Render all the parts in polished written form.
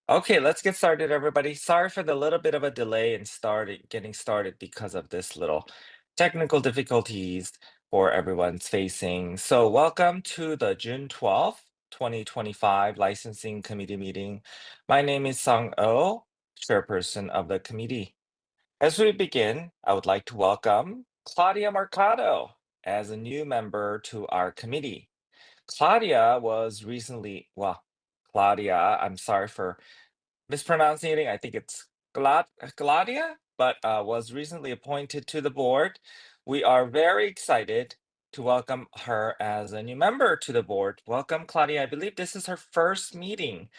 Okay, let's get started, everybody. Sorry for the little bit of a delay in getting started because of this little technical difficulties for everyone's facing. So, welcome to the June 12th, 2025 Licensing Committee meeting. My name is Sung Oh, Chairperson of the committee. As we begin, I would like to welcome Claudia Mercado as a new member to our committee. Claudia was recently, well, Claudia, I'm sorry for mispronouncing it. I think it's Gladia, but was recently appointed to the board. We are very excited to welcome her as a new member to the board. Welcome, Claudia. I believe this is her first meeting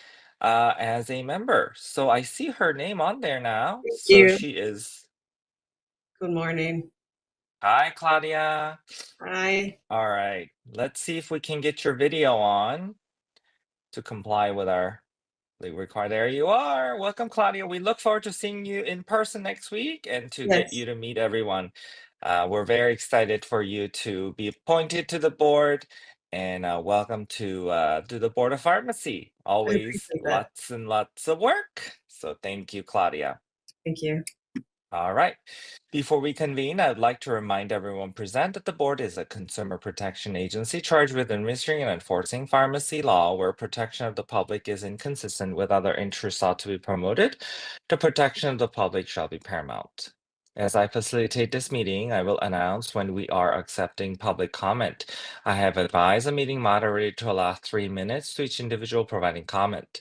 as a member. So I see her name on there now. Thank So you. she is. Good morning. Hi, Claudia. Hi. All right. Let's see if we can get your video on to comply with our required. There you are. Welcome, Claudia. We look forward to seeing you in person next week and to get Yes, you to meet everyone. We're very excited for you to be appointed to the board and welcome to the Board of Pharmacy. I Always appreciate that. lots and lots of work. So thank you, Claudia. Thank you. All right. Before we convene, I'd like to remind everyone present that the board is a consumer protection agency charged with administering and enforcing pharmacy law where protection of the public is inconsistent with other interests sought to be promoted. The protection of the public shall be paramount. As I facilitate this meeting, I will announce when we are accepting public comment. I have advised the meeting moderator to allow 3 minutes to each individual providing comment.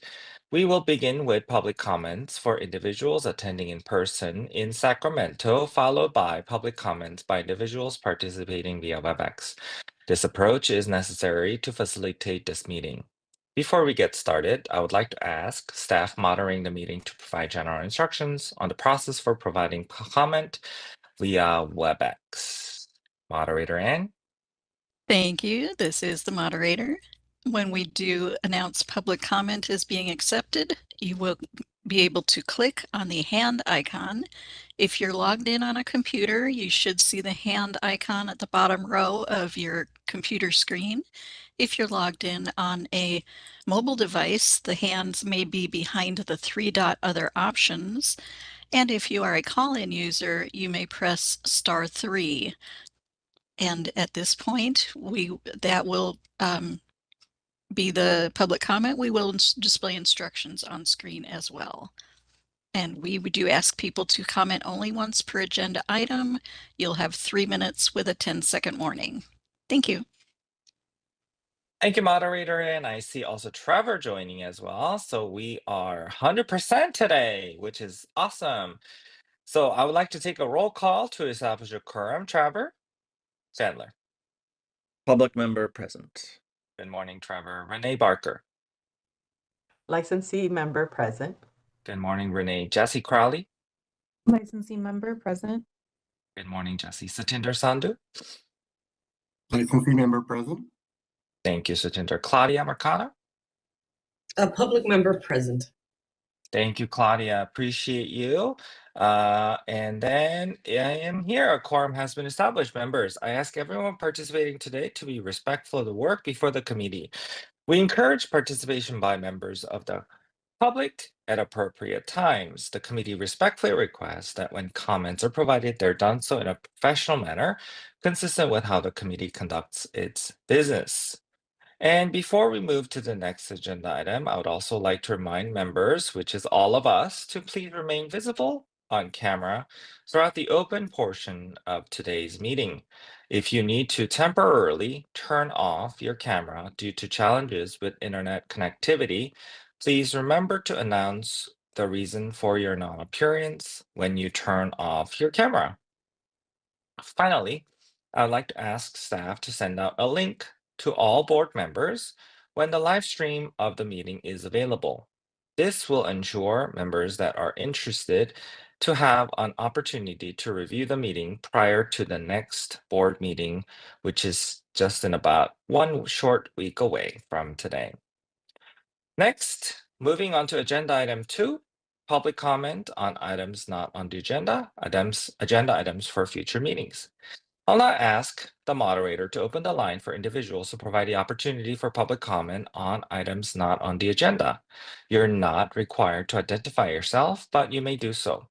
We will begin with public comments for individuals attending in person in Sacramento, followed by public comments by individuals participating via WebEx. This approach is necessary to facilitate this meeting. Before we get started, I would like to ask staff moderating the meeting to provide general instructions on the process for providing comment via WebEx. Moderator Ann? Thank you. This is the moderator. When we do announce public comment is being accepted, you will be able to click on the hand icon. If you're logged in on a computer, you should see the hand icon at the bottom row of your computer screen. If you're logged in on a mobile device, the hands may be behind the 3-dot other options. And if you are a call-in user, you may press *3. And at this point, that will be the public comment. We will display instructions on screen as well. And we do ask people to comment only once per agenda item. You'll have 3 minutes with a 10-second warning. Thank you. Thank you, moderator. And I see also Trevor joining as well. So we are 100% today, which is awesome. So I would like to take a roll call to establish a quorum. Trevor Sandler. Public member present. Good morning, Trevor. Renee Barker. Licensee member present. Good morning, Renee. Jesse Crowley. Licensee member present. Good morning, Jesse. Satinder Sandhu. Licensee member present. Thank you, Satinder. Claudia Mercado. A public member present. Thank you, Claudia. Appreciate you. And then I am here. A quorum has been established. Members, I ask everyone participating today to be respectful of the work before the committee. We encourage participation by members of the public at appropriate times. The committee respectfully requests that when comments are provided, they're done so in a professional manner, consistent with how the committee conducts its business. And before we move to the next agenda item, I would also like to remind members, which is all of us, to please remain visible on camera throughout the open portion of today's meeting. If you need to temporarily turn off your camera due to challenges with internet connectivity, please remember to announce the reason for your non-appearance when you turn off your camera. Finally, I would like to ask staff to send out a link to all board members when the live stream of the meeting is available. This will ensure members that are interested to have an opportunity to review the meeting prior to the next board meeting, which is just in about 1 short week away from today. Next, moving on to agenda item 2, public comment on items not on the agenda items for future meetings. I'll now ask the moderator to open the line for individuals to provide the opportunity for public comment on items not on the agenda. You're not required to identify yourself, but you may do so.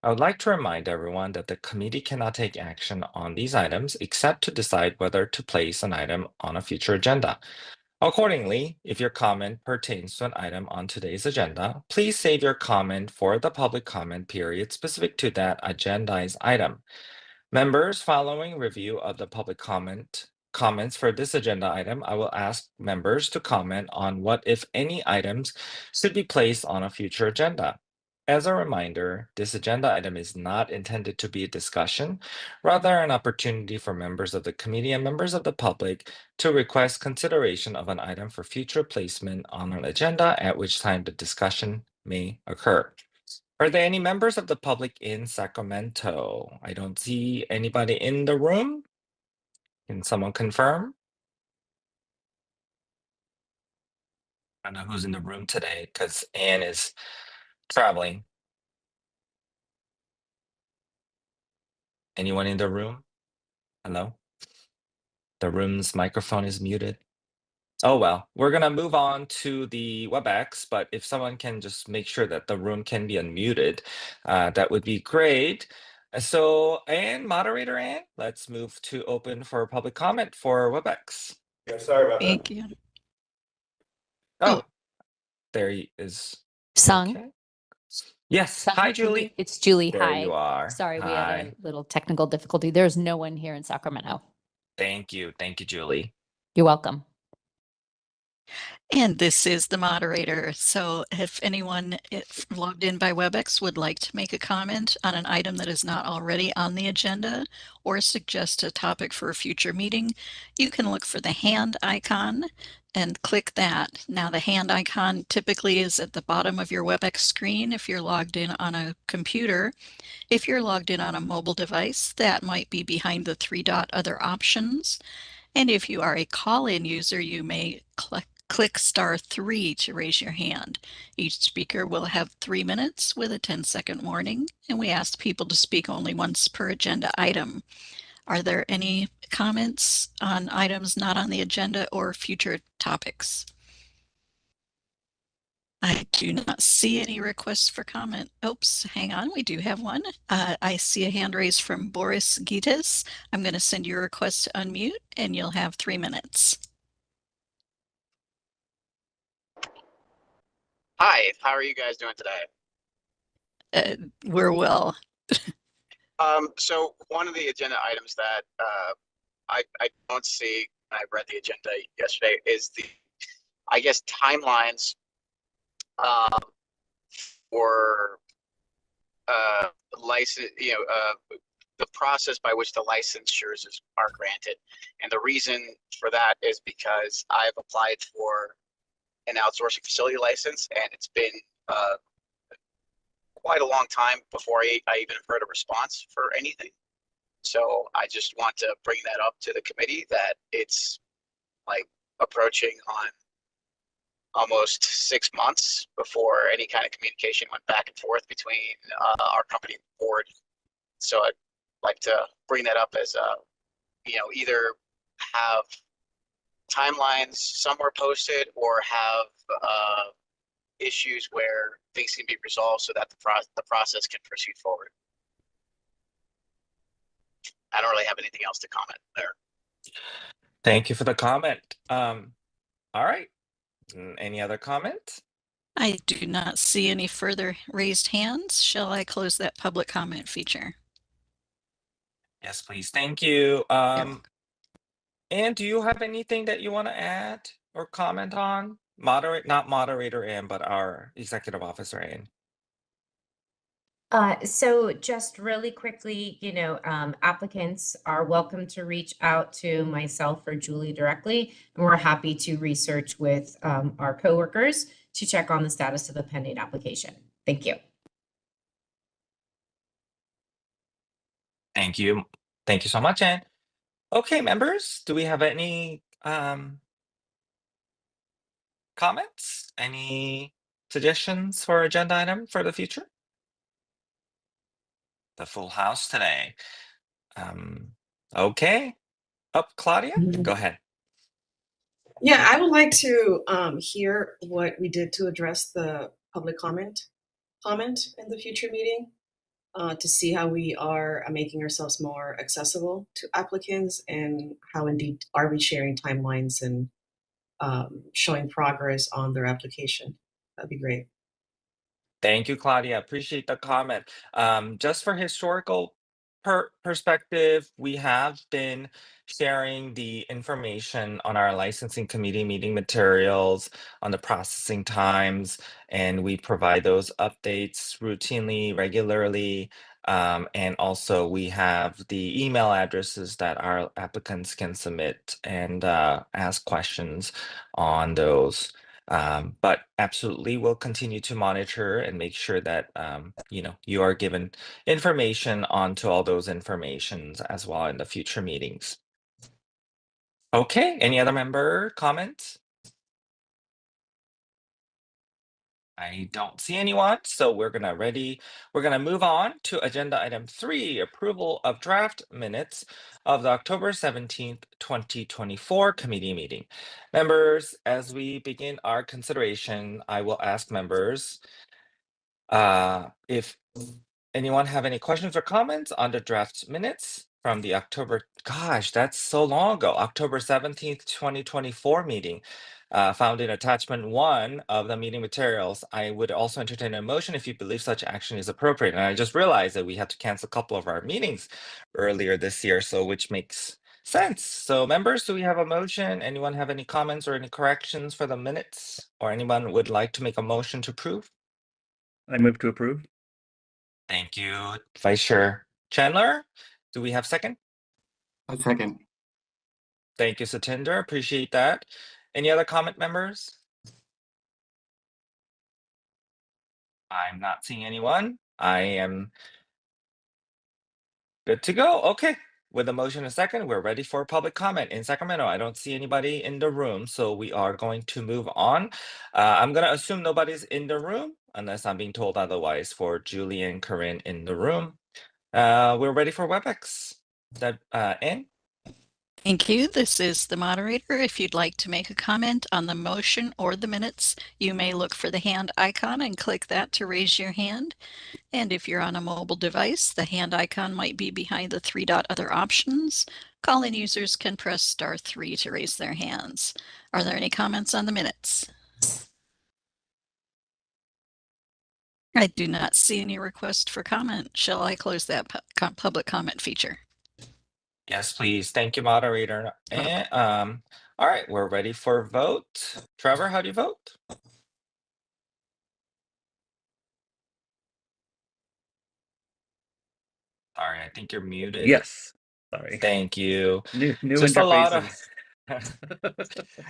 I would like to remind everyone that the committee cannot take action on these items except to decide whether to place an item on a future agenda. Accordingly, if your comment pertains to an item on today's agenda, please save your comment for the public comment period specific to that agendized item. Members, following review of the public comments for this agenda item, I will ask members to comment on what, if any, items should be placed on a future agenda. As a reminder, this agenda item is not intended to be a discussion, rather an opportunity for members of the committee and members of the public to request consideration of an item for future placement on an agenda, at which time the discussion may occur. Are there any members of the public in Sacramento? I don't see anybody in the room. Can someone confirm? I don't know who's in the room today because Anne is traveling. Anyone in the room? Hello? The room's microphone is muted. Oh, well, we're going to move on to the WebEx, but if someone can just make sure that the room can be unmuted, that would be great. So, Anne, moderator Anne, let's move to open for public comment for WebEx. Yeah, sorry about Thank you. Oh, there he is. Sung. Okay. Yes. Sung, Hi, Julie. It's Julie. There Hi. you are. Sorry, we had Hi. a little technical difficulty. There's no one here in Sacramento. Thank you. Thank you, Julie. You're welcome. And this is the moderator. So if anyone logged in by WebEx would like to make a comment on an item that is not already on the agenda or suggest a topic for a future meeting, you can look for the hand icon and click that. Now the hand icon typically is at the bottom of your WebEx screen if you're logged in on a computer. If you're logged in on a mobile device, that might be behind the 3-dot other options. And if you are a call-in user, you may click *3 to raise your hand. Each speaker will have 3 minutes with a 10-second warning, and we ask people to speak only once per agenda item. Are there any comments on items not on the agenda or future topics? I do not see any requests for comment. Oops, hang on, we do have one. I see a hand raised from Boris Gitas. I'm going to send you a request to unmute, and you'll have 3 minutes. Hi, how are you guys doing today? We're well. So one of the agenda items that I don't see, I read the agenda yesterday, is the, I guess, timelines for license, the process by which the licensures are granted. And the reason for that is because I've applied for an outsourcing facility license, and it's been quite a long time before I even heard a response for anything. So I just want to bring that up to the committee that it's like approaching on almost 6 months before any kind of communication went back and forth between our company and the board. So I'd like to bring that up as either have timelines somewhere posted or have issues where things can be resolved so that the process can proceed forward. I don't really have anything else to comment there. Thank you for the comment. All right. Any other comments? I do not see any further raised hands. Shall I close that public comment feature? Yes, please. Thank you. Anne, do you have anything that you want to add or comment on? Not moderator Anne, but our executive officer Anne. So just really quickly, applicants are welcome to reach out to myself or Julie directly, and we're happy to research with our coworkers to check on the status of the pending application. Thank you. Thank you. Thank you so much, Anne. Okay, members, do we have any comments? Any suggestions for agenda item for the future? The full house today. Okay. Up, Claudia, go ahead. Yeah, I would like to hear what we did to address the public comment in the future meeting to see how we are making ourselves more accessible to applicants and how indeed are we sharing timelines and showing progress on their application. That'd be great. Thank you, Claudia. Appreciate the comment. Just for historical perspective, we have been sharing the information on our licensing committee meeting materials on the processing times, and we provide those updates routinely, regularly. And also we have the email addresses that our applicants can submit and ask questions on those. But absolutely, we'll continue to monitor and make sure that you are given information onto all those informations as well in the future meetings. Okay, any other member comments? I don't see anyone, so we're gonna move on to agenda item 3, approval of draft minutes of the October 17th, 2024 committee meeting. Members, as we begin our consideration, I will ask members if anyone have any questions or comments on the draft minutes from the gosh, that's so long ago, October 17th, 2024 meeting, found in attachment 1 of the meeting materials. I would also entertain a motion if you believe such action is appropriate. And I just realized that we had to cancel a couple of our meetings earlier this year, so which makes sense. So members, do we have a motion? Anyone have any comments or any corrections for the minutes? Or anyone would like to make a motion to approve? I move to approve. Thank you, Vice Chair Chandler. Do we have second? A second. Thank you, Satinder. Appreciate that. Any other comment, members? I'm not seeing anyone. I am good to go. Okay. With a motion and a second, we're ready for public comment. In Sacramento, I don't see anybody in the room, so we are going to move on. I'm going to assume nobody's in the room unless I'm being told otherwise for Julie and Corinne in the room. We're ready for WebEx. Ann? Thank you. This is the moderator. If you'd like to make a comment on the motion or the minutes, you may look for the hand icon and click that to raise your hand. And if you're on a mobile device, the hand icon might be behind the 3-dot other options. Call-in users can press *3 to raise their hands. Are there any comments on the minutes? I do not see any request for comment. Shall I close that public comment feature? Yes, please. Thank you, moderator. And all right, we're ready for vote. Trevor, how do you vote? Sorry, I think you're muted. Yes. Sorry. Thank you. New Just a lot of interfaces.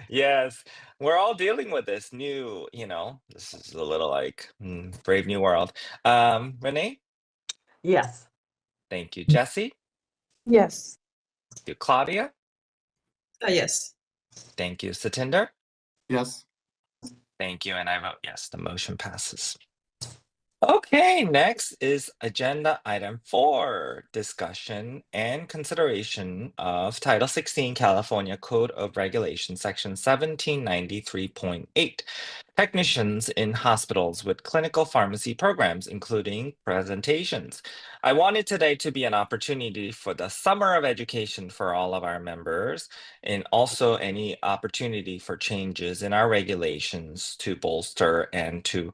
yes, we're all dealing with this new, this is a little like brave new world. Renee? Yes. Thank you. Jesse? Yes. Thank you. Claudia? Yes. Thank you. Satinder? Yes. Thank you. And I vote yes, the motion passes. Okay, next is agenda item 4, discussion and consideration of Title 16 California Code of Regulations, Section 1793.8, technicians in hospitals with clinical pharmacy programs, including presentations. I wanted today to be an opportunity for the summer of education for all of our members, and also any opportunity for changes in our regulations to bolster and to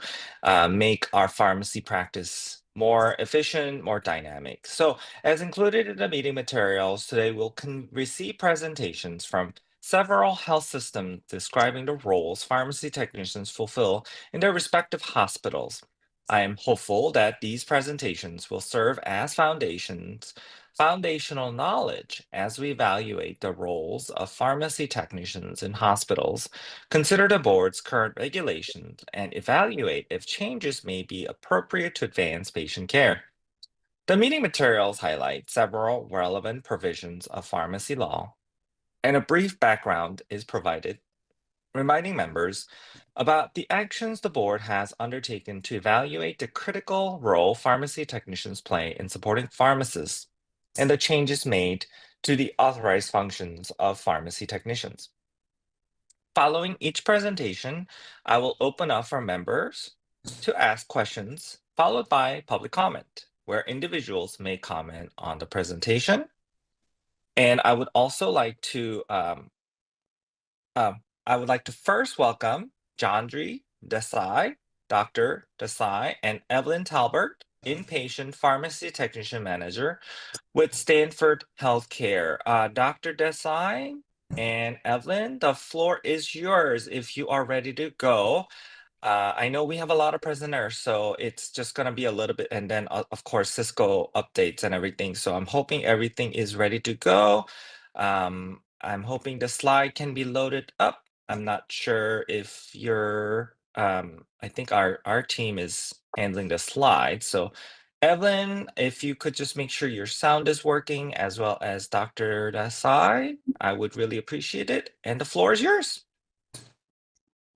make our pharmacy practice more efficient, more dynamic. So as included in the meeting materials, today we'll receive presentations from several health systems describing the roles pharmacy technicians fulfill in their respective hospitals. I am hopeful that these presentations will serve as foundational knowledge as we evaluate the roles of pharmacy technicians in hospitals, consider the board's current regulations, and evaluate if changes may be appropriate to advance patient care. The meeting materials highlight several relevant provisions of pharmacy law, and a brief background is provided, reminding members about the actions the board has undertaken to evaluate the critical role pharmacy technicians play in supporting pharmacists and the changes made to the authorized functions of pharmacy technicians. Following each presentation, I will open up for members to ask questions, followed by public comment, where individuals may comment on the presentation. And I would also like to first welcome Jandri Desai, Dr. Desai, and Evelyn Talbert, inpatient pharmacy technician manager with Stanford Healthcare. Dr. Desai and Evelyn, the floor is yours if you are ready to go. I know we have a lot of presenters, so it's just going to be a little bit, and then of course Cisco updates and everything. So I'm hoping everything is ready to go. I'm hoping the slide can be loaded up. I'm not sure if you're, I think our team is handling the slides. So Evelyn, if you could just make sure your sound is working, as well as Dr. Desai, I would really appreciate it. And the floor is yours.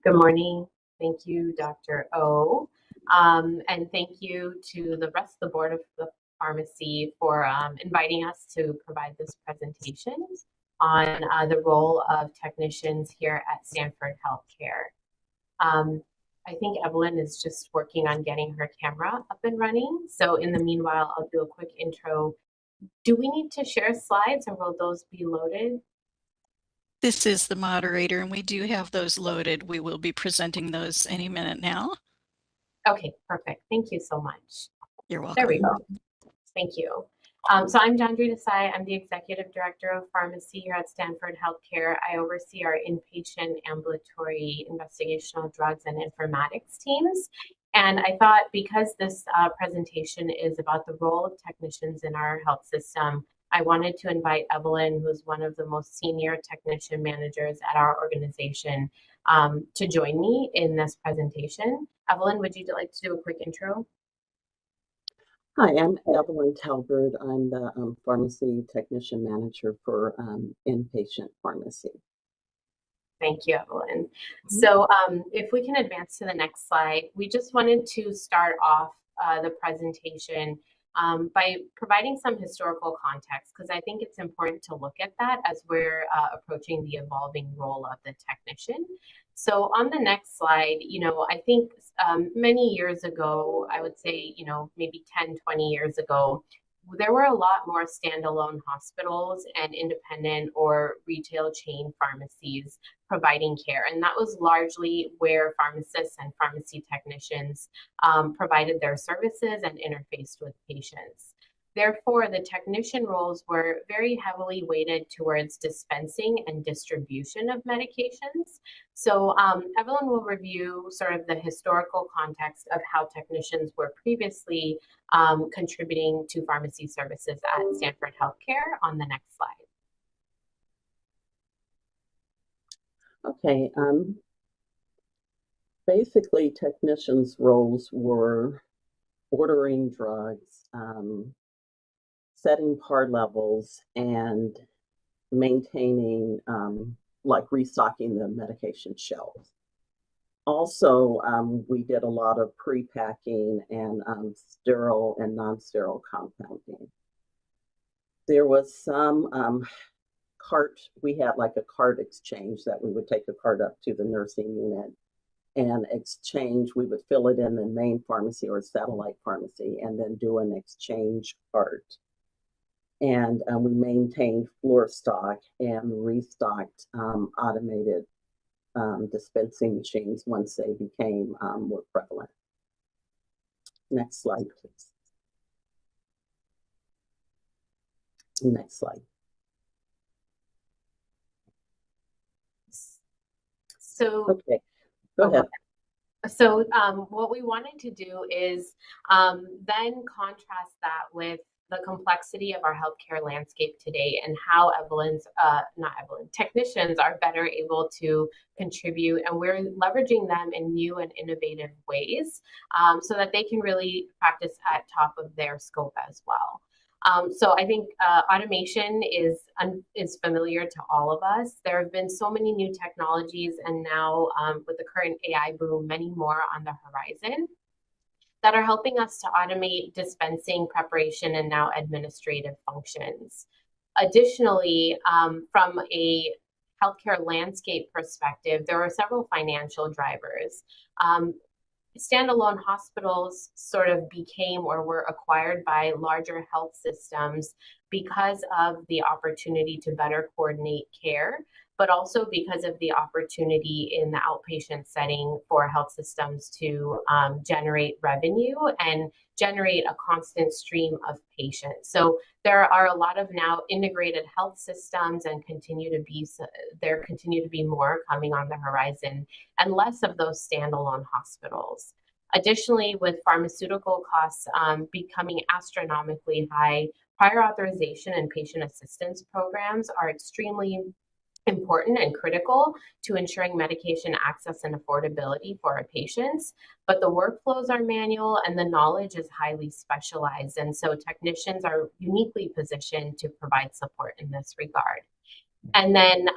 Good morning. Thank you, Dr. O. And thank you to the rest of the board of the pharmacy for inviting us to provide this presentation on the role of technicians here at Stanford Healthcare. I think Evelyn is just working on getting her camera up and running. So in the meanwhile, I'll do a quick intro. Do we need to share slides, or will those be loaded? This is the moderator, and we do have those loaded. We will be presenting those any minute now. Okay, perfect. Thank you so much. You're welcome. There we go. Thank you. So I'm Jandri Desai. I'm the Executive Director of Pharmacy here at Stanford Healthcare. I oversee our inpatient, ambulatory, investigational drugs, and informatics teams. And I thought, because this presentation is about the role of technicians in our health system, I wanted to invite Evelyn, who's one of the most senior technician managers at our organization, to join me in this presentation. Evelyn, would you like to do a quick intro? Hi, I'm Evelyn Talbert. I'm the pharmacy technician manager for inpatient pharmacy. Thank you, Evelyn. So if we can advance to the next slide, we just wanted to start off the presentation by providing some historical context, because I think it's important to look at that as we're approaching the evolving role of the technician. So on the next slide, I think many years ago, I would say, maybe 10, 20 years ago, there were a lot more standalone hospitals and independent or retail chain pharmacies providing care. And that was largely where pharmacists and pharmacy technicians provided their services and interfaced with patients. Therefore, the technician roles were very heavily weighted towards dispensing and distribution of medications. So Evelyn will review sort of the historical context of how technicians were previously contributing to pharmacy services at Stanford Healthcare on the next slide. Okay, basically technicians' roles were ordering drugs, setting par levels, and maintaining, like restocking the medication shelves. Also, we did a lot of pre-packing and sterile and non-sterile compounding. There was some we had like a cart exchange that we would take a cart up to the nursing unit and exchange. We would fill it in the main pharmacy or satellite pharmacy and then do an exchange cart. And we maintained floor stock and restocked automated dispensing machines once they became more prevalent. Next slide, please. Next slide. So, okay, go ahead. So what we wanted to do is then contrast that with the complexity of our healthcare landscape today and how technicians are better able to contribute, and we're leveraging them in new and innovative ways so that they can really practice at top of their scope as well. So I think automation is familiar to all of us. There have been so many new technologies, and now with the current AI boom, many more on the horizon that are helping us to automate dispensing, preparation, and now administrative functions. Additionally, from a healthcare landscape perspective, there are several financial drivers. Standalone hospitals sort of became or were acquired by larger health systems because of the opportunity to better coordinate care, but also because of the opportunity in the outpatient setting for health systems to generate revenue and generate a constant stream of patients. So there are a lot of now integrated health systems and there continue to be more coming on the horizon and less of those standalone hospitals. Additionally, with pharmaceutical costs becoming astronomically high, prior authorization and patient assistance programs are extremely important and critical to ensuring medication access and affordability for our patients, but the workflows are manual and the knowledge is highly specialized. And so technicians are uniquely positioned to provide support in this regard. And then,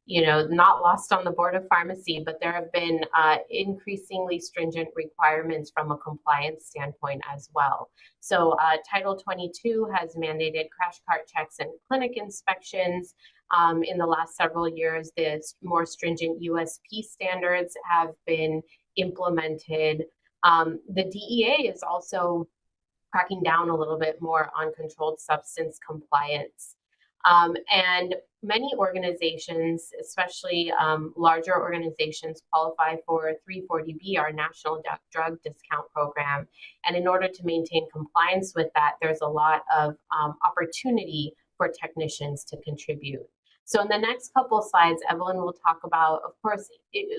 not lost on the Board of Pharmacy, but there have been increasingly stringent requirements from a compliance standpoint as well. So Title 22 has mandated crash cart checks and clinic inspections. In the last several years, the more stringent USP standards have been implemented. The DEA is also cracking down a little bit more on controlled substance compliance. And many organizations, especially larger organizations, qualify for 340B, our National Drug Discount Program. And in order to maintain compliance with that, there's a lot of opportunity for technicians to contribute. So in the next couple of slides, Evelyn will talk about, of course,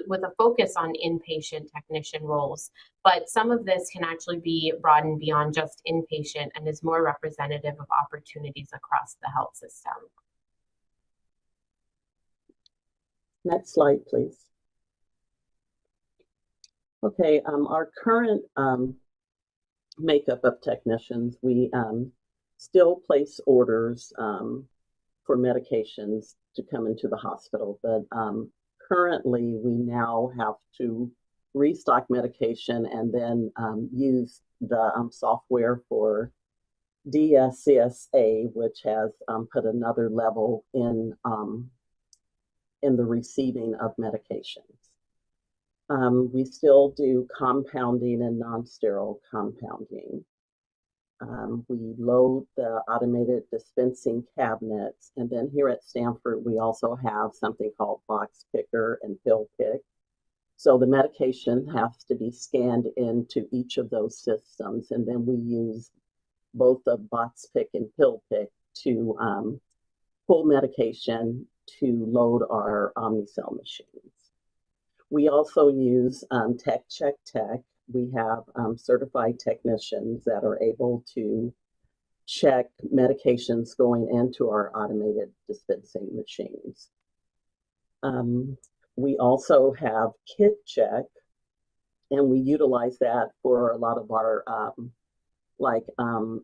with a focus on inpatient technician roles, but some of this can actually be broadened beyond just inpatient and is more representative of opportunities across the health system. Next slide, please. Okay, our current makeup of technicians, we still place orders for medications to come into the hospital, but currently we now have to restock medication and then use the software for DSCSA, which has put another level in the receiving of medications. We still do compounding and non-sterile compounding. We load the automated dispensing cabinets, and then here at Stanford we also have something called box picker and pill pick. So the medication has to be scanned into each of those systems, and then we use both the box pick and pill pick to pull medication to load our Omnicell machines. We also use Tech Check Tech. We have certified technicians that are able to check medications going into our automated dispensing machines. We also have Kit Check, and we utilize that for a lot of our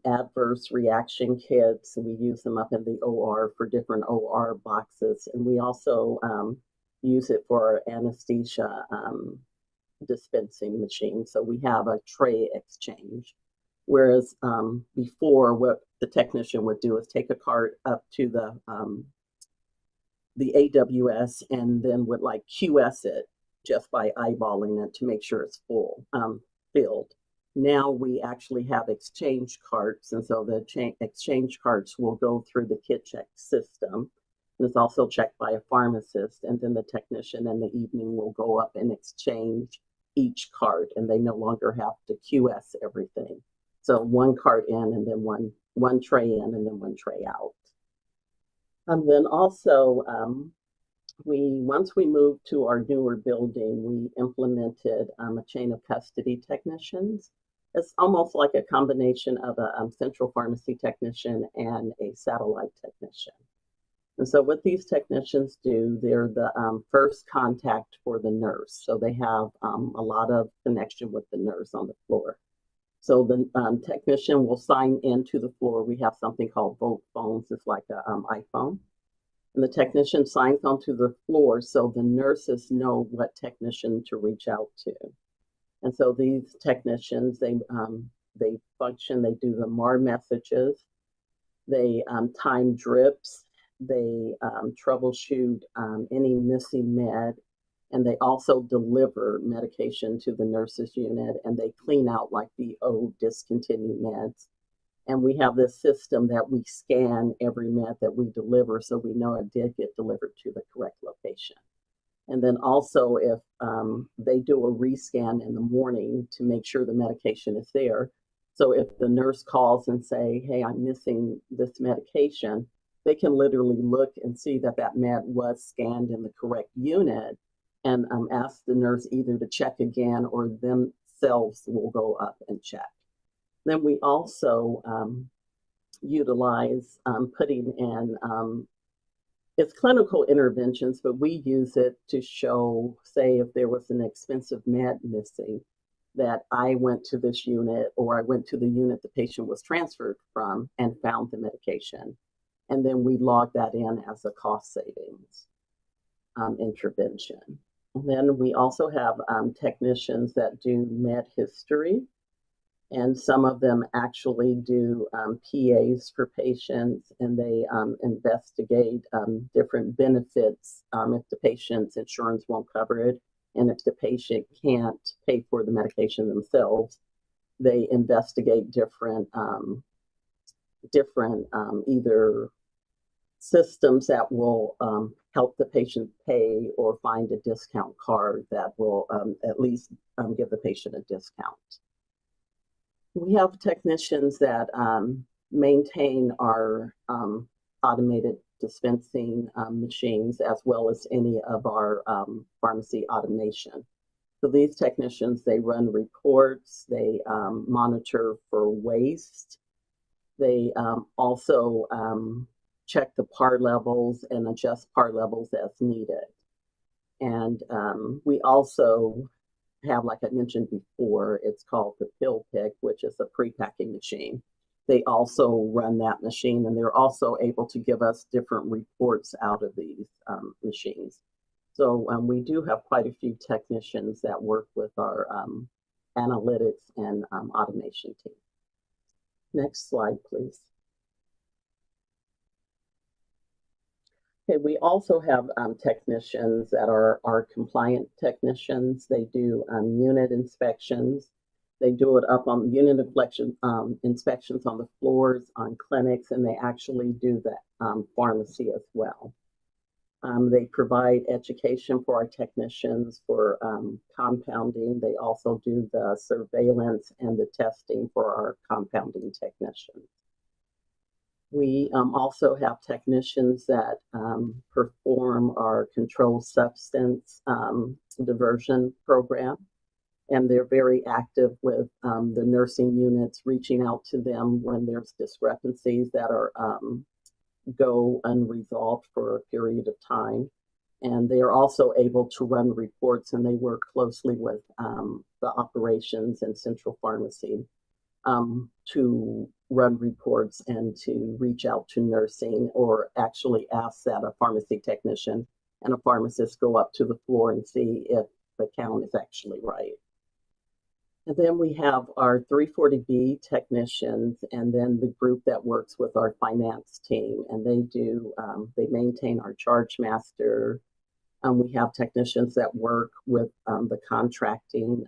adverse reaction kits. We use them up in the OR for different OR boxes, and we also use it for our anesthesia dispensing machine. So we have a tray exchange. Whereas before, what the technician would do is take a cart up to the AWS and then would QS it just by eyeballing it to make sure it's filled. Now we actually have exchange carts, and so the exchange carts will go through the Kit Check system. And it's also checked by a pharmacist, and then the technician in the evening will go up and exchange each cart, and they no longer have to QS everything. So one cart in, and then one tray in, and then one tray out. And then also, once we moved to our newer building, we implemented a chain of custody technicians. It's almost like a combination of a central pharmacy technician and a satellite technician. And so what these technicians do, they're the first contact for the nurse. So they have a lot of connection with the nurse on the floor. So the technician will sign into the floor. We have something called Vote phones. It's like an iPhone. And the technician signs onto the floor so the nurses know what technician to reach out to. And so these technicians, they function, they do the MAR messages. They time drips. They troubleshoot any missing med, and they also deliver medication to the nurses unit, and they clean out like the old discontinued meds. And we have this system that we scan every med that we deliver so we know it did get delivered to the correct location. And then also if they do a rescan in the morning to make sure the medication is there. So if the nurse calls and say, hey, I'm missing this medication, they can literally look and see that that med was scanned in the correct unit and ask the nurse either to check again or themselves will go up and check. Then we also utilize putting in, it's clinical interventions, but we use it to show, say, if there was an expensive med missing, that I went to this unit or I went to the unit the patient was transferred from and found the medication. And then we log that in as a cost savings intervention. And then we also have technicians that do med history. And some of them actually do PAs for patients, and they investigate different benefits if the patient's insurance won't cover it, and if the patient can't pay for the medication themselves, they investigate different either systems that will help the patient pay or find a discount card that will at least give the patient a discount. We have technicians that maintain our automated dispensing machines as well as any of our pharmacy automation. So these technicians, they run reports, they monitor for waste, they also check the par levels and adjust par levels as needed. And we also have, like I mentioned before, it's called the pill pick, which is a pre-packing machine. They also run that machine, and they're also able to give us different reports out of these machines. So we do have quite a few technicians that work with our analytics and automation team. Next slide, please. Okay, we also have technicians that are compliant technicians. They do unit inspections. They do it up on unit inspections on the floors, on clinics, and they actually do the pharmacy as well. They provide education for our technicians for compounding. They also do the surveillance and the testing for our compounding technicians. We also have technicians that perform our controlled substance diversion program, and they're very active with the nursing units, reaching out to them when there's discrepancies that are go unresolved for a period of time. And they are also able to run reports, and they work closely with the operations and central pharmacy to run reports and to reach out to nursing, or actually ask that a pharmacy technician and a pharmacist go up to the floor and see if the count is actually right. And then we have our 340B technicians, and then the group that works with our finance team, and they do, they maintain our charge master. We have technicians that work with the contracting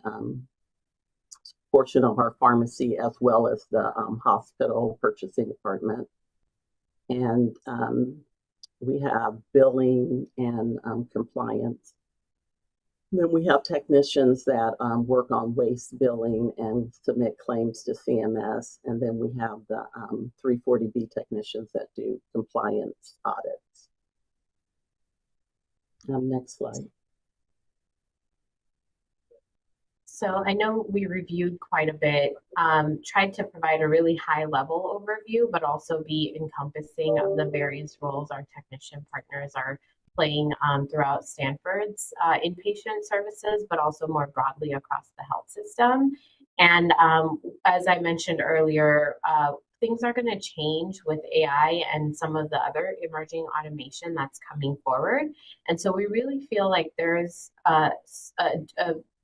portion of our pharmacy, as well as the hospital purchasing department. And we have billing and compliance. Then we have technicians that work on waste billing and submit claims to CMS. And then we have the 340B technicians that do compliance audits. Next slide. So I know we reviewed quite a bit, tried to provide a really high level overview, but also be encompassing of the various roles our technician partners are playing throughout Stanford's inpatient services, but also more broadly across the health system. And as I mentioned earlier, things are going to change with AI and some of the other emerging automation that's coming forward. And so we really feel like there's a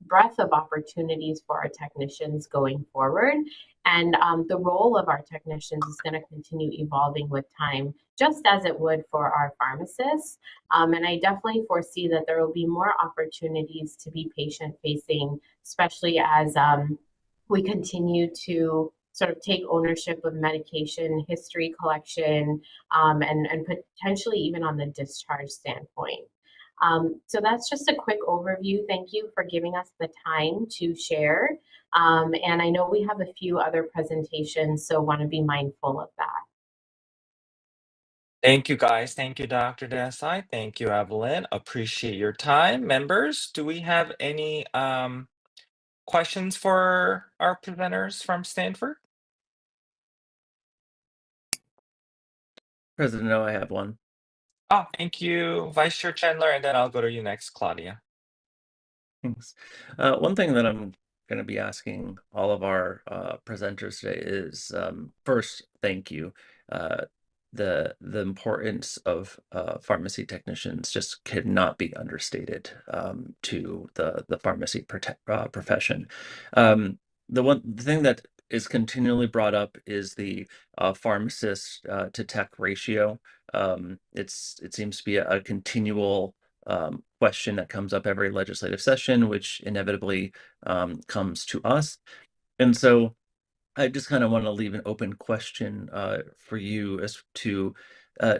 breadth of opportunities for our technicians going forward. And the role of our technicians is going to continue evolving with time, just as it would for our pharmacists. And I definitely foresee that there will be more opportunities to be patient facing, especially as we continue to sort of take ownership of medication history collection and potentially even on the discharge standpoint. So that's just a quick overview. Thank you for giving us the time to share. And I know we have a few other presentations, so want to be mindful of that. Thank you, guys. Thank you, Dr. Desai. Thank you, Evelyn. Appreciate your time. Members, do we have any questions for our presenters from Stanford? President O, I have one. Oh, thank you, Vice Chair Chandler, and then I'll go to you next, Claudia. Thanks. One thing that I'm going to be asking all of our presenters today is first, thank you. The importance of pharmacy technicians just cannot be understated to the pharmacy profession. The thing that is continually brought up is the pharmacist to tech ratio. It seems to be a continual question that comes up every legislative session, which inevitably comes to us. And so I just kind of want to leave an open question for you as to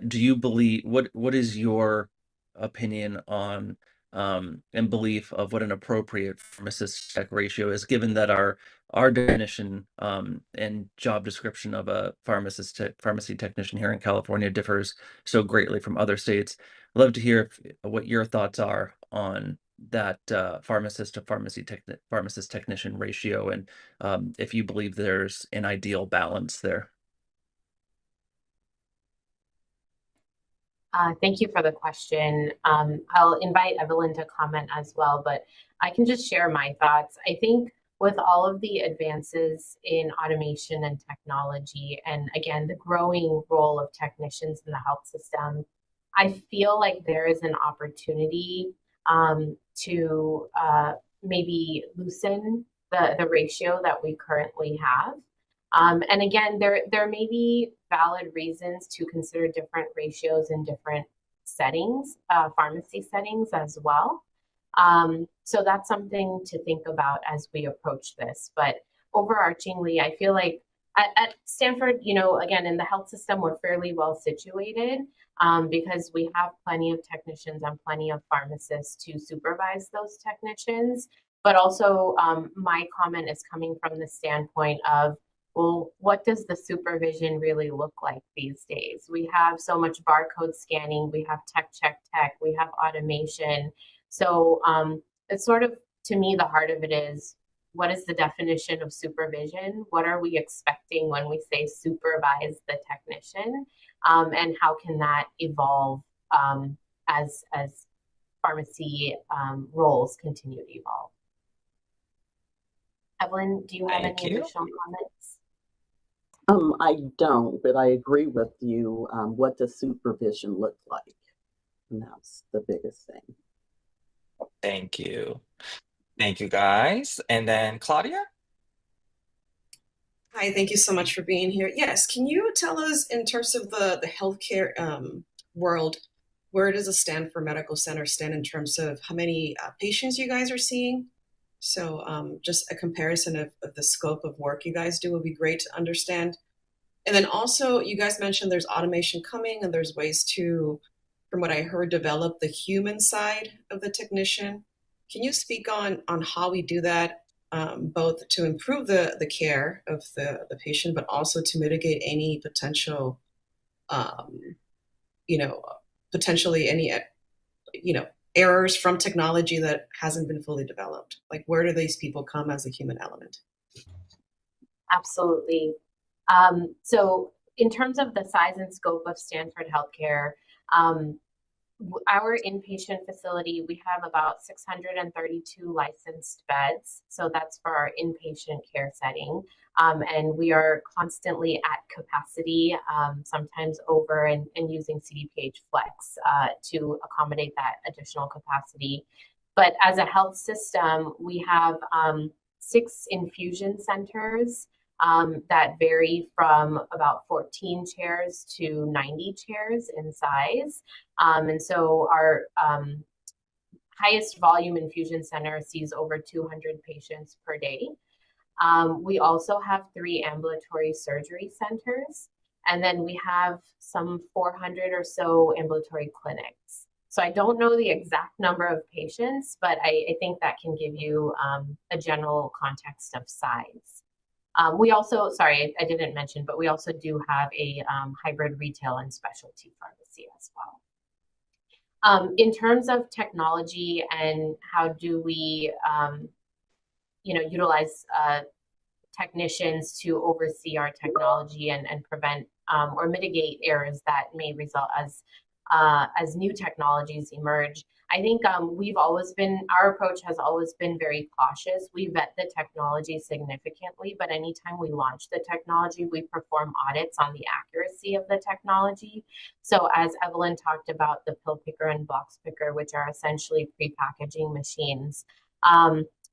do you believe, what is your opinion on and belief of what an appropriate pharmacist tech ratio is, given that our definition and job description of a pharmacy technician here in California differs so greatly from other states. I'd love to hear what your thoughts are on that pharmacist to pharmacist technician ratio, and if you believe there's an ideal balance there. Thank you for the question. I'll invite Evelyn to comment as well, but I can just share my thoughts. I think with all of the advances in automation and technology, and again, the growing role of technicians in the health system, I feel like there is an opportunity to maybe loosen the ratio that we currently have. And again, there may be valid reasons to consider different ratios in different settings, pharmacy settings as well. So that's something to think about as we approach this. But overarchingly, I feel like at Stanford, again, in the health system, we're fairly well situated because we have plenty of technicians and plenty of pharmacists to supervise those technicians. But also my comment is coming from the standpoint of, well, what does the supervision really look like these days? We have so much barcode scanning, we have tech, we have automation. So it's sort of, to me, the heart of it is, what is the definition of supervision? What are we expecting when we say supervise the technician? And how can that evolve as pharmacy roles continue to evolve? Evelyn, do you have any additional comments? I don't, but I agree with you. What does supervision look like? And that's the biggest thing. Thank you. Thank you, guys. And then Claudia? Hi, thank you so much for being here. Yes, can you tell us, in terms of the healthcare world, where does the Stanford Medical Center stand in terms of how many patients you guys are seeing? So just a comparison of the scope of work you guys do would be great to understand. And then also, you guys mentioned there's automation coming and there's ways to, from what I heard, develop the human side of the technician. Can you speak on how we do that, both to improve the care of the patient, but also to mitigate any potential, potentially any, errors from technology that hasn't been fully developed? Like, where do these people come as a human element? Absolutely. So in terms of the size and scope of Stanford Healthcare, Our inpatient facility, we have about 632 licensed beds. So that's for our inpatient care setting. And we are constantly at capacity, sometimes over and using CDPH Flex to accommodate that additional capacity. But as a health system, we have 6 infusion centers that vary from about 14 chairs to 90 chairs in size. And so our highest volume infusion center sees over 200 patients per day. We also have 3 ambulatory surgery centers, and then we have some 400 or so ambulatory clinics. So I don't know the exact number of patients, but I think that can give you a general context of size. We also, sorry, I didn't mention, but we also do have a hybrid retail and specialty pharmacy as well. In terms of technology and how do we, utilize technicians to oversee our technology and prevent or mitigate errors that may result as new technologies emerge. I think our approach has always been very cautious. We vet the technology significantly, but anytime we launch the technology, we perform audits on the accuracy of the technology. So as Evelyn talked about, the pill picker and box picker, which are essentially pre-packaging machines,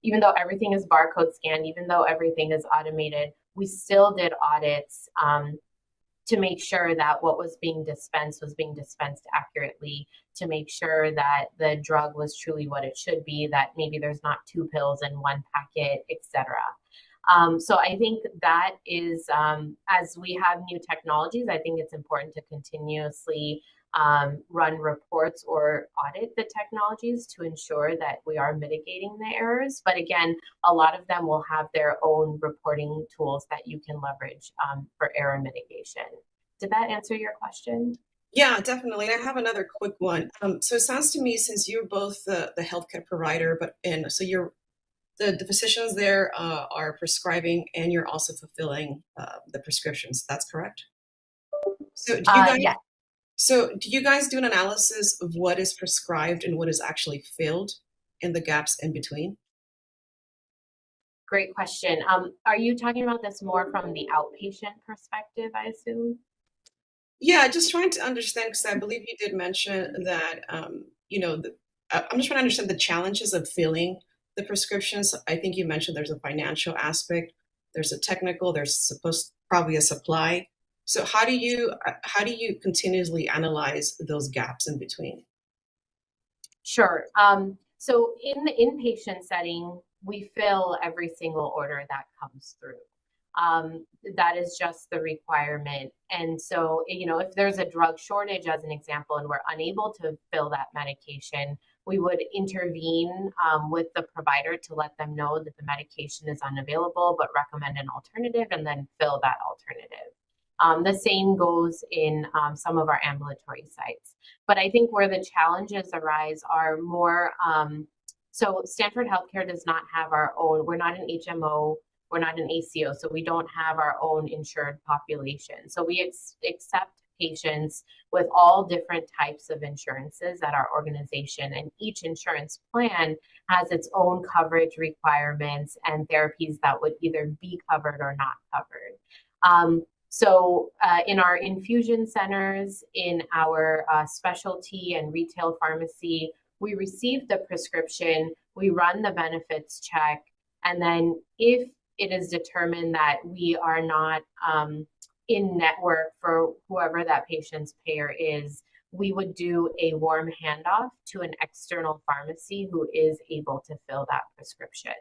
even though everything is barcode scanned, even though everything is automated, we still did audits to make sure that what was being dispensed accurately, to make sure that the drug was truly what it should be, that maybe there's not 2 pills in 1 packet, etc. So I think that is, as we have new technologies, I think it's important to continuously run reports or audit the technologies to ensure that we are mitigating the errors. But again, a lot of them will have their own reporting tools that you can leverage for error mitigation. Did that answer your question? Yeah, definitely. And I have another quick one. So it sounds to me, since you're both the healthcare provider, so you're the physicians there are prescribing and you're also fulfilling the prescriptions. That's correct? So do you guys? Yeah. So do you guys do an analysis of what is prescribed and what is actually filled in the gaps in between? Great question. Are you talking about this more from the outpatient perspective, I assume? Yeah, just trying to understand, because I believe you did mention that, I'm just trying to understand the challenges of filling the prescriptions. I think you mentioned there's a financial aspect, there's a technical, there's probably a supply. So how do you continuously analyze those gaps in between? Sure. So in the inpatient setting, we fill every single order that comes through. That is just the requirement. And so, if there's a drug shortage, as an example, and we're unable to fill that medication, we would intervene with the provider to let them know that the medication is unavailable, but recommend an alternative and then fill that alternative. The same goes in some of our ambulatory sites. But I think where the challenges arise are more, so Stanford Healthcare does not have our own, we're not an HMO, we're not an ACO, so we don't have our own insured population. So we accept patients with all different types of insurances at our organization, and each insurance plan has its own coverage requirements and therapies that would either be covered or not covered. So in our infusion centers, in our specialty and retail pharmacy, we receive the prescription, we run the benefits check, and then if it is determined that we are not in network for whoever that patient's payer is, we would do a warm handoff to an external pharmacy who is able to fill that prescription.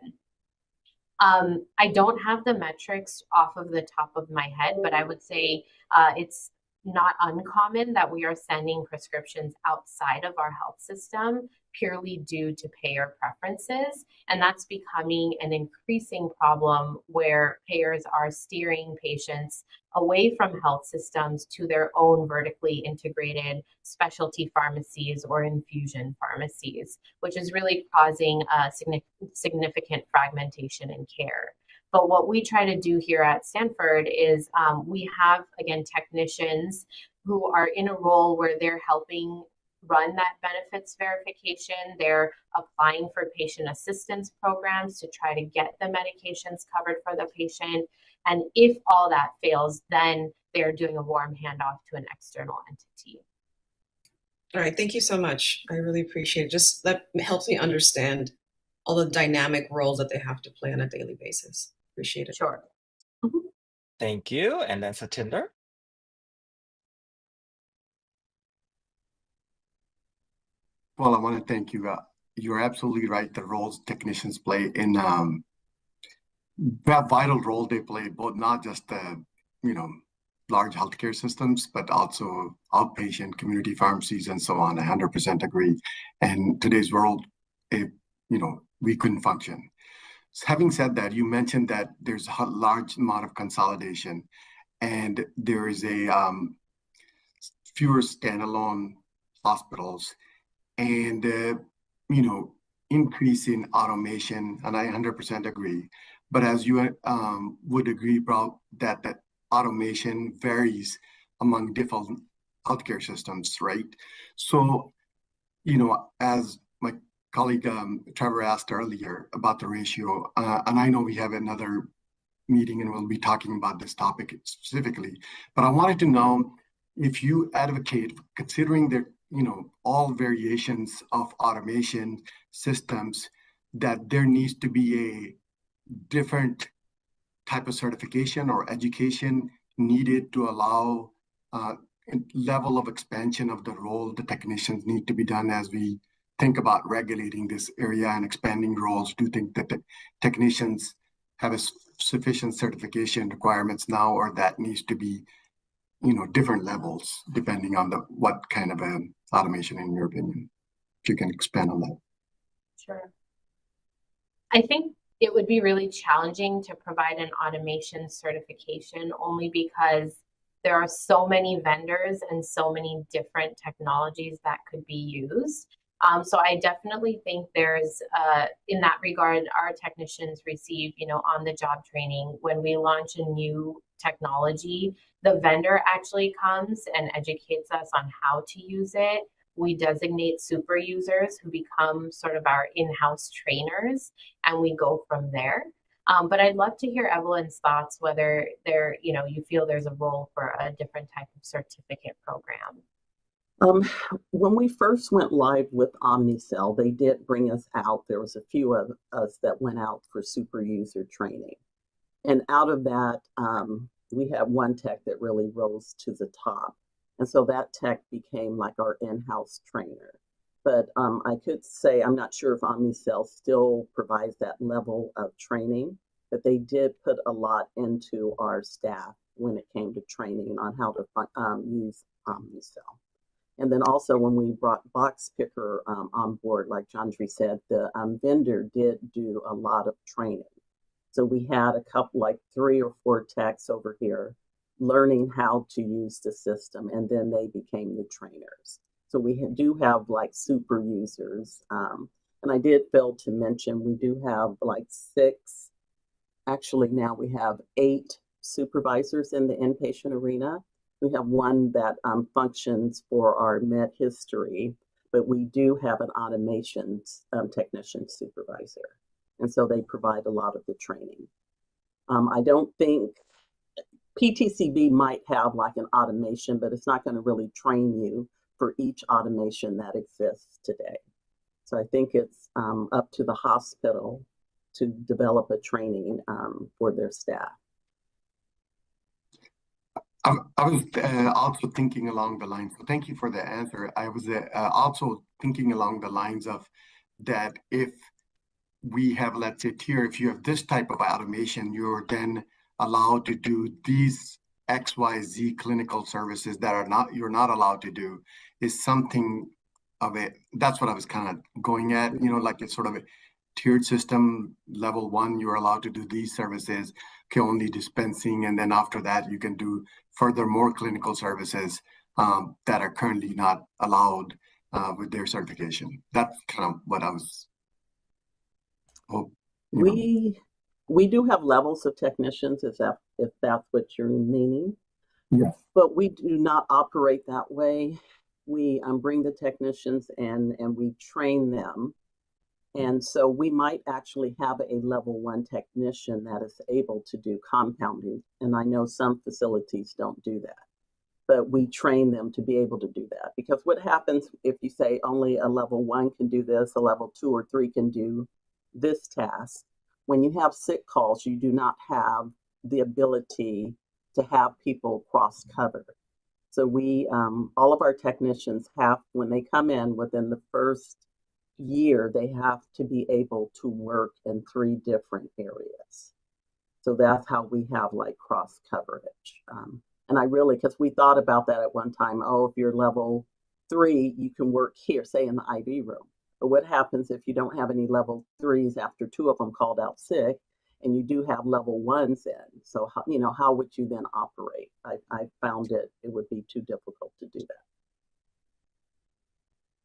I don't have the metrics off of the top of my head, but I would say it's not uncommon that we are sending prescriptions outside of our health system purely due to payer preferences. And that's becoming an increasing problem where payers are steering patients away from health systems to their own vertically integrated specialty pharmacies or infusion pharmacies, which is really causing a significant fragmentation in care. But what we try to do here at Stanford is we have, again, technicians who are in a role where they're helping run that benefits verification. They're applying for patient assistance programs to try to get the medications covered for the patient. And if all that fails, then they're doing a warm handoff to an external entity. All right, thank you so much. I really appreciate it. Just that helps me understand all the dynamic roles that they have to play on a daily basis. Appreciate it. Sure. Thank you. And then Satinder. Well, I want to thank you. You're absolutely right. The roles technicians play in that vital role they play, both not just the large healthcare systems, but also outpatient community pharmacies and so on. I 100% agree. And today's world, we couldn't function. Having said that, you mentioned that there's a large amount of consolidation, and there is a fewer standalone hospitals, and increase in automation. And I 100% agree. But as you would agree, bro, that automation varies among different healthcare systems, right? So, as my colleague Trevor asked earlier about the ratio, and I know we have another meeting and we'll be talking about this topic specifically, but I wanted to know if you advocate, considering that, all variations of automation systems, that there needs to be a different type of certification or education needed to allow level of expansion of the role the technicians need to be done as we think about regulating this area and expanding roles. Do you think that the technicians have a sufficient certification requirements now, or that needs to be, different levels depending on what kind of automation, in your opinion? If you can expand on that. Sure. I think it would be really challenging to provide an automation certification only because there are so many vendors and so many different technologies that could be used. So I definitely think there's, in that regard, our technicians receive, on-the-job training. When we launch a new technology, the vendor actually comes and educates us on how to use it. We designate super users who become sort of our in-house trainers, and we go from there. But I'd love to hear Evelyn's thoughts, whether you feel there's a role for a different type of certificate program. When we first went live with Omnicell, they did bring us out. There was a few of us that went out for super user training. And out of that, we had one tech that really rose to the top. And so that tech became like our in-house trainer. But I could say, I'm not sure if Omnicell still provides that level of training, but they did put a lot into our staff when it came to training on how to use Omnicell. And then also when we brought Box Picker on board, like Chandri said, the vendor did do a lot of training. So we had a couple, like 3 or 4 techs over here learning how to use the system, and then they became the trainers. So we do have like super users. And I did fail to mention, we do have like 6, actually now we have 8 supervisors in the inpatient arena. We have one that functions for our med history, but we do have an automation technician supervisor. And so they provide a lot of the training. I don't think PTCB might have like an automation, but it's not going to really train you for each automation that exists today. So I think it's up to the hospital to develop a training for their staff. I was also thinking along the lines, so thank you for the answer. I was also thinking along the lines of that if we have, let's say, tier, if you have this type of automation, you're then allowed to do these XYZ clinical services that you're not allowed to do, is something of it. That's what I was kind of going at, like it's sort of a tiered system. Level 1, you're allowed to do these services, only dispensing, and then after that you can do further more clinical services that are currently not allowed with their certification. That's kind of what I was hoping. We do have levels of technicians, if that's what you're meaning. Yes. But we do not operate that way. we bring the technicians in and we train them. And so we might actually have a level 1 technician that is able to do compounding. And I know some facilities don't do that, but we train them to be able to do that. Because what happens if you say only a level 1 can do this, a level 2 or 3 can do this task? When you have sick calls, you do not have the ability to have people cross cover. So we, all of our technicians have, when they come in within the first year, they have to be able to work in 3 different areas. So that's how we have like cross coverage. And I really, because we thought about that at one time, oh, if you're level 3, you can work here, say in the IV room. But what happens if you don't have any level 3s after 2 of them called out sick, and you do have level 1s in? So, you know, how would you then operate? I found it would be too difficult to do that.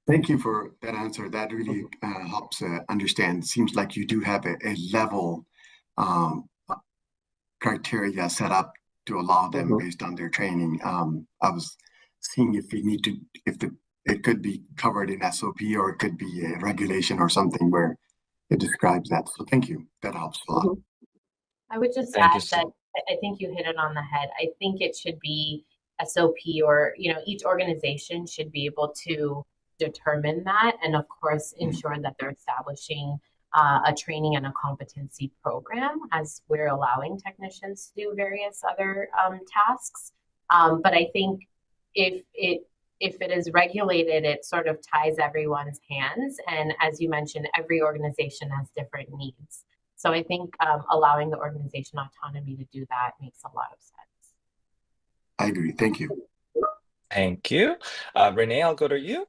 Thank you for that answer. That really helps understand. It seems like you do have a level criteria set up to allow them based on their training. I was seeing if you need to, it could be covered in SOP, or it could be a regulation or something where it describes that. So thank you. That helps a lot. I would just Thank you add that I think you hit it on the head. I think it should be SOP, or, you know, each organization should be able to determine that, and of course ensure that they're establishing a training and a competency program as we're allowing technicians to do various other tasks. But I think if it is regulated, it sort of ties everyone's hands. And as you mentioned, every organization has different needs. So I think allowing the organization autonomy to do that makes a lot of sense. I agree. Thank you. Thank you. Renee, I'll go to you.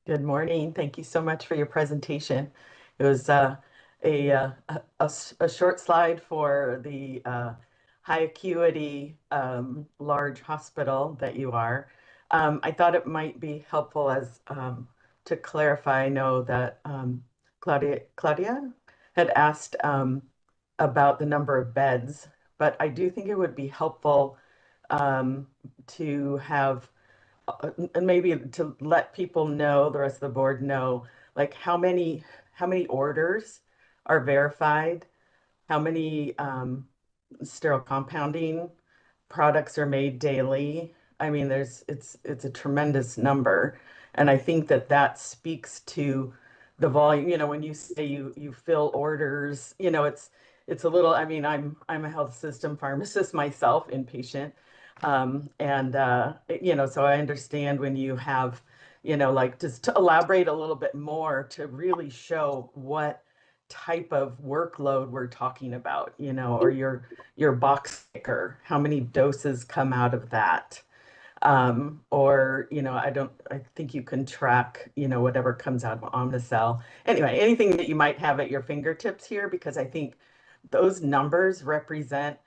Good morning. Thank you so much for your presentation. It was a short slide for the high acuity large hospital that you are. I thought it might be helpful as to clarify. I know that Claudia had asked about the number of beds, but I do think it would be helpful to have and maybe to let people know, the rest of the board know, like how many orders are verified, how many sterile compounding products are made daily. I mean, it's a tremendous number, and I think that speaks to the volume. You know, when you say you fill orders, you know, it's a little. I mean, I'm a health system pharmacist myself, inpatient. You know, so I understand when you have, you know, like just to elaborate a little bit more to really show what type of workload we're talking about, you know, or your box sticker, how many doses come out of that. Or, you know, I think you can track, you know, whatever comes out of Omnicell. Anyway, anything that you might have at your fingertips here, because I think those numbers represent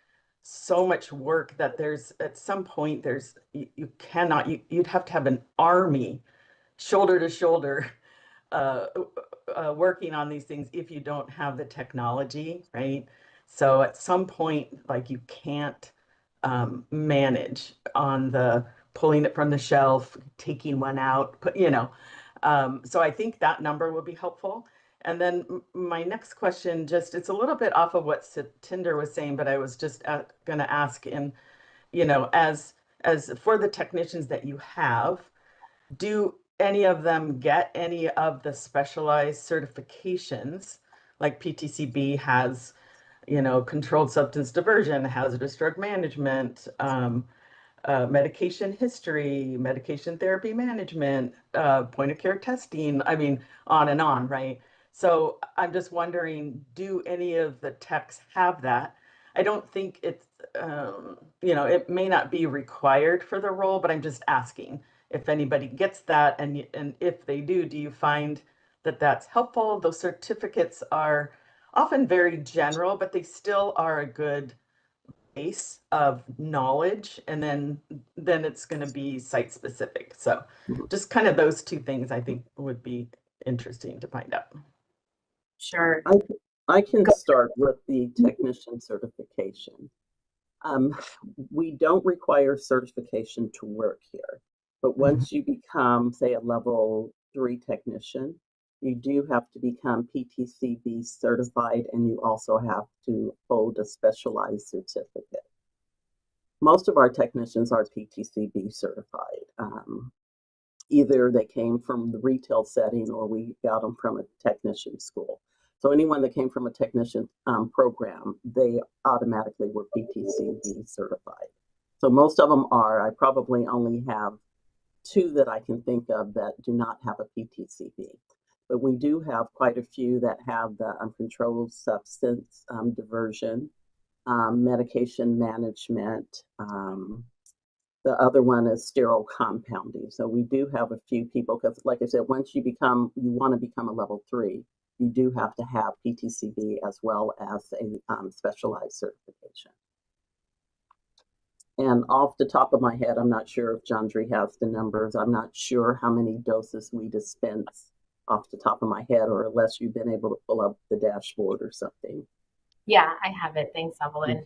so much work that there's at some point you'd have to have an army shoulder to shoulder working on these things if you don't have the technology, right? So at some point, like, you can't manage on the pulling it from the shelf, taking one out, you know. So I think that number would be helpful. And then my next question, just, it's a little bit off of what Satinder was saying, but I was just going to ask in, you know, as for the technicians that you have, do any of them get any of the specialized certifications? Like PTCB has, you know, controlled substance diversion, hazardous drug management, medication history, medication therapy management, point of care testing, I mean, on and on, right? So I'm just wondering, do any of the techs have that? I don't think it's, you know, it may not be required for the role, but I'm just asking if anybody gets that. And if they do you find that that's helpful? Those certificates are often very general, but they still are a good base of knowledge, and then it's going to be site specific. So just kind of those two things I think would be interesting to find out. Sure. I can start with the technician certification. We don't require certification to work here, but once you become, say, a level 3 technician, you do have to become PTCB certified, and you also have to hold a specialized certificate. Most of our technicians are PTCB certified. Either they came from the retail setting or we got them from a technician school. So anyone that came from a technician program, they automatically were PTCB certified. So most of them are. I probably only have 2 that I can think of that do not have a PTCB. But we do have quite a few that have the uncontrolled substance diversion, medication management. The other one is sterile compounding. So we do have a few people, because like I said, once you want to become a level 3, you do have to have PTCB as well as a specialized certification. And off the top of my head, I'm not sure if Jandri has the numbers. I'm not sure how many doses we dispense off the top of my head, or unless you've been able to pull up the dashboard or something. Yeah, I have it. Thanks, Evelyn.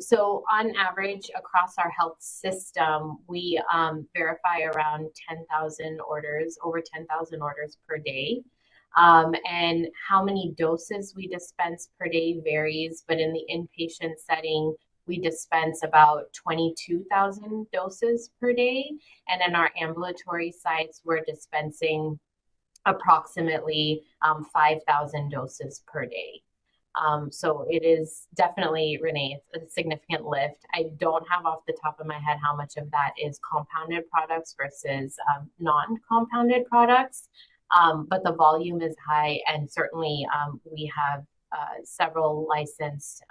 So on average across our health system, we verify around 10,000 orders, over 10,000 orders per day. And how many doses we dispense per day varies, but in the inpatient setting, we dispense about 22,000 doses per day. And in our ambulatory sites, we're dispensing approximately 5,000 doses per day. So it is definitely, Renee, it's a significant lift. I don't have off the top of my head how much of that is compounded products versus non-compounded products, but the volume is high, and certainly we have several licensed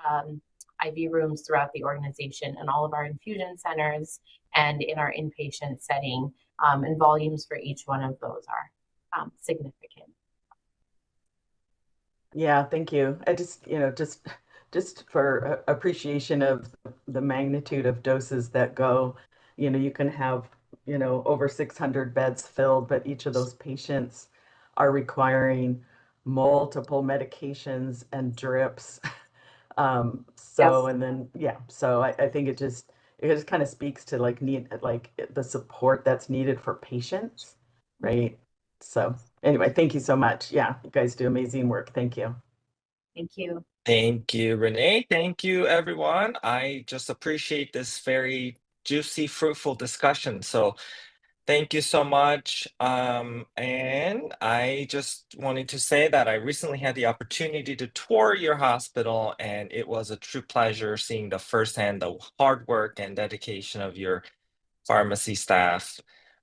IV rooms throughout the organization and all of our infusion centers and in our inpatient setting, and volumes for each one of those are significant. Yeah, thank you. I just, just for appreciation of the magnitude of doses that go, you can have, over 600 beds filled, but each of those patients are requiring multiple medications and drips. So, Yes. and then, so I think it just kind of speaks to the support that's needed for patients, right? So anyway, thank you so much. Yeah, you guys do amazing work. Thank you. Thank you. Thank you, Renee. Thank you, everyone. I just appreciate this very juicy, fruitful discussion. So thank you so much. And I just wanted to say that I recently had the opportunity to tour your hospital, and it was a true pleasure seeing the firsthand the hard work and dedication of your pharmacy staff.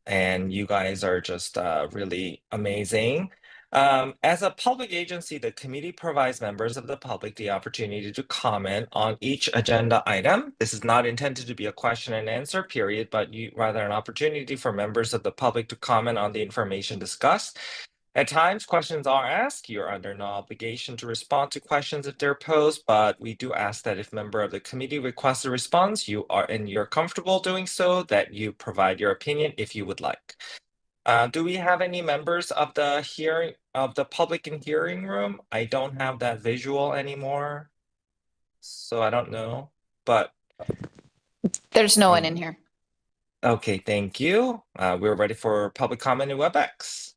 And you guys are just really amazing. As a public agency, the committee provides members of the public the opportunity to comment on each agenda item. This is not intended to be a question and answer period, but rather an opportunity for members of the public to comment on the information discussed. At times, questions are asked. You're under no obligation to respond to questions if they're posed, but we do ask that if a member of the committee requests a response, you're comfortable doing so, that you provide your opinion if you would like. Do we have any members of the public and hearing room? I don't have that visual anymore, so I don't know, but There's no one in here. okay, thank you. We're ready for public comment in WebEx.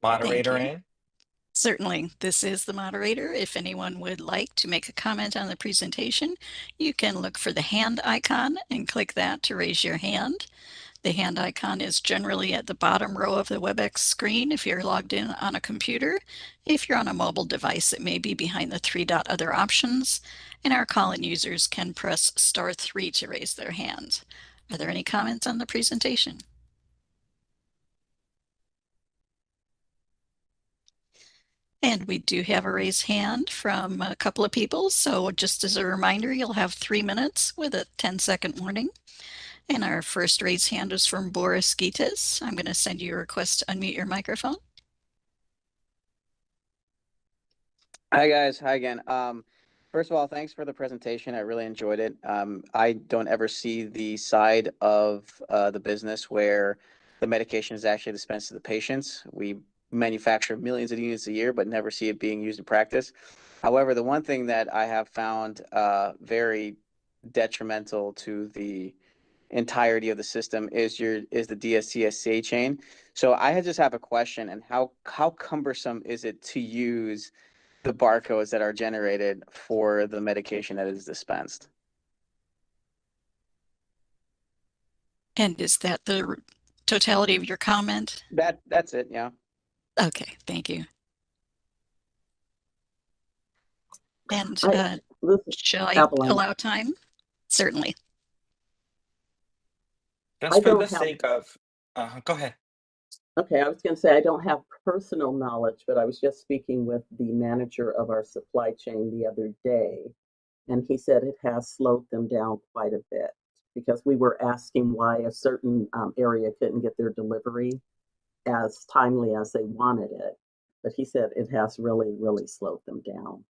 Moderator you. Ann? Certainly, this is the moderator. If anyone would like to make a comment on the presentation, you can look for the hand icon and click that to raise your hand. The hand icon is generally at the bottom row of the WebEx screen if you're logged in on a computer. If you're on a mobile device, it may be behind the 3-dot other options, and our call-in users can press *3 to raise their hands. Are there any comments on the presentation? And we do have a raised hand from a couple of people. So just as a reminder, you'll have 3 minutes with a 10-second warning. And our first raised hand is from Boris Gites. I'm going to send you a request to unmute your microphone. Hi, guys. Hi again. First of all, thanks for the presentation. I really enjoyed it. I don't ever see the side of the business where the medication is actually dispensed to the patients. We manufacture millions of units a year, but never see it being used in practice. However, the one thing that I have found very detrimental to the entirety of the system is the DSCSA chain. So I just have a question, and how cumbersome is it to use the barcodes that are generated for the medication that is dispensed? And is that the totality of your comment? That's it, yeah. Okay, thank you. And shall I Evelyn. allow time? Certainly. Just I for don't the have- sake of, go ahead. Okay, I was going to say I don't have personal knowledge, but I was just speaking with the manager of our supply chain the other day, and he said it has slowed them down quite a bit because we were asking why a certain area couldn't get their delivery as timely as they wanted it. But he said it has really, really slowed them down.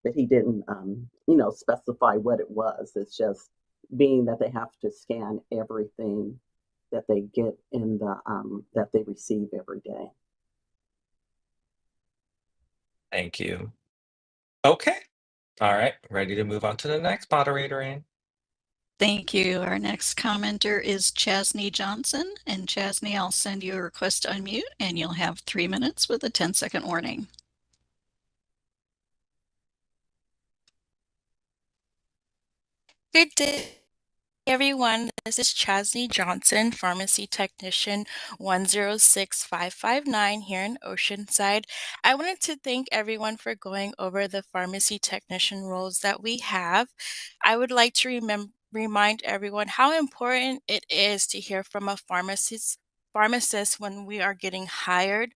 But he didn't, specify what it was. It's just being that they have to scan everything that they get in the that they receive every day. Thank you. Okay. All right. Ready to move on to the next moderator, Ann. Thank you. Our next commenter is Chasney Johnson. And Chasney, I'll send you a request to unmute and you'll have 3 minutes with a 10-second warning. Good day, everyone. This is Chasney Johnson, Pharmacy Technician 106559 here in Oceanside. I wanted to thank everyone for going over the pharmacy technician roles that we have. I would like to remind everyone how important it is to hear from a pharmacist when we are getting hired.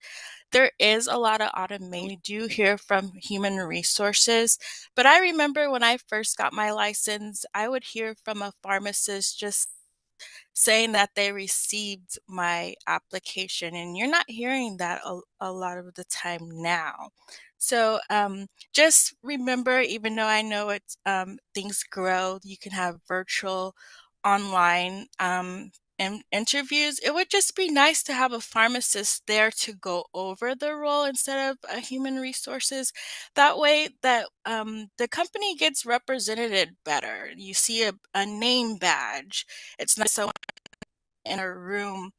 There is a lot of automation. We do hear from human resources, but I remember when I first got my license, I would hear from a pharmacist just saying that they received my application, and you're not hearing that a lot of the time now. So just remember, even though I know it's things grow, you can have virtual, online and interviews. It would just be nice to have a pharmacist there to go over the role instead of a human resources. That way that the company gets represented better. You see a name badge. It's not so in a room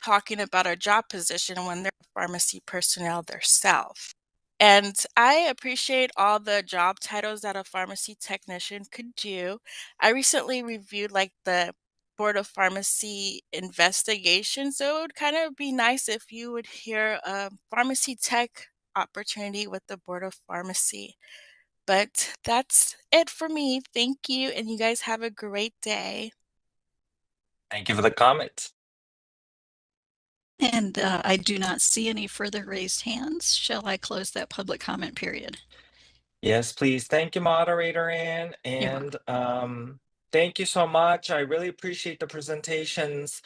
talking about a job position when they're pharmacy personnel themselves. And I appreciate all the job titles that a pharmacy technician could do. I recently reviewed the Board of Pharmacy investigation, so it would kind of be nice if you would hear a pharmacy tech opportunity with the Board of Pharmacy. But that's it for me. Thank you, and you guys have a great day. Thank you for the comment. And I do not see any further raised hands. Shall I close that public comment period? Yes, please. Thank you, moderator Ann. And thank you so much. I really appreciate the presentations,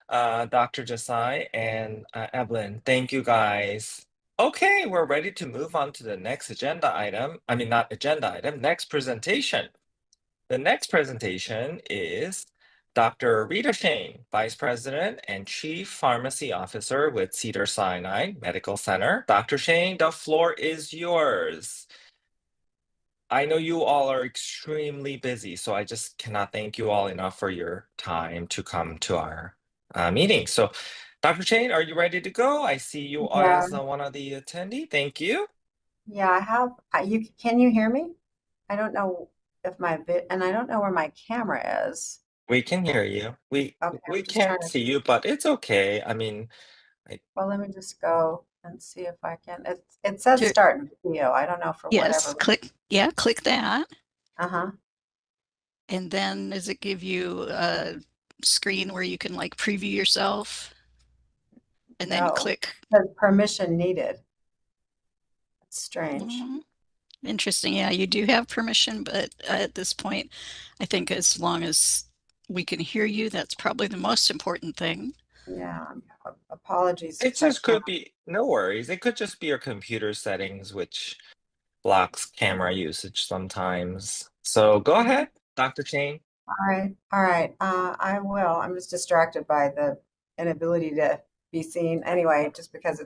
Dr. Desai and Evelyn. Thank you, guys. Okay, we're ready to move on to the next agenda item. I mean, not agenda item, next presentation. The next presentation is Dr. Rita Shane, Vice President and Chief Pharmacy Officer with Cedars-Sinai Medical Center. Dr. Shane, the floor is yours. I know you all are extremely busy, so I just cannot thank you all enough for your time to come to our meeting. So, Dr. Shane, are you ready to go? I see you as one of the attendee. Thank you. Yeah, I have. Can you hear me? I don't know if and I don't know where my camera is. We can hear you. We can't see you, but it's okay. I mean, well, let me just go and see if I can. It says start video. I don't know for yes, whatever. click that. Uh-huh. And then does it give you a screen where you can preview yourself? And then click. It says permission needed. It's strange. Interesting. Yeah, you do have permission, but at this point, I think as long as we can hear you, that's probably the most important thing. Yeah, apologies. It just could be, no worries. It could just be your computer settings, which blocks camera usage sometimes. So go ahead, Dr. Shane. All right. I will. I'm just distracted by the inability to be seen anyway, just because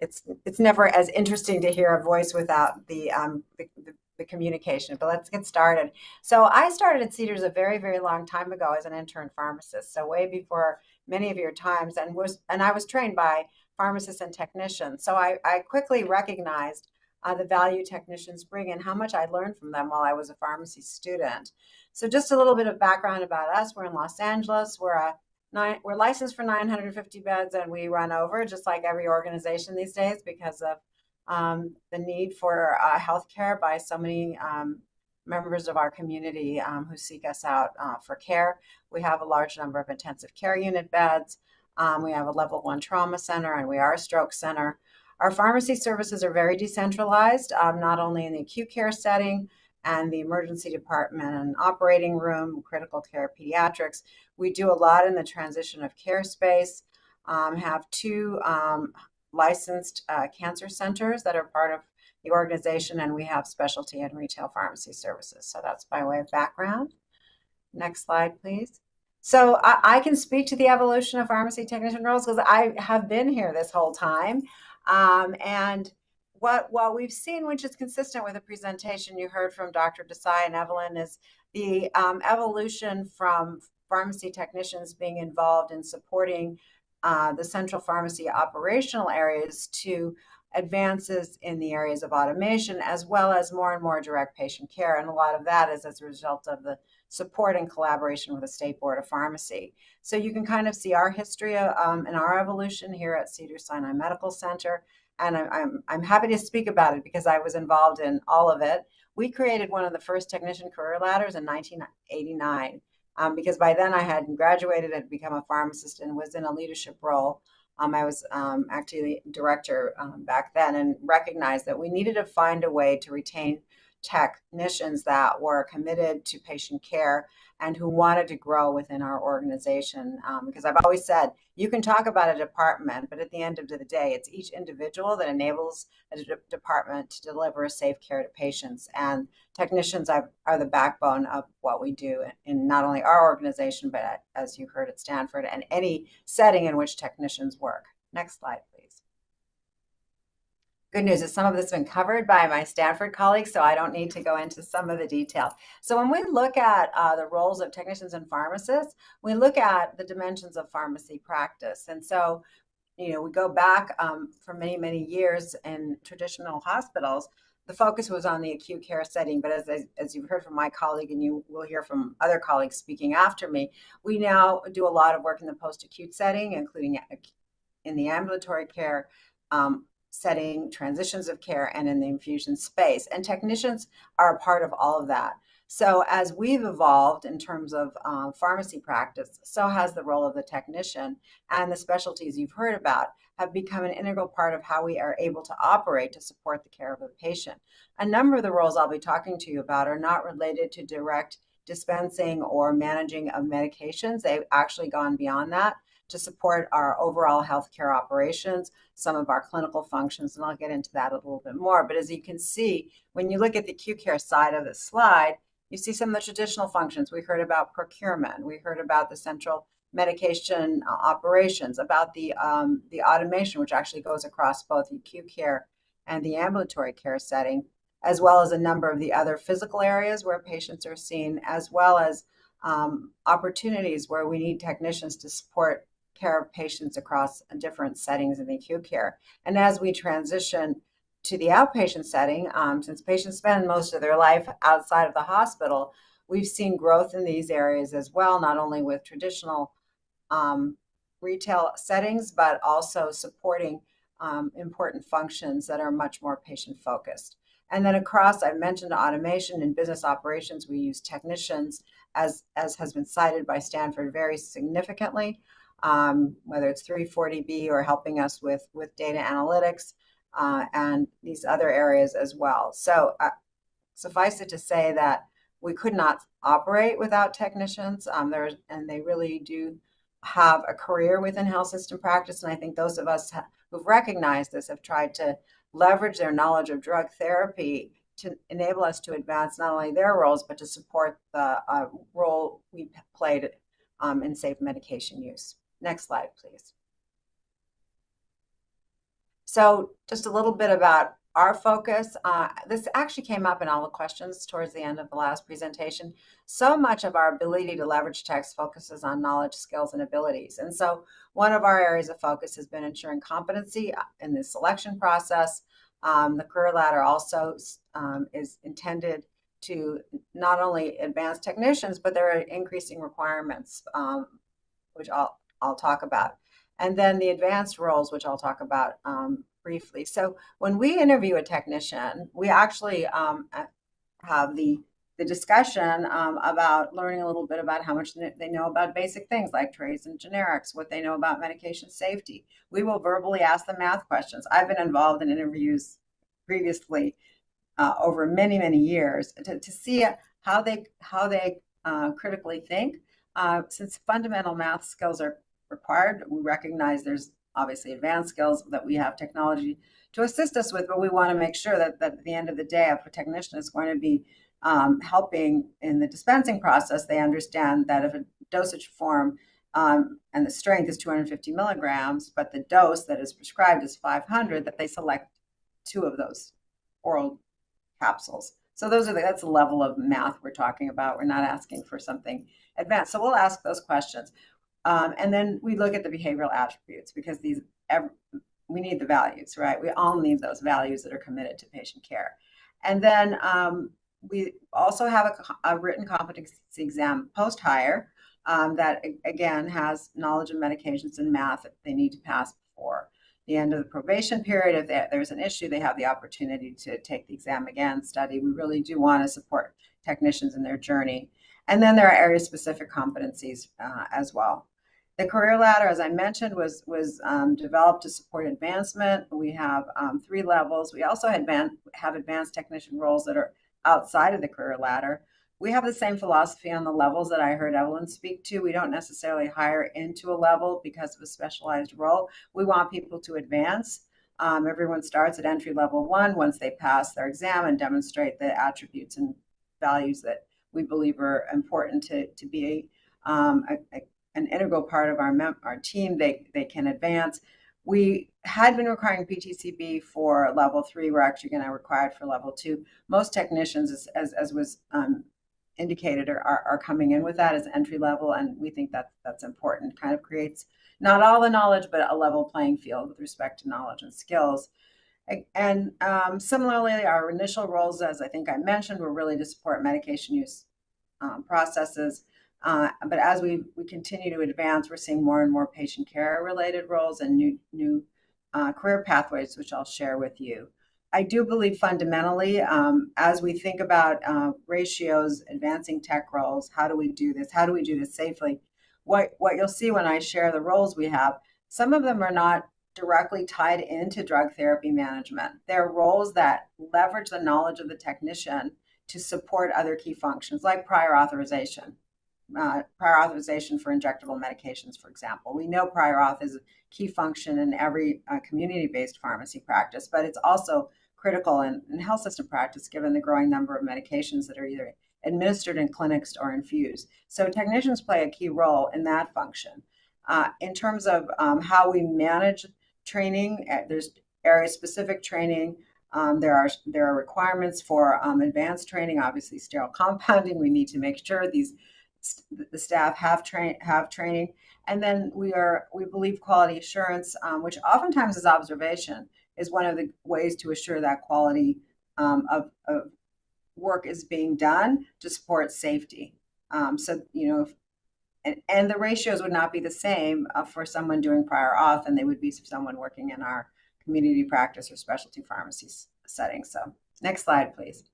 it's never as interesting to hear a voice without the the communication, but let's get started. So I started at Cedars a very, very long time ago as an intern pharmacist. So way before many of your times, and I was trained by pharmacists and technicians. So I quickly recognized the value technicians bring and how much I learned from them while I was a pharmacy student. So just a little bit of background about us. We're in Los Angeles. We're licensed for 950 beds, and we run over just like every organization these days because of the need for healthcare by so many members of our community who seek us out for care. We have a large number of intensive care unit beds. We have a level 1 trauma center, and we are a stroke center. Our pharmacy services are very decentralized, not only in the acute care setting and the emergency department and operating room, critical care, pediatrics. We do a lot in the transition of care space, have 2 licensed cancer centers that are part of the organization, and we have specialty and retail pharmacy services. So that's by way of background. Next slide, please. So I can speak to the evolution of pharmacy technician roles because I have been here this whole time. And what we've seen, which is consistent with the presentation you heard from Dr. Desai and Evelyn, is the evolution from pharmacy technicians being involved in supporting the central pharmacy operational areas to advances in the areas of automation, as well as more and more direct patient care. And a lot of that is as a result of the support and collaboration with the State Board of Pharmacy. So you can kind of see our history and our evolution here at Cedars-Sinai Medical Center. And I'm happy to speak about it because I was involved in all of it. We created one of the first technician career ladders in 1989 because by then I had graduated and become a pharmacist and was in a leadership role. I was actually director back then and recognized that we needed to find a way to retain technicians that were committed to patient care and who wanted to grow within our organization. Because I've always said, you can talk about a department, but at the end of the day, it's each individual that enables a department to deliver safe care to patients. And technicians are the backbone of what we do in not only our organization, but as you heard at Stanford, and any setting in which technicians work. Next slide, please. Good news is some of this has been covered by my Stanford colleagues, so I don't need to go into some of the detail. So when we look at the roles of technicians and pharmacists, we look at the dimensions of pharmacy practice. And so, you know, we go back for many, many years in traditional hospitals, the focus was on the acute care setting. But as you've heard from my colleague, and you will hear from other colleagues speaking after me, we now do a lot of work in the post-acute setting, including in the ambulatory care setting, transitions of care, and in the infusion space. And technicians are a part of all of that. So as we've evolved in terms of pharmacy practice, so has the role of the technician, and the specialties you've heard about have become an integral part of how we are able to operate to support the care of the patient. A number of the roles I'll be talking to you about are not related to direct dispensing or managing of medications. They've actually gone beyond that to support our overall healthcare operations, some of our clinical functions, and I'll get into that a little bit more. But as you can see, when you look at the acute care side of the slide, you see some of the traditional functions. We heard about procurement. We heard about the central medication operations, about the automation, which actually goes across both the acute care and the ambulatory care setting, as well as a number of the other physical areas where patients are seen, as well as opportunities where we need technicians to support care of patients across different settings in the acute care. And as we transition to the outpatient setting, since patients spend most of their life outside of the hospital, we've seen growth in these areas as well, not only with traditional retail settings, but also supporting important functions that are much more patient-focused. And then across, I've mentioned automation and business operations, we use technicians, as has been cited by Stanford very significantly, whether it's 340B or helping us with data analytics and these other areas as well. So suffice it to say that we could not operate without technicians, and they really do have a career within health system practice. And I think those of us who've recognized this have tried to leverage their knowledge of drug therapy to enable us to advance not only their roles, but to support the role we played in safe medication use. Next slide, please. So just a little bit about our focus, this actually came up in all the questions towards the end of the last presentation. So much of our ability to leverage text focuses on knowledge, skills, and abilities. And so one of our areas of focus has been ensuring competency in the selection process. The career ladder also is intended to not only advance technicians, but there are increasing requirements, which I'll talk about. And then the advanced roles, which I'll talk about briefly. So when we interview a technician, we actually have the discussion about learning a little bit about how much they know about basic things like trays and generics, what they know about medication safety. We will verbally ask them math questions. I've been involved in interviews previously over many, many years to see how they critically think. Since fundamental math skills are required, we recognize there's obviously advanced skills that we have technology to assist us with, but we want to make sure that at the end of the day, if a technician is going to be helping in the dispensing process, they understand that if a dosage form and the strength is 250 milligrams, but the dose that is prescribed is 500, that they select 2 of those oral capsules. So that's the level of math we're talking about. We're not asking for something advanced. So we'll ask those questions. And then we look at the behavioral attributes because we need the values, right? We all need those values that are committed to patient care. And then we also have a written competency exam post-hire that, again, has knowledge of medications and math that they need to pass before the end of the probation period. If there's an issue, they have the opportunity to take the exam again, study. We really do want to support technicians in their journey. And then there are area-specific competencies as well. The career ladder, as I mentioned, was developed to support advancement. We have 3 levels. We also have advanced technician roles that are outside of the career ladder. We have the same philosophy on the levels that I heard Evelyn speak to. We don't necessarily hire into a level because of a specialized role. We want people to advance. Everyone starts at entry level 1 once they pass their exam and demonstrate the attributes and values that we believe are important to be an integral part of our team. They can advance. We had been requiring PTCB for level 3. We're actually going to require it for level 2. Most technicians, as was indicated, are coming in with that as entry level, and we think that's important. Kind of creates not all the knowledge, but a level playing field with respect to knowledge and skills. And similarly, our initial roles, as I think I mentioned, were really to support medication use processes. But as we continue to advance, we're seeing more and more patient care related roles and new career pathways, which I'll share with you. I do believe fundamentally, as we think about ratios, advancing tech roles, how do we do this? How do we do this safely? What you'll see when I share the roles we have, some of them are not directly tied into drug therapy management. They're roles that leverage the knowledge of the technician to support other key functions like prior authorization for injectable medications, for example. We know prior auth is a key function in every community-based pharmacy practice, but it's also critical in health system practice given the growing number of medications that are either administered in clinics or infused. So technicians play a key role in that function. In terms of how we manage training, there's area-specific training. There are requirements for advanced training, obviously sterile compounding. We need to make sure the staff have training. And then we believe quality assurance, which oftentimes is observation, is one of the ways to assure that quality of work is being done to support safety. So, and the ratios would not be the same for someone doing prior auth than they would be for someone working in our community practice or specialty pharmacy setting. So next slide, please.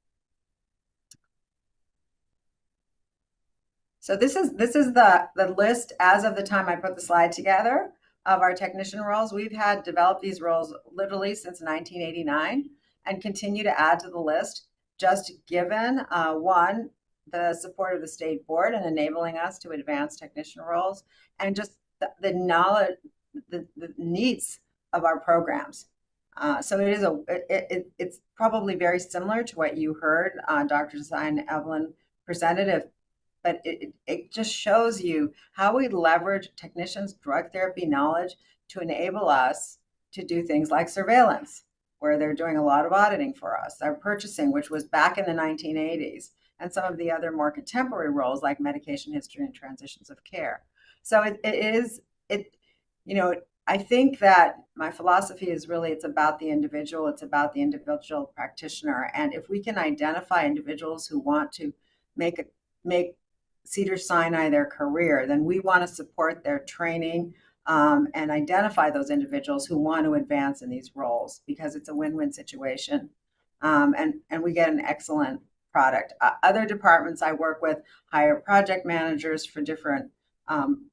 So this is the list as of the time I put the slide together of our technician roles. We've had developed these roles literally since 1989 and continue to add to the list, just given one, the support of the state board and enabling us to advance technician roles, and just the knowledge, the needs of our programs. So it's probably very similar to what you heard Dr. Desai and Evelyn presented, but it just shows you how we leverage technicians' drug therapy knowledge to enable us to do things like surveillance, where they're doing a lot of auditing for us. Our purchasing, which was back in the 1980s, and some of the other more contemporary roles like medication history and transitions of care. So I think that my philosophy is really, it's about the individual, it's about the individual practitioner. And if we can identify individuals who want to make Cedars-Sinai their career, then we want to support their training and identify those individuals who want to advance in these roles, because it's a win-win situation. And we get an excellent product. Other departments I work with hire project managers for different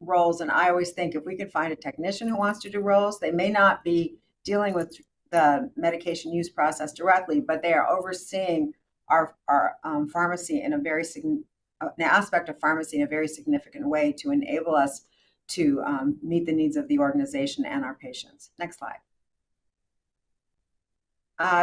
roles. And I always think if we can find a technician who wants to do roles, they may not be dealing with the medication use process directly, but they are overseeing our pharmacy in a very an aspect of pharmacy in a very significant way to enable us to meet the needs of the organization and our patients. Next slide.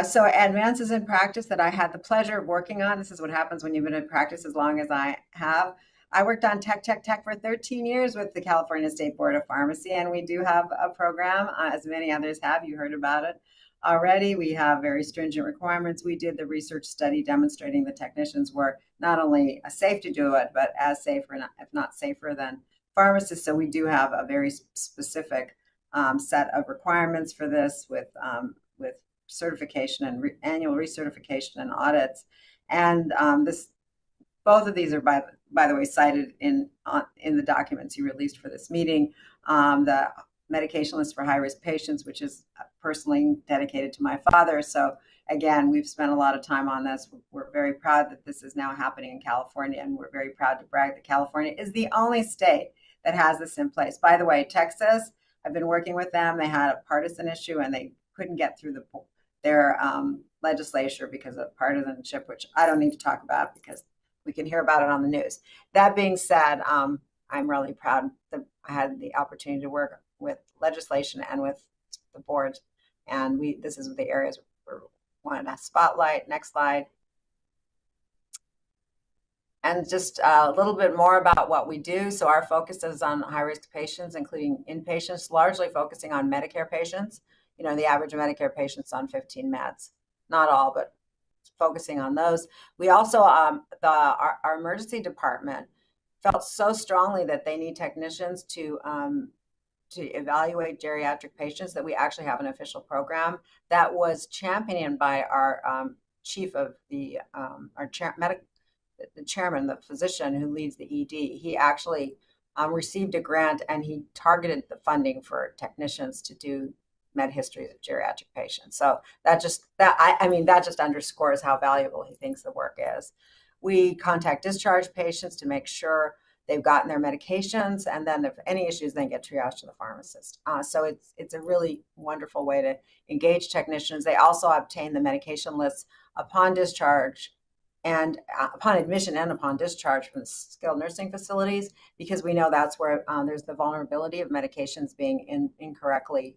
So advances in practice that I had the pleasure of working on. This is what happens when you've been in practice as long as I have. I worked on Tech for 13 years with the California State Board of Pharmacy, and we do have a program, as many others have. You heard about it already. We have very stringent requirements. We did the research study demonstrating the technicians were not only safe to do it, but as safe, or not, if not safer than pharmacists. So we do have a very specific set of requirements for this with certification and annual recertification and audits. And both of these are, by the way, cited in the documents you released for this meeting. The medication list for high-risk patients, which is personally dedicated to my father. So again, we've spent a lot of time on this. We're very proud that this is now happening in California, and we're very proud to brag that California is the only state that has this in place. By the way, Texas, I've been working with them. They had a partisan issue, and they couldn't get through their legislature because of partisanship, which I don't need to talk about because we can hear about it on the news. That being said, I'm really proud that I had the opportunity to work with legislation and with the board. And this is the areas we wanted to spotlight. Next slide. And just a little bit more about what we do. So our focus is on high-risk patients, including inpatients, largely focusing on Medicare patients. You know, the average Medicare patient's on 15 meds. Not all, but focusing on those. We also, our emergency department felt so strongly that they need technicians to evaluate geriatric patients that we actually have an official program that was championed by our chief of the chairman, the physician who leads the ED. He actually received a grant, and he targeted the funding for technicians to do med histories of geriatric patients. So that just underscores how valuable he thinks the work is. We contact discharged patients to make sure they've gotten their medications, and then if any issues, then get triaged to the pharmacist. So it's a really wonderful way to engage technicians. They also obtain the medication lists upon discharge and upon admission and upon discharge from the skilled nursing facilities, because we know that's where there's the vulnerability of medications being incorrectly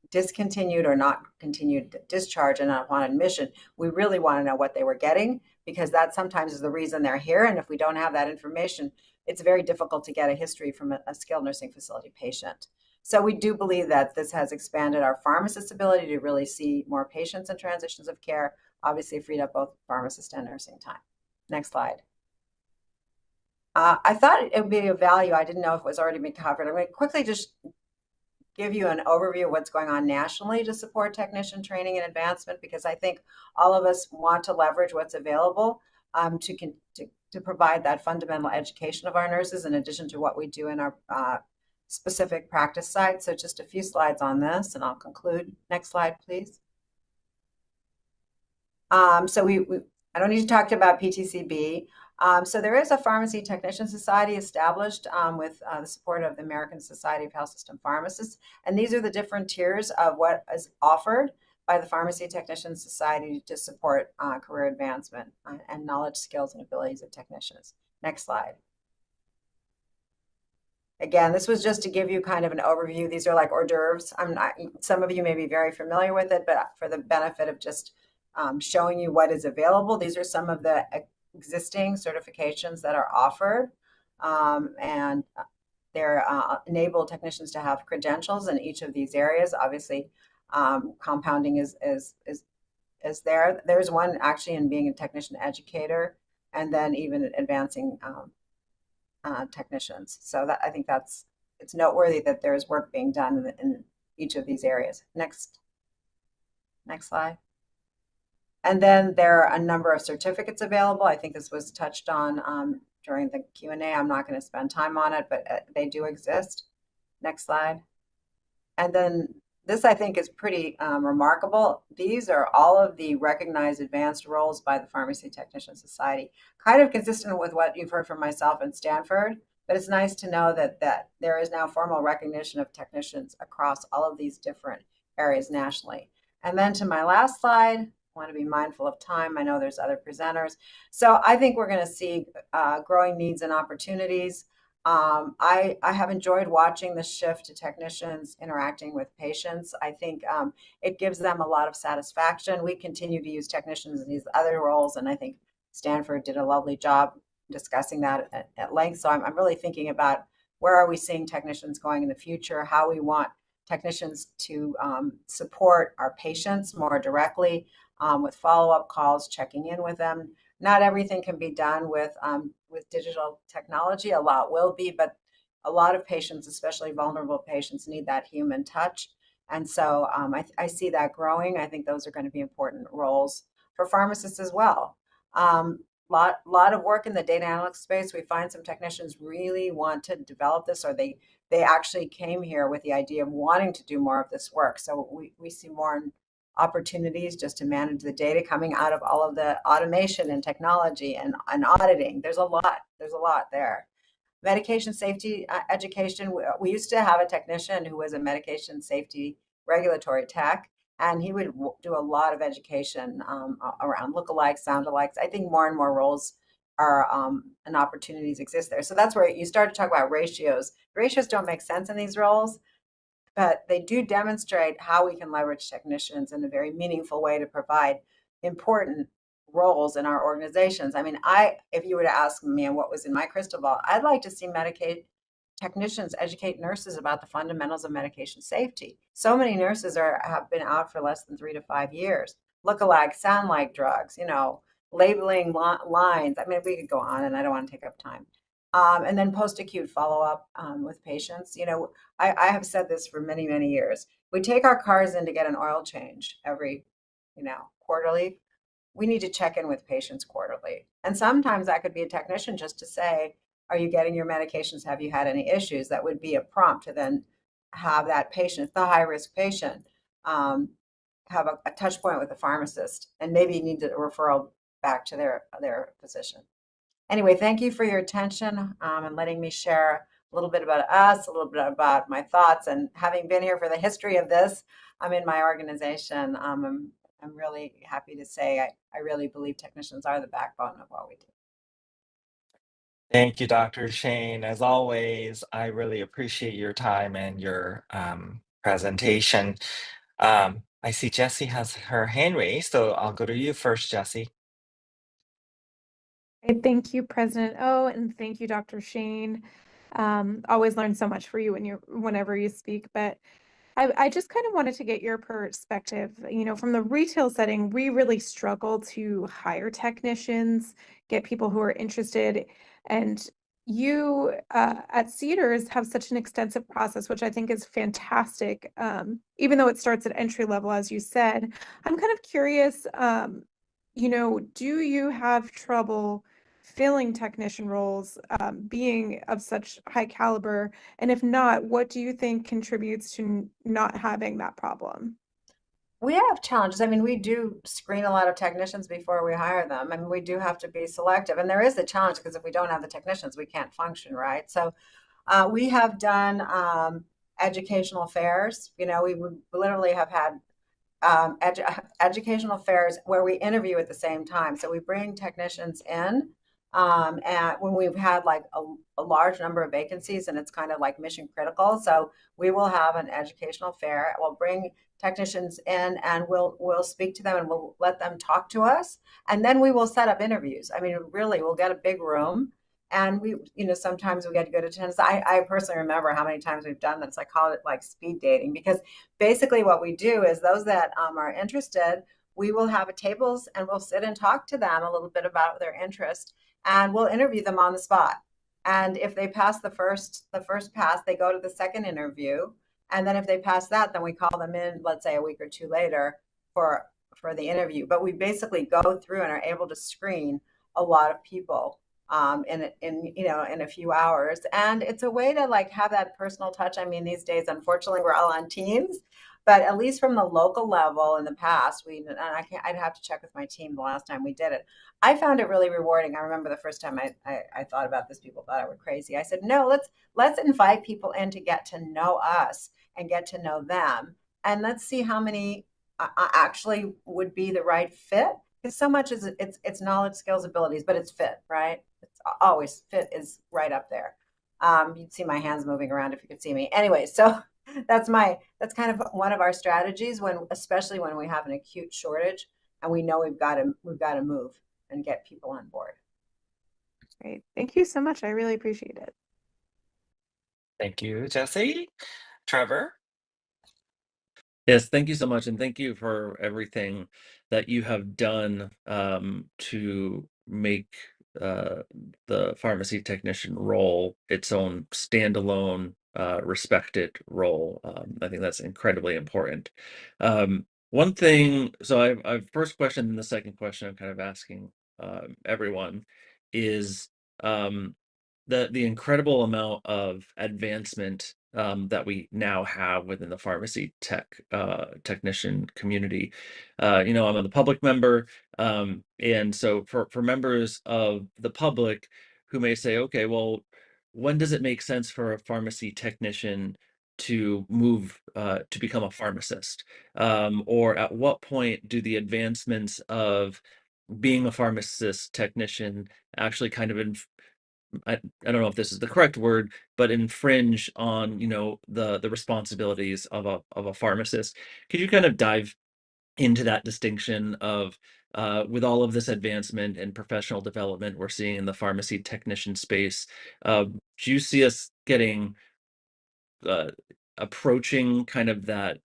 discontinued or not continued discharge. And upon admission, we really want to know what they were getting, because that sometimes is the reason they're here. And if we don't have that information, it's very difficult to get a history from a skilled nursing facility patient. So we do believe that this has expanded our pharmacist's ability to really see more patients and transitions of care, obviously freed up both pharmacist and nursing time. Next slide. I thought it would be of value. I didn't know if it was already been covered. I'm going to quickly just give you an overview of what's going on nationally to support technician training and advancement, because I think all of us want to leverage what's available to provide that fundamental education of our nurses, in addition to what we do in our specific practice side. So just a few slides on this, and I'll conclude. Next slide, please. So I don't need to talk about PTCB. So there is a Pharmacy Technician Society established with the support of the American Society of Health System Pharmacists. And these are the different tiers of what is offered by the Pharmacy Technician Society to support career advancement and knowledge, skills, and abilities of technicians. Next slide. Again, this was just to give you kind of an overview. These are like hors d'oeuvres. Some of you may be very familiar with it, but for the benefit of just showing you what is available, these are some of the existing certifications that are offered, and they're enable technicians to have credentials in each of these areas. Obviously, Compounding is there. There's one actually in being a technician educator, and then even advancing technicians. So that I think it's noteworthy that there's work being done in each of these areas. Next slide. And then there are a number of certificates available. I think this was touched on during the Q&A. I'm not going to spend time on it, but they do exist. Next slide. And then this, I think, is pretty remarkable. These are all of the recognized advanced roles by the Pharmacy Technician Society, kind of consistent with what you've heard from myself and Stanford. But it's nice to know that there is now formal recognition of technicians across all of these different areas nationally. And then to my last slide, I want to be mindful of time. I know there's other presenters. So I think we're going to see growing needs and opportunities. I have enjoyed watching the shift to technicians interacting with patients. I think it gives them a lot of satisfaction. We continue to use technicians in these other roles, and I think Stanford did a lovely job discussing that at length. So I'm really thinking about where are we seeing technicians going in the future, how we want technicians to support our patients more directly with follow-up calls, checking in with them. Not everything can be done with digital technology. A lot will be, but a lot of patients, especially vulnerable patients, need that human touch. And so I see that growing. I think those are going to be important roles for pharmacists as well. Lot of work in the data analytics space. We find some technicians really want to develop this, or they actually came here with the idea of wanting to do more of this work. So we see more opportunities just to manage the data coming out of all of the automation and technology and auditing. There's a lot there. Medication safety education. We used to have a technician who was a medication safety regulatory tech, and he would do a lot of education around lookalikes, soundalikes. I think more and more roles are and opportunities exist there. So that's where you start to talk about ratios. Ratios don't make sense in these roles, but they do demonstrate how we can leverage technicians in a very meaningful way to provide important roles in our organizations. I mean, if you were to ask me and what was in my crystal ball, I'd like to see Medicaid technicians educate nurses about the fundamentals of medication safety. So many nurses have been out for less than 3 to 5 years. Lookalike, sound like drugs, labeling lines. I mean, we could go on, and I don't want to take up time. And then post-acute follow-up with patients. I have said this for many, many years. We take our cars in to get an oil change every, quarterly. We need to check in with patients quarterly. And sometimes that could be a technician just to say, are you getting your medications? Have you had any issues? That would be a prompt to then have that patient, the high-risk patient, have a touch point with the pharmacist, and maybe need a referral back to their physician. Anyway, thank you for your attention and letting me share a little bit about us, a little bit about my thoughts, and having been here for the history of this, I'm in my organization. I'm really happy to say I really believe technicians are the backbone of what we do. Thank you, Dr. Shane. As always, I really appreciate your time and your presentation. I see Jessie has her hand raised, so I'll go to you first, Jessie. Thank you, President O, and thank you, Dr. Shane. Always learn so much for you whenever you speak, but I just kind of wanted to get your perspective. From the retail setting, we really struggle to hire technicians, get people who are interested, and you at Cedars have such an extensive process, which I think is fantastic. Even though it starts at entry level, as you said, I'm kind of curious. Do you have trouble filling technician roles, being of such high caliber? And if not, what do you think contributes to not having that problem? We have challenges. I mean, we do screen a lot of technicians before we hire them. I mean, we do have to be selective. And there is a challenge because if we don't have the technicians, we can't function, right? So we have done educational fairs. We would literally have had educational fairs where we interview at the same time. So we bring technicians in and when we've had like a large number of vacancies and it's kind of like mission critical. So we will have an educational fair. We'll bring technicians in and we'll speak to them and we'll let them talk to us. And then we will set up interviews. I mean, really, we'll get a big room And we, sometimes we get to go to attendance. I personally remember how many times we've done this. I call it like speed dating, because basically what we do is those that are interested, we will have a tables and we'll sit and talk to them a little bit about their interest, and we'll interview them on the spot. And if they pass the first pass, they go to the second interview. And then if they pass that, then we call them in, let's say a week or two later for the interview. But we basically go through and are able to screen a lot of people in a few hours. And it's a way to like have that personal touch. I mean, these days, unfortunately, we're all on Teams, but at least from the local level in the past, I'd have to check with my team the last time we did it. I found it really rewarding. I remember the first time I thought about this, people thought I was crazy. I said, no, let's invite people in to get to know us and get to know them. And let's see how many actually would be the right fit. Because so much is it's knowledge, skills, abilities, but it's fit, right? It's always fit is right up there. You'd see my hands moving around if you could see me. Anyway, so that's kind of one of our strategies especially when we have an acute shortage and we know we've got to move and get people on board. Great. Thank you so much. I really appreciate it. Thank you, Jesse. Trevor? Yes, thank you so much, and thank you for everything that you have done to make the pharmacy technician role its own standalone, respected role. I think that's incredibly important. One thing, so I've first question and the second question I'm kind of asking everyone is the incredible amount of advancement that we now have within the pharmacy technician community. I'm a public member, and so for members of the public who may say, okay, well, when does it make sense for a pharmacy technician to move to become a pharmacist? Or at what point do the advancements of being a pharmacist technician actually kind of I don't know if this is the correct word, but infringe on, the responsibilities of a pharmacist. Could you kind of dive into that distinction of with all of this advancement and professional development we're seeing in the pharmacy technician space, do you see us getting approaching kind of that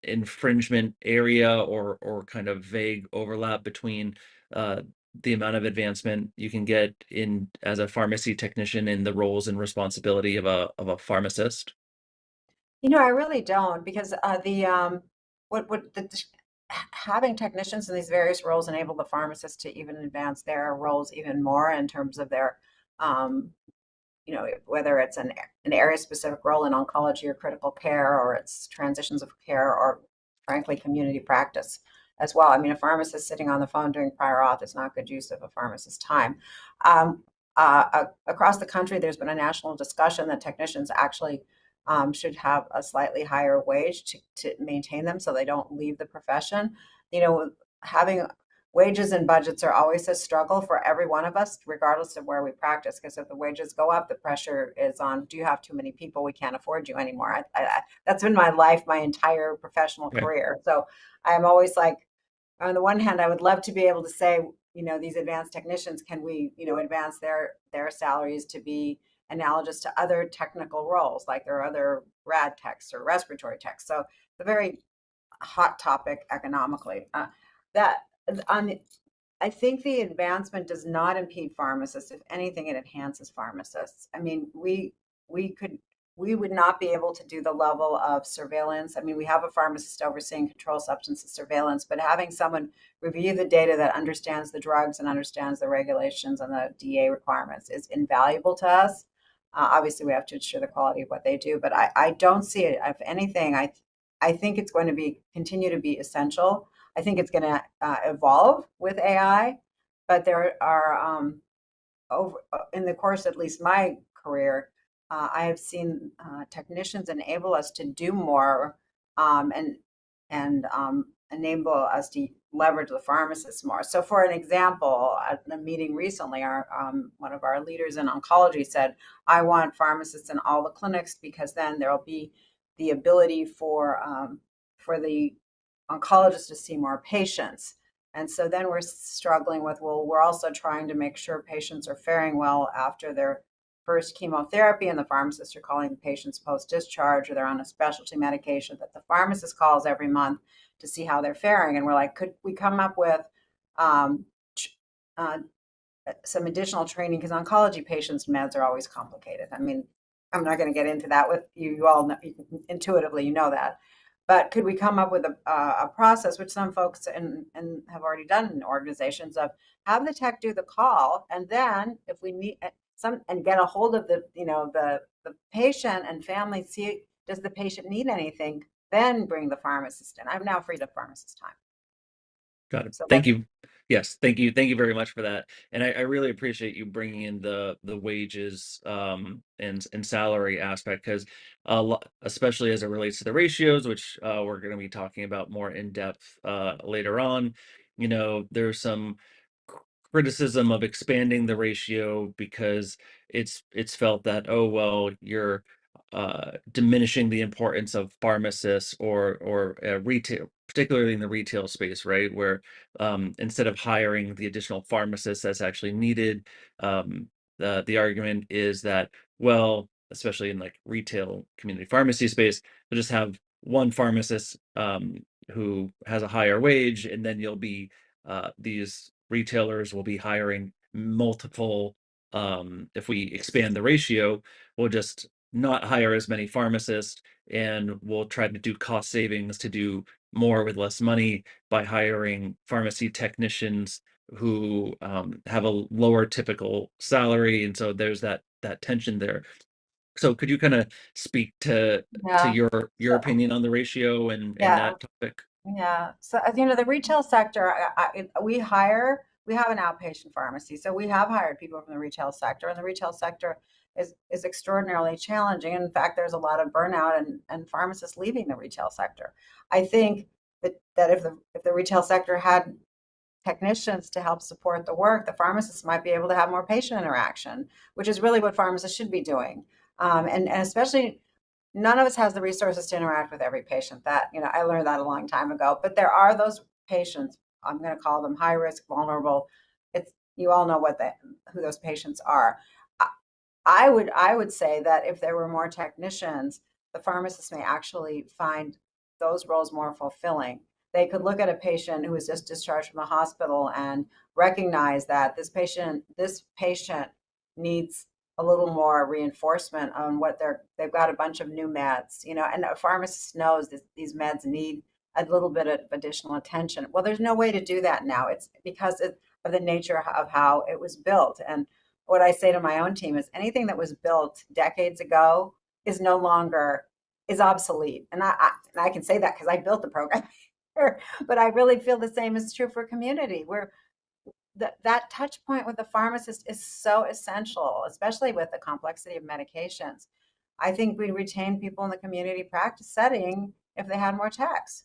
infringement area or kind of vague overlap between the amount of advancement you can get in as a pharmacy technician in the roles and responsibility of a pharmacist? I really don't, because having technicians in these various roles enable the pharmacists to even advance their roles even more in terms of their whether it's an area specific role in oncology or critical care, or it's transitions of care, or frankly community practice as well. I mean, a pharmacist sitting on the phone doing prior auth is not good use of a pharmacist's time. Across the country, there's been a national discussion that technicians actually should have a slightly higher wage to maintain them so they don't leave the profession. Having wages and budgets are always a struggle for every one of us, regardless of where we practice, because if the wages go up, the pressure is on, do you have too many people? We can't afford you anymore. That's been my life, my entire professional career. So I'm always like, on the one hand, I would love to be able to say, these advanced technicians, can we, advance their salaries to be analogous to other technical roles, like there are other rad techs or respiratory techs. So it's a very hot topic economically. I think the advancement does not impede pharmacists. If anything, it enhances pharmacists. I mean, we would not be able to do the level of surveillance. I mean, we have a pharmacist overseeing controlled substances surveillance, but having someone review the data that understands the drugs and understands the regulations and the DA requirements is invaluable to us. Obviously, we have to ensure the quality of what they do, but I don't see it. If anything, I think it's going to continue to be essential. I think it's going to evolve with AI, but there are in the course, at least my career, I have seen technicians enable us to do more and enable us to leverage the pharmacists more. So, for an example, at the meeting recently, one of our leaders in oncology said, "I want pharmacists in all the clinics because then there will be the ability for the oncologist to see more patients." And so then we're struggling with, well, we're also trying to make sure patients are faring well after their first chemotherapy, and the pharmacists are calling the patients post-discharge, or they're on a specialty medication that the pharmacist calls every month to see how they're faring. And we're like, could we come up with some additional training? Because oncology patients' meds are always complicated. I mean, I'm not going to get into that with you. You all know, intuitively, you know that. But could we come up with a process, which some folks and have already done in organizations, of have the tech do the call, and then if we need some, and get a hold of the the patient and family, see, does the patient need anything, then bring the pharmacist in. I've now freed up pharmacist time. Got it. So Thank you. Yes, thank you. Thank you very much for that. And I really appreciate you bringing in the wages and salary aspect, because especially as it relates to the ratios, which we're going to be talking about more in depth later on. You know, there's some criticism of expanding the ratio because it's felt that, oh well, you're diminishing the importance of pharmacists or retail, particularly in the retail space, right? Where instead of hiring the additional pharmacists that's actually needed, the argument is that, well, especially in like retail community pharmacy space, they'll just have one pharmacist who has a higher wage, and then you'll be these retailers will be hiring multiple. If we expand the ratio, we'll just not hire as many pharmacists, and we'll try to do cost savings to do more with less money by hiring pharmacy technicians who have a lower typical salary. And so there's that tension there. So could you kind of speak to your opinion on the ratio and that topic? Yeah. So, the retail sector, we have an outpatient pharmacy. So we have hired people from the retail sector, and the retail sector is extraordinarily challenging. In fact, there's a lot of burnout and pharmacists leaving the retail sector. I think that if the retail sector had technicians to help support the work, the pharmacists might be able to have more patient interaction, which is really what pharmacists should be doing. And especially, none of us has the resources to interact with every patient. That, I learned that a long time ago. But there are those patients, I'm going to call them high risk, vulnerable. You all know who those patients are. I would say that if there were more technicians, the pharmacists may actually find those roles more fulfilling. They could look at a patient who was just discharged from the hospital and recognize that this patient needs a little more reinforcement on what they've got a bunch of new meds, and a pharmacist knows that these meds need a little bit of additional attention. Well, there's no way to do that now. It's because of the nature of how it was built. And what I say to my own team is anything that was built decades ago is obsolete. And I can say that because I built the program here, but I really feel the same is true for community, where that touch point with the pharmacist is so essential, especially with the complexity of medications. I think we'd retain people in the community practice setting if they had more techs.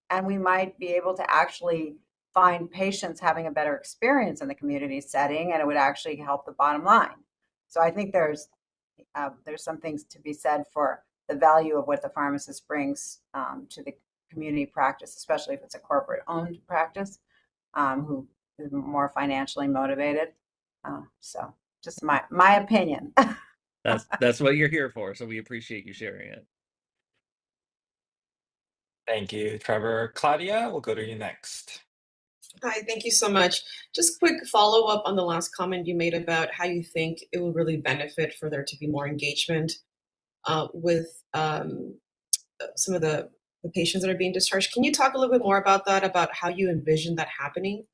And we might be able to actually find patients having a better experience in the community setting, and it would actually help the bottom line. So I think there's some things to be said for the value of what the pharmacist brings to the community practice, especially if it's a corporate-owned practice, who is more financially motivated. So just my opinion. That's what you're here for. So we appreciate you sharing it. Thank you, Trevor. Claudia, we'll go to you next. Hi, thank you so much. Just quick follow-up on the last comment you made about how you think it will really benefit for there to be more engagement with some of the patients that are being discharged. Can you talk a little bit more about that, about how you envision that happening?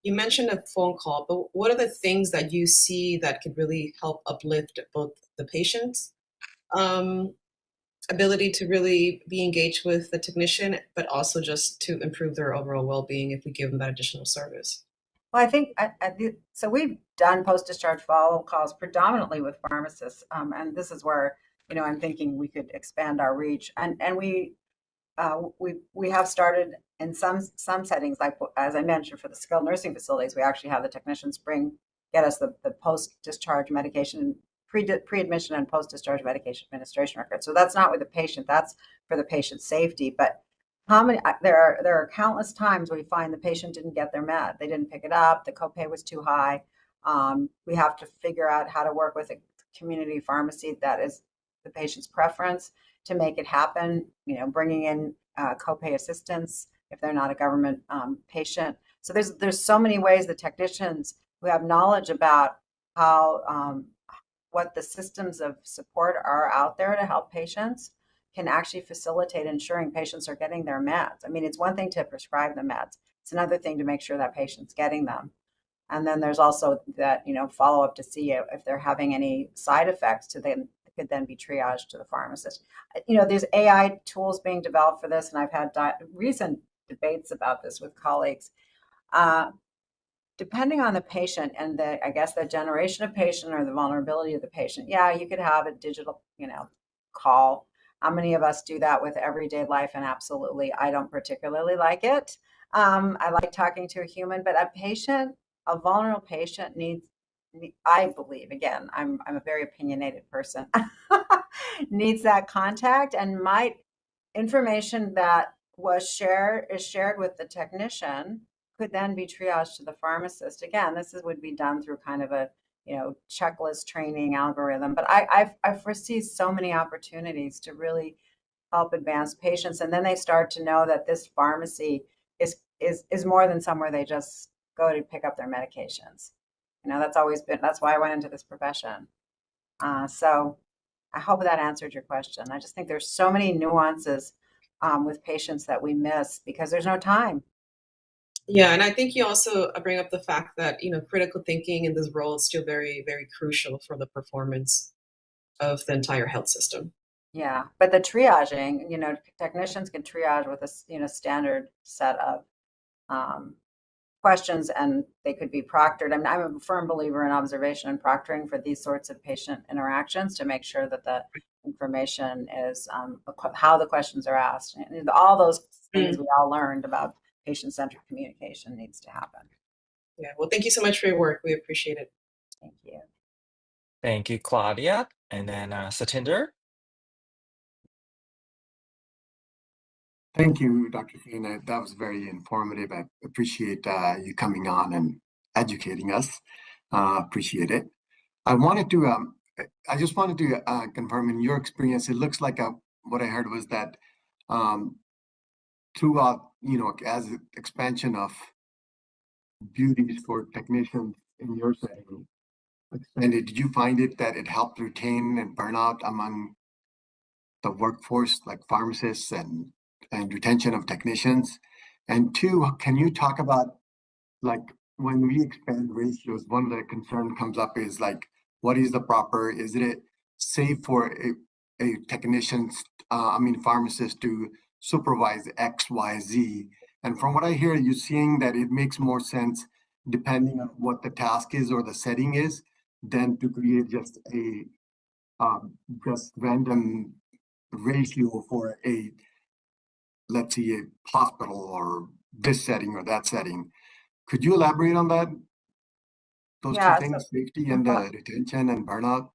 You mentioned a phone call, but what are the things that you see that could really help uplift both the patients' ability to really be engaged with the technician, but also just to improve their overall well-being if we give them that additional service? Well, I think so. We've done post-discharge follow calls predominantly with pharmacists, and this is where I'm thinking we could expand our reach. And we have started in some settings, like as I mentioned, for the skilled nursing facilities, we actually have the technicians get us the post-discharge medication, pre-admission and post-discharge medication administration records. So that's not with the patient, that's for the patient safety. But how many, there are countless times we find the patient didn't get their med. They didn't pick it up. The copay was too high. We have to figure out how to work with a community pharmacy that is the patient's preference to make it happen, bringing in copay assistance if they're not a government patient. So there's so many ways the technicians who have knowledge about how what the systems of support are out there to help patients can actually facilitate ensuring patients are getting their meds. I mean, it's one thing to prescribe the meds. It's another thing to make sure that patient's getting them. And then there's also that, follow up to see if they're having any side effects could then be triaged to the pharmacist. There's AI tools being developed for this, and I've had recent debates about this with colleagues. Depending on the patient and I guess the generation of patient or the vulnerability of the patient, yeah, you could have a digital, call. How many of us do that with everyday life? And absolutely, I don't particularly like it. I like talking to a human, but a vulnerable patient I believe, again, I'm a very opinionated person, needs that contact, and information that is shared with the technician could then be triaged to the pharmacist. Again, would be done through kind of a checklist training algorithm. But I foresee so many opportunities to really help advance patients, and then they start to know that this pharmacy is more than somewhere they just go to pick up their medications. That's why I went into this profession. So I hope that answered your question. I just think there's so many nuances with patients that we miss because there's no time. Yeah, and I think you also bring up the fact that, critical thinking in this role is still very, very crucial for the performance of the entire health system. Yeah, but the triaging, technicians can triage with a standard set of questions, and they could be proctored. I mean, I'm a firm believer in observation and proctoring for these sorts of patient interactions to make sure that the information is how the questions are asked. And all those things we all learned about patient-centered communication needs to happen. Yeah, well, thank you so much for your work. We appreciate it. Thank you. Thank you, Claudia. And then Satinder. Thank you, Dr. Fina. That was very informative. I appreciate you coming on and educating us. Appreciate it. I just wanted to confirm in your experience, it looks like what I heard was that throughout, as expansion of duties for technicians in your setting expanded, did you find that it helped retain and burnout among the workforce, like pharmacists and retention of technicians? And two, can you talk about, like, when we expand ratios, one of the concern comes up is like, what is the proper, is it safe for a technician, pharmacist to supervise X, Y, Z? And from what I hear, you're seeing that it makes more sense depending on what the task is or the setting is than to create just a just random ratio for let's say a hospital or this setting or that setting. Could you elaborate on that? Those two things, safety and retention and burnout?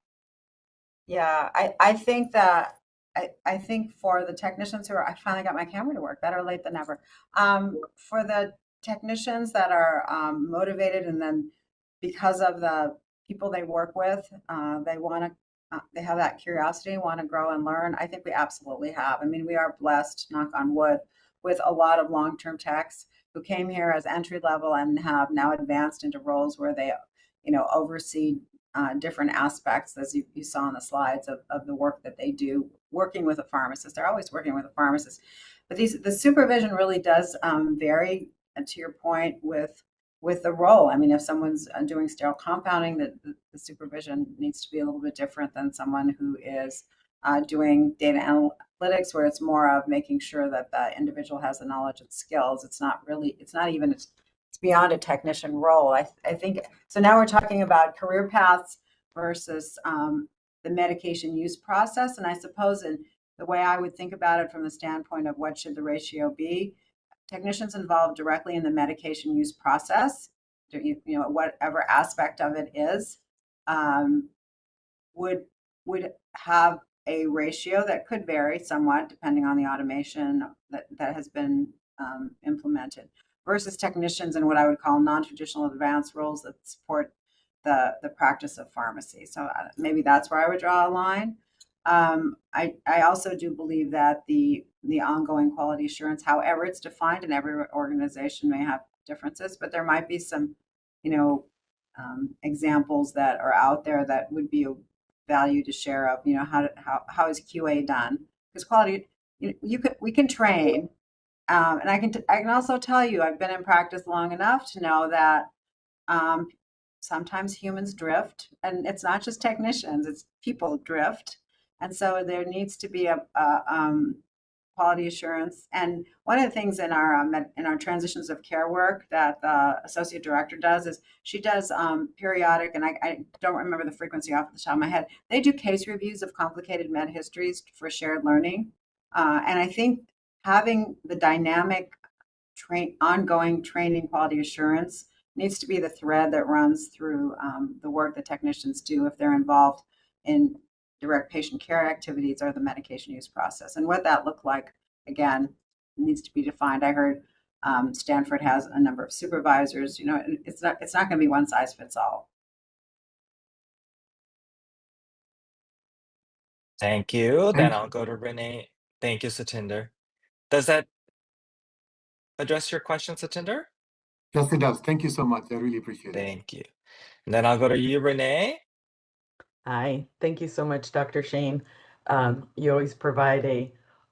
Yeah, I think that I think for the technicians I finally got my camera to work, better late than never. For the technicians that are motivated, and then because of the people they work with, they have that curiosity, want to grow and learn. I think we absolutely have. I mean, we are blessed, knock on wood, with a lot of long-term techs who came here as entry level and have now advanced into roles where they, oversee different aspects, as you saw on the slides, of the work that they do, working with a pharmacist. They're always working with a pharmacist. But the supervision really does vary, to your point, with the role. I mean, if someone's doing sterile compounding, the supervision needs to be a little bit different than someone who is doing data analytics, where it's more of making sure that the individual has the knowledge and skills. It's beyond a technician role. I think, so now we're talking about career paths versus the medication use process. And I suppose in the way I would think about it from the standpoint of what should the ratio be, technicians involved directly in the medication use process, whatever aspect of it is, would have a ratio that could vary somewhat depending on the automation that has been implemented versus technicians in what I would call non-traditional advanced roles that support the practice of pharmacy. So maybe that's where I would draw a line. I also do believe that the ongoing quality assurance, however it's defined, and every organization may have differences, but there might be some, examples that are out there that would be of value to share of, how is QA done? Because quality, we can train, and I can also tell you, I've been in practice long enough to know that sometimes humans drift, and it's not just technicians, it's people drift. And so there needs to be a quality assurance. And one of the things in our transitions of care work that the associate director does is she does periodic, and I don't remember the frequency off the top of my head. They do case reviews of complicated med histories for shared learning. And I think having the dynamic ongoing training quality assurance needs to be the thread that runs through the work that technicians do if they're involved in direct patient care activities or the medication use process. And what that looked like, again, needs to be defined. I heard Stanford has a number of supervisors. It's not going to be one size fits all. Thank you. Then Thank I'll go to Renee. Thank you, Satinder. Does that address your question, Satinder? Yes, it does. Thank you so much. I really appreciate it. Thank you. And then I'll go to you, Renee. Hi, thank you so much, Dr. Shane. You always provide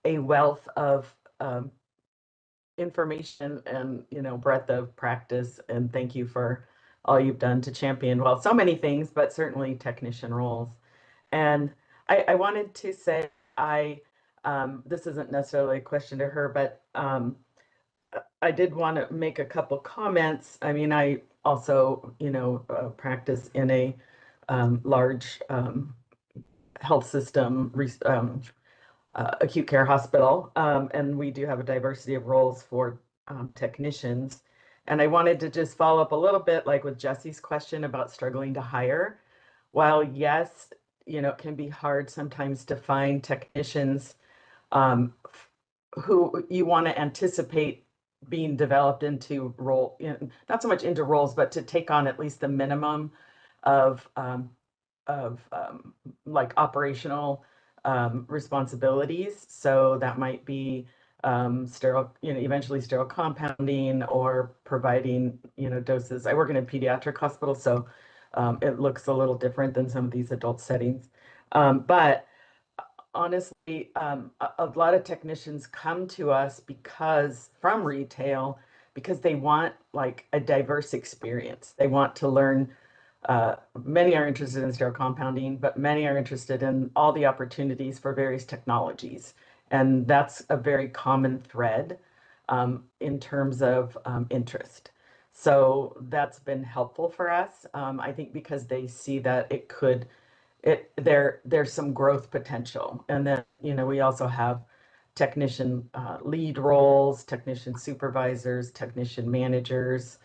a wealth of information and breadth of practice, and thank you for all you've done to champion, well, so many things, but certainly technician roles. And I wanted to say, this isn't necessarily a question to her, but I did want to make a couple comments. I mean, I also, practice in a large health system, acute care hospital, and we do have a diversity of roles for technicians. And I wanted to just follow up a little bit, like with Jesse's question about struggling to hire. While yes, it can be hard sometimes to find technicians who you want to anticipate being developed into role, not so much into roles, but to take on at least the minimum of like operational responsibilities. So that might be sterile, eventually sterile compounding or providing, doses. I work in a pediatric hospital, so it looks a little different than some of these adult settings. But honestly, a lot of technicians come to us from retail because they want like a diverse experience. They want to learn. Many are interested in sterile compounding, but many are interested in all the opportunities for various technologies. And that's a very common thread in terms of interest. So that's been helpful for us, I think, because they see that there's some growth potential. And then, we also have technician lead roles, technician supervisors, technician managers,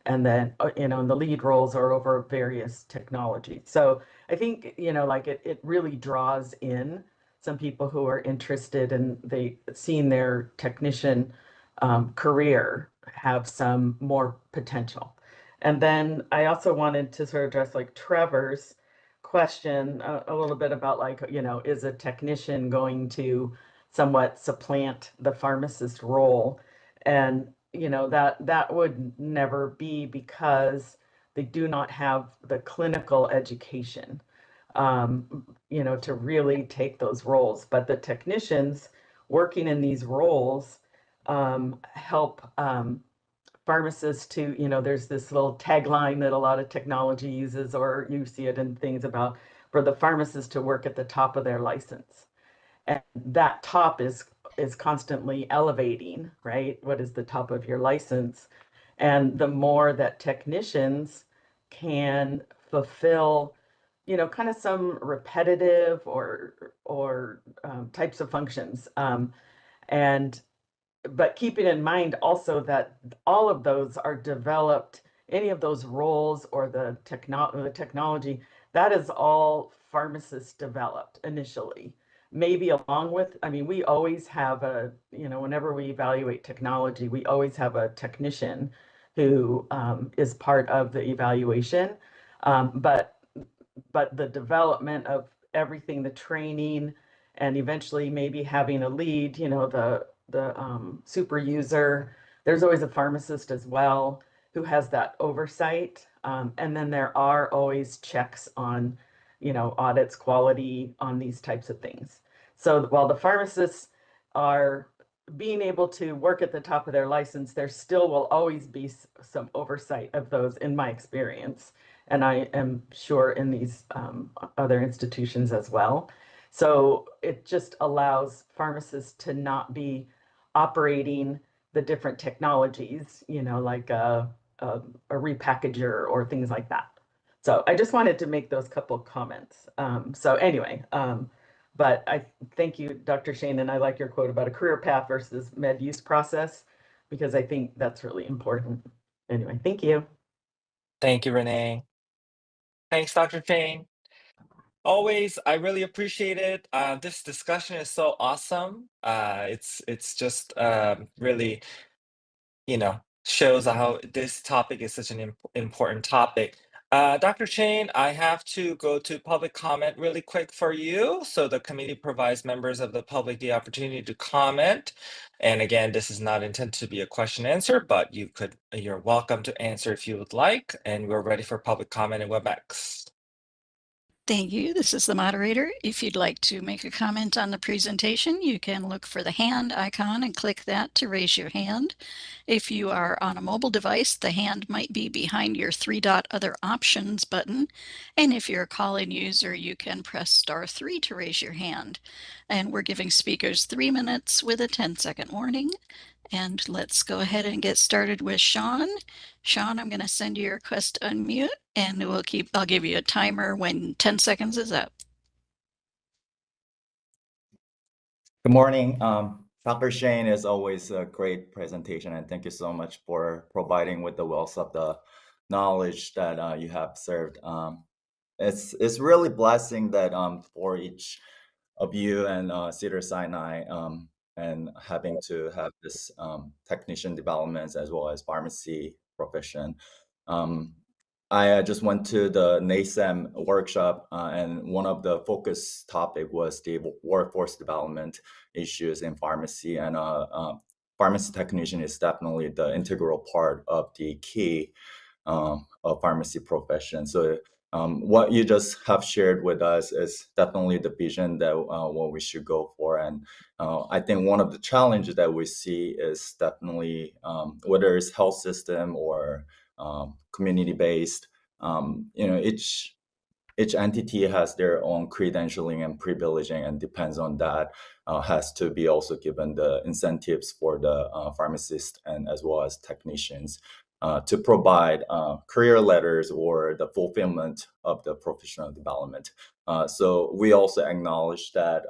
and then, and the lead roles are over various technologies. So I think, like it really draws in some people who are interested in seeing their technician career have some more potential. And then I also wanted to sort of address like Trevor's question a little bit about like, is a technician going to somewhat supplant the pharmacist role? And that would never be, because they do not have the clinical education to really take those roles. But the technicians working in these roles help pharmacists to, there's this little tagline that a lot of technology uses, or you see it in things about, for the pharmacist to work at the top of their license. And that top is constantly elevating, right? What is the top of your license? And the more that technicians can fulfill, kind of some repetitive or types of functions, but keeping in mind also that all of those are developed, any of those roles or the technology, that is all pharmacists developed initially. maybe along with, I mean, we always have a, whenever we evaluate technology, we always have a technician who is part of the evaluation. But the development of everything, the training, and eventually maybe having a lead, the super user, there's always a pharmacist as well who has that oversight. And then there are always checks on, audits, quality on these types of things. So while the pharmacists are being able to work at the top of their license, there still will always be some oversight of those, in my experience. And I am sure in these other institutions as well. So it just allows pharmacists to not be operating the different technologies, like a repackager or things like that. So I just wanted to make those couple comments. So anyway, but I thank you, Dr. Shane, and I like your quote about a career path versus med use process, because I think that's really important. Anyway, thank you. Thank you, Renee. Thanks, Dr. Shane. Always, I really appreciate it. This discussion is so awesome. It's just really, shows how this topic is such an important topic. Dr. Shane, I have to go to public comment really quick for you. So the committee provides members of the public the opportunity to comment. And again, this is not intended to be a question answer, but you're welcome to answer if you would like. And we're ready for public comment in WebEx. Thank you. This is the moderator. If you'd like to make a comment on the presentation, you can look for the hand icon and click that to raise your hand. If you are on a mobile device, the hand might be behind your 3-dot other options button. And if you're a call-in user, you can press *3 to raise your hand. And we're giving speakers 3 minutes with a 10-second warning. And let's go ahead and get started with Sean. Sean, I'm going to send you a request to unmute, and I'll give you a timer when 10 seconds is up. Good morning. Dr. Shane, is always a great presentation, and thank you so much for providing with the wealth of the knowledge that you have served. It's really blessing that for each of you and Cedars-Sinai and having to have this technician developments as well as pharmacy profession. I just went to the NASEM workshop and one of the focus topic was the workforce development issues in pharmacy, and pharmacy technician is definitely the integral part of the key of pharmacy profession. So what you just have shared with us is definitely the vision that what we should go for. And I think one of the challenges that we see is definitely whether it's health system or community-based, each entity has their own credentialing and privileging, and depends on that, has to be also given the incentives for the pharmacists and as well as technicians to provide career letters or the fulfillment of the professional development. So we also acknowledge that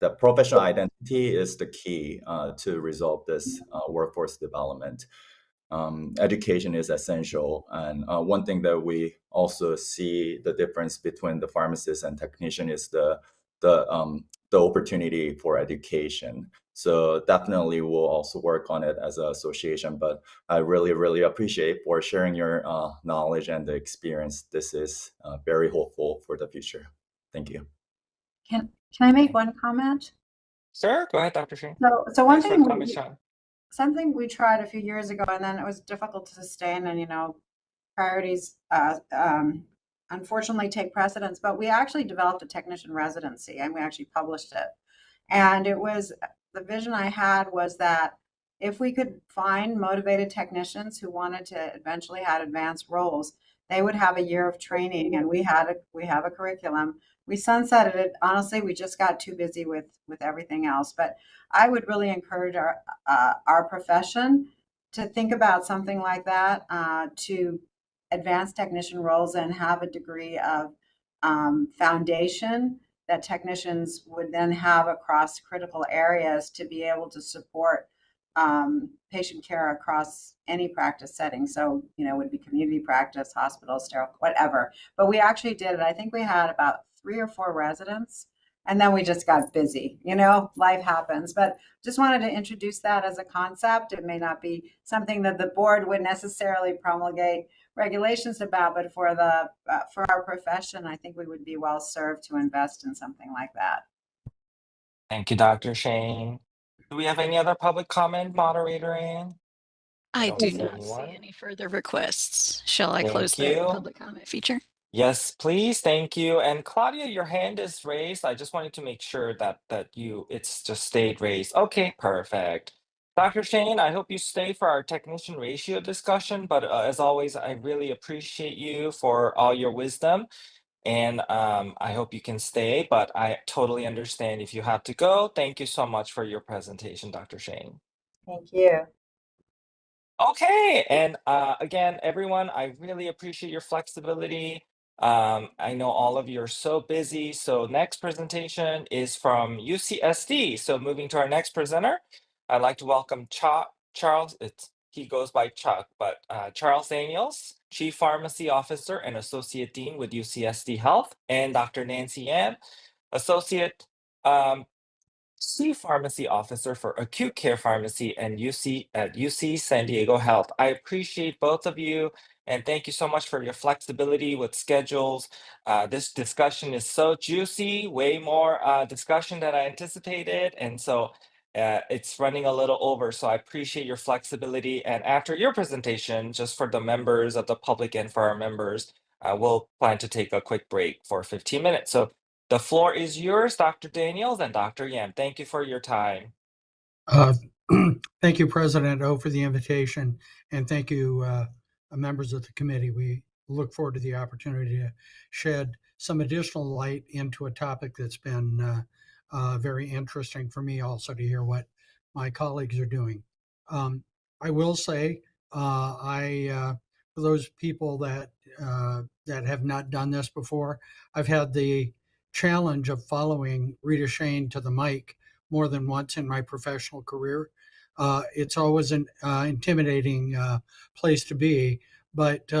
the professional identity is the key to resolve this workforce development. Education is essential, and one thing that we also see the difference between the pharmacist and technician is the opportunity for education. So definitely we'll also work on it as an association, but I really, really appreciate for sharing your knowledge and the experience. This is very hopeful for the future. Thank you. Can I make one comment? Sure, go ahead, Dr. Shane. So one Thanks for thing the comment, Sean. something we tried a few years ago, and then it was difficult to sustain, and priorities unfortunately take precedence, but we actually developed a technician residency and we actually published it. And it was, the vision I had was that if we could find motivated technicians who wanted to eventually have advanced roles, they would have a year of training, and we have a curriculum. We sunsetted it. Honestly, we just got too busy with everything else. But I would really encourage our profession to think about something like that, to advance technician roles and have a degree of foundation that technicians would then have across critical areas to be able to support patient care across any practice setting. So, it would be community practice, hospital, sterile, whatever. But we actually did it. I think we had about 3 or 4 residents, And then we just got busy, you know, life happens. But just wanted to introduce that as a concept. It may not be something that the board would necessarily promulgate regulations about, but for our profession, I think we would be well served to invest in something like that. Thank you, Dr. Shane. Do we have any other public comment, moderator Ann? I don't do see not see anyone. any further requests. Shall I close Thank the you. public comment feature? Yes, please. Thank you. And Claudia, your hand is raised. I just wanted to make sure that it's just stayed raised. Okay, perfect. Dr. Shane, I hope you stay for our technician ratio discussion, but as always, I really appreciate you for all your wisdom. And I hope you can stay, but I totally understand if you have to go. Thank you so much for your presentation, Dr. Shane. Thank you. Okay, and again, everyone, I really appreciate your flexibility. I know all of you are so busy. So next presentation is from UCSD. So moving to our next presenter, I'd like to welcome Charles. He goes by Chuck, but Charles Daniels, Chief Pharmacy Officer and Associate Dean with UCSD Health, and Dr. Nancy Yan, Associate Chief Pharmacy Officer for Acute Care Pharmacy and at UC San Diego Health. I appreciate both of you and thank you so much for your flexibility with schedules. This discussion is so juicy, way more discussion than I anticipated. And so it's running a little over. So I appreciate your flexibility. And after your presentation, just for the members of the public and for our members, we'll plan to take a quick break for 15 minutes. So the floor is yours, Dr. Daniels and Dr. Yan. Thank you for your time. Thank you, President O, for the invitation, and thank you, members of the committee. We look forward to the opportunity to shed some additional light into a topic that's been very interesting for me also to hear what my colleagues are doing. I will say, for those people that have not done this before, I've had the challenge of following Rita Shane to the mic more than once in my professional career. It's always an intimidating place to be, but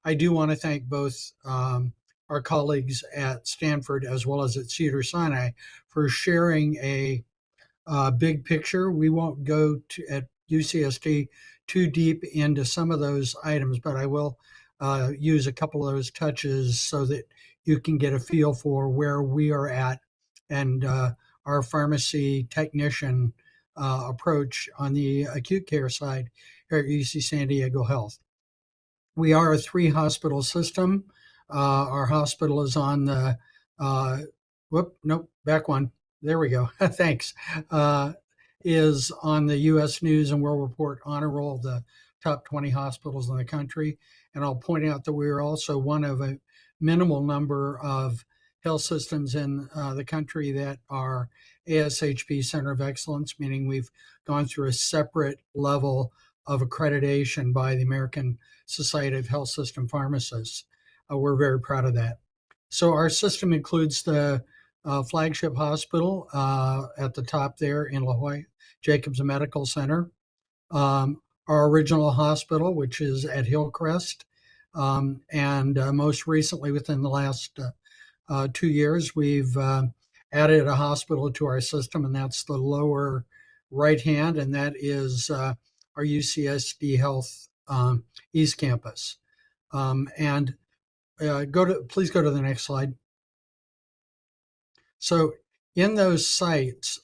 I do want to thank both our colleagues at Stanford as well as at Cedars-Sinai for sharing a big picture. We won't go at UCSD too deep into some of those items, but I will use a couple of those touches so that you can get a feel for where we are at and our pharmacy technician approach on the acute care side here at UC San Diego Health. We are a 3-hospital system. Our hospital is on the, back one. There we go. Thanks. Is on the U.S. News and World Report honor roll of the top 20 hospitals in the country. And I'll point out that we are also one of a minimal number of health systems in the country that are ASHP Center of Excellence, meaning we've gone through a separate level of accreditation by the American Society of Health System Pharmacists. We're very proud of that. So our system includes the flagship hospital at the top there in La Jolla, Jacobs Medical Center. Our original hospital, which is at Hillcrest. And most recently, within the last 2 years, we've added a hospital to our system, and that's the lower right hand, and that is our UCSD Health East Campus. And please go to the next slide. So in those sites,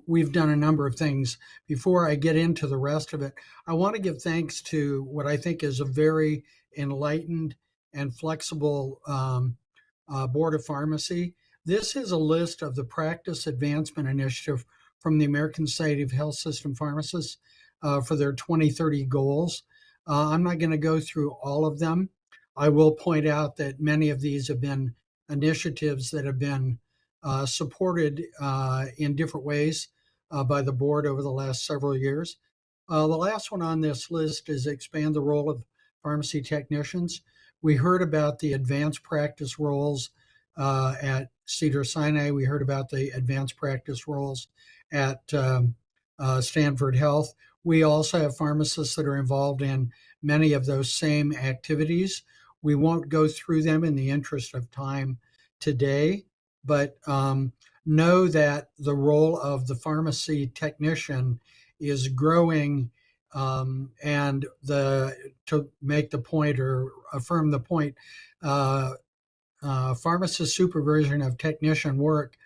we've done a number of things. Before I get into the rest of it, I want to give thanks to what I think is a very enlightened and flexible Board of Pharmacy. This is a list of the Practice Advancement Initiative from the American Society of Health System Pharmacists for their 2030 goals. I'm not going to go through all of them. I will point out that many of these have been initiatives that have been supported in different ways by the board over the last several years. The last one on this list is expand the role of pharmacy technicians. We heard about the advanced practice roles at Cedars-Sinai. We heard about the advanced practice roles at Stanford Health. We also have pharmacists that are involved in many of those same activities. We won't go through them in the interest of time today, but know that the role of the pharmacy technician is growing, and to make the point or affirm the point, pharmacist supervision of technician work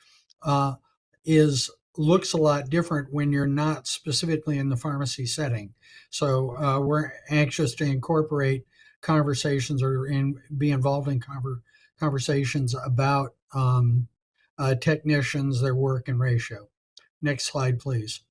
looks a lot different when you're not specifically in the pharmacy setting. So we're anxious to incorporate conversations or be involved in conversations about technicians, their work, and ratio. Next slide, please.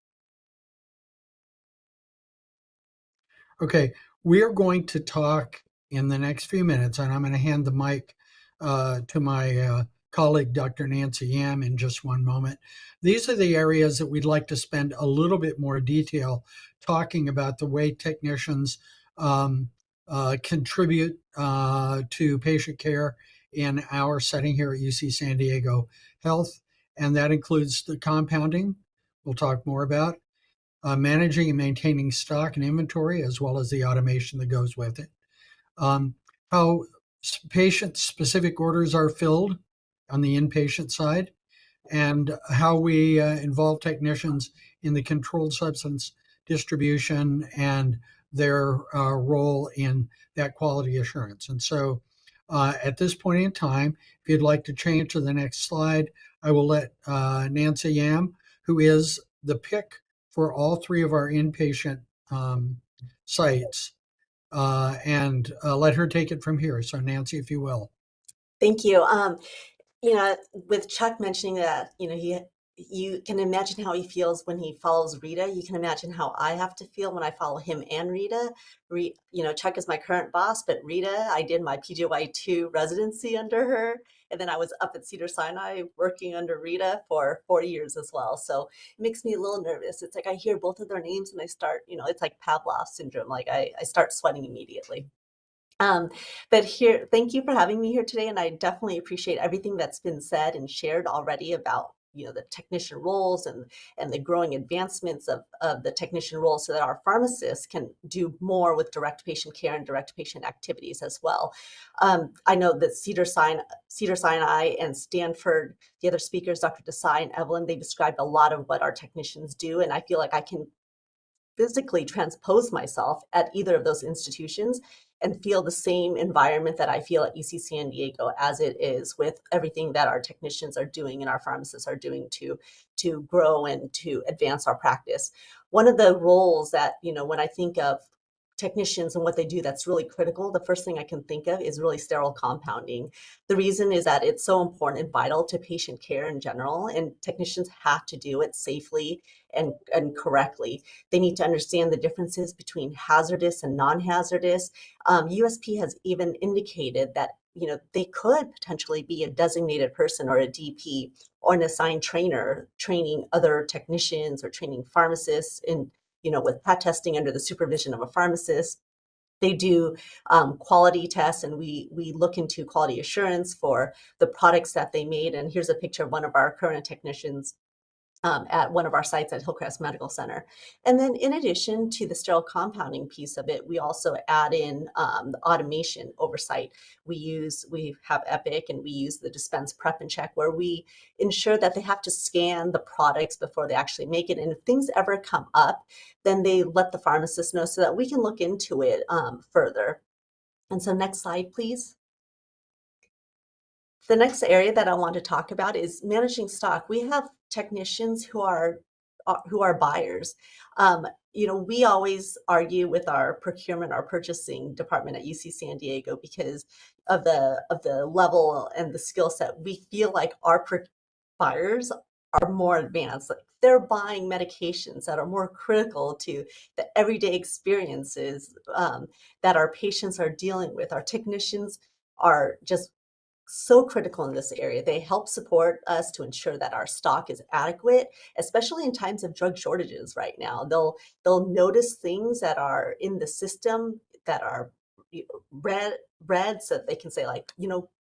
Okay, we are going to talk in the next few minutes, and I'm going to hand the mic to my colleague, Dr. Nancy Yam, in just one moment. These are the areas that we'd like to spend a little bit more detail talking about the way technicians contribute to patient care in our setting here at UC San Diego Health, and that includes the compounding we'll talk more about, managing and maintaining stock and inventory, as well as the automation that goes with it, how patient-specific orders are filled on the inpatient side, and how we involve technicians in the controlled substance distribution and their role in that quality assurance. And so at this point in time, if you'd like to change to the next slide, I will let Nancy Yam, who is the pick for all three of our inpatient sites, and let her take it from here. So Nancy, if you will. Thank you. You know, with Chuck mentioning that, you know, you can imagine how he feels when he follows Rita. You can imagine how I have to feel when I follow him and Rita. You know, Chuck is my current boss, but Rita, I did my PGY2 residency under her. And then I was up at Cedars-Sinai working under Rita for 4 years as well. So it makes me a little nervous. It's like I hear both of their names and I start, you know, it's like Pavlov syndrome. Like I start sweating immediately. But here, thank you for having me here today. And I definitely appreciate everything that's been said and shared already about, you know, the technician roles and the growing advancements of the technician role, so that our pharmacists can do more with direct patient care and direct patient activities as well. I know that Cedars-Sinai and Stanford, the other speakers, Dr. Desai and Evelyn, they described a lot of what our technicians do. And I feel like I can physically transpose myself at either of those institutions and feel the same environment that I feel at UC San Diego, as it is with everything that our technicians are doing and our pharmacists are doing to grow and to advance our practice. One of the roles that, you know, when I think of technicians and what they do that's really critical, the first thing I can think of is really sterile compounding. The reason is that it's so important and vital to patient care in general, and technicians have to do it safely and correctly. They need to understand the differences between hazardous and non-hazardous. USP has even indicated that, you know, they could potentially be a designated person or a DP or an assigned trainer training other technicians or training pharmacists in, you know, with PAT testing under the supervision of a pharmacist. They do quality tests, and we look into quality assurance for the products that they made. And here's a picture of one of our current technicians at one of our sites at Hillcrest Medical Center. And then in addition to the sterile compounding piece of it, we also add in the automation oversight. We have Epic, and we use the dispense prep and check, where we ensure that they have to scan the products before they actually make it. And if things ever come up, then they let the pharmacist know so that we can look into it further. And so next slide, please. The next area that I want to talk about is managing stock. We have technicians who are buyers. You know, we always argue with our procurement, our purchasing department at UC San Diego because of the level and the skill set. We feel like our buyers are more advanced. Like they're buying medications that are more critical to the everyday experiences that our patients are dealing with. Our technicians are just so critical in this area. They help support us to ensure that our stock is adequate, especially in times of drug shortages right now. They'll notice things that are in the system that are red, so that they can say, like, you know,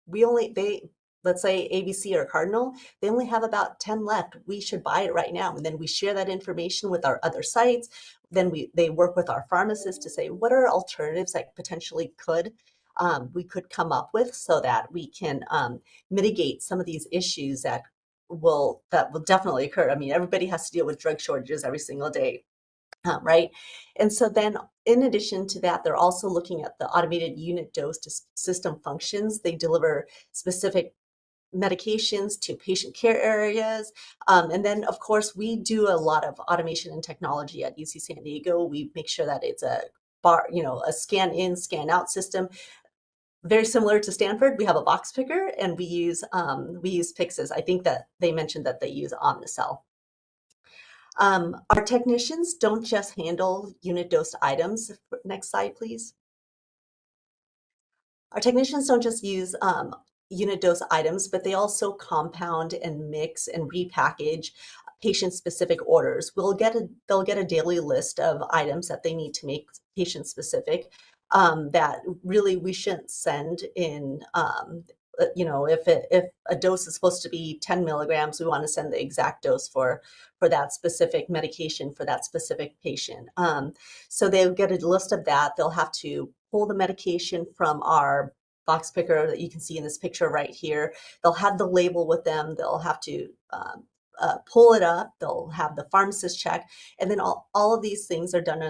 let's say ABC or Cardinal, they only have about 10 left. We should buy it right now. And then we share that information with our other sites. Then they work with our pharmacists to say, what are alternatives that potentially could we could come up with so that we can mitigate some of these issues that will definitely occur. I mean, everybody has to deal with drug shortages every single day, right? And so then in addition to that, they're also looking at the automated unit dose system functions. They deliver specific medications to patient care areas. And then of course, we do a lot of automation and technology at UC San Diego. We make sure that it's a scan in, scan out system. Very similar to Stanford, we have a box picker and we use Pyxis. I think that they mentioned that they use Omnicell. Our technicians don't just handle unit dose items. Next slide, please. Our technicians don't just use unit dose items, but they also compound and mix and repackage patient-specific orders. They'll get a daily list of items that they need to make patient-specific that really we shouldn't send in. If a dose is supposed to be 10 milligrams, we want to send the exact dose for that specific medication for that specific patient. So they'll get a list of that. They'll have to pull the medication from our box picker that you can see in this picture right here. They'll have the label with them. They'll have to pull it up. They'll have the pharmacist check. And then all of these things are done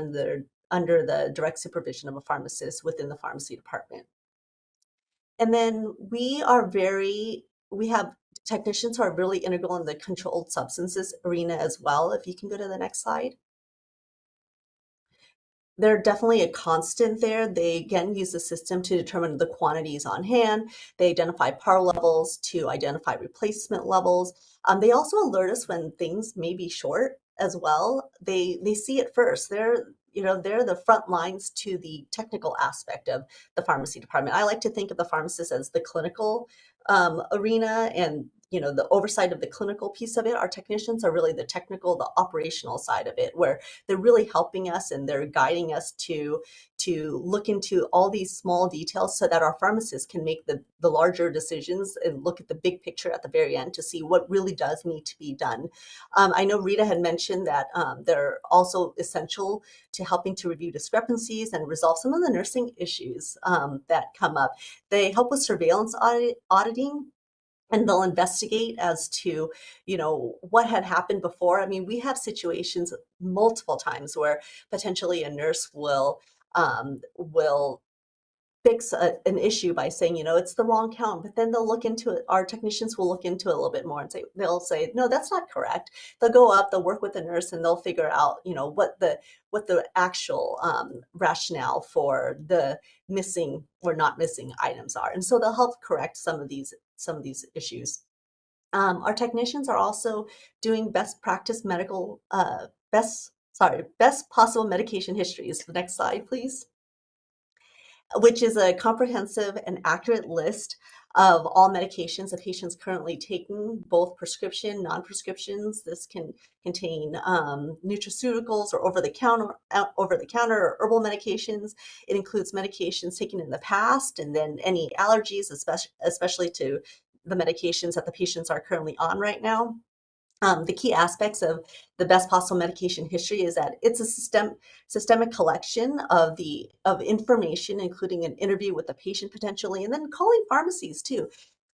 under the direct supervision of a pharmacist within the pharmacy department. And then we have technicians who are really integral in the controlled substances arena as well. If you can go to the next slide. They're definitely a constant there. They again use the system to determine the quantities on hand. They identify par levels to identify replacement levels. They also alert us when things may be short as well. They see it first. They're the front lines to the technical aspect of the pharmacy department. I like to think of the pharmacist as the clinical arena and the oversight of the clinical piece of it. Our technicians are really the technical, the operational side of it, where they're really helping us and they're guiding us to look into all these small details so that our pharmacists can make the larger decisions and look at the big picture at the very end to see what really does need to be done. I know Rita had mentioned that they're also essential to helping to review discrepancies and resolve some of the nursing issues that come up. They help with surveillance auditing. And they'll investigate as to, what had happened before. I mean, we have situations multiple times where potentially a nurse will fix an issue by saying, it's the wrong count, but then they'll look into it. Our technicians will look into it a little bit more and they'll say, no, that's not correct. They'll go up, they'll work with the nurse and they'll figure out, what the actual rationale for the missing or not missing items are. And so they'll help correct some of these issues. Our technicians are also doing best possible medication histories. The next slide, please. Which is a comprehensive and accurate list of all medications a patient's currently taking, both prescription, non-prescriptions. This can contain nutraceuticals or over-the-counter or herbal medications. It includes medications taken in the past and then any allergies, especially to the medications that the patients are currently on right now. The key aspects of the best possible medication history is that it's a systemic collection of information, including an interview with the patient potentially, and then calling pharmacies too,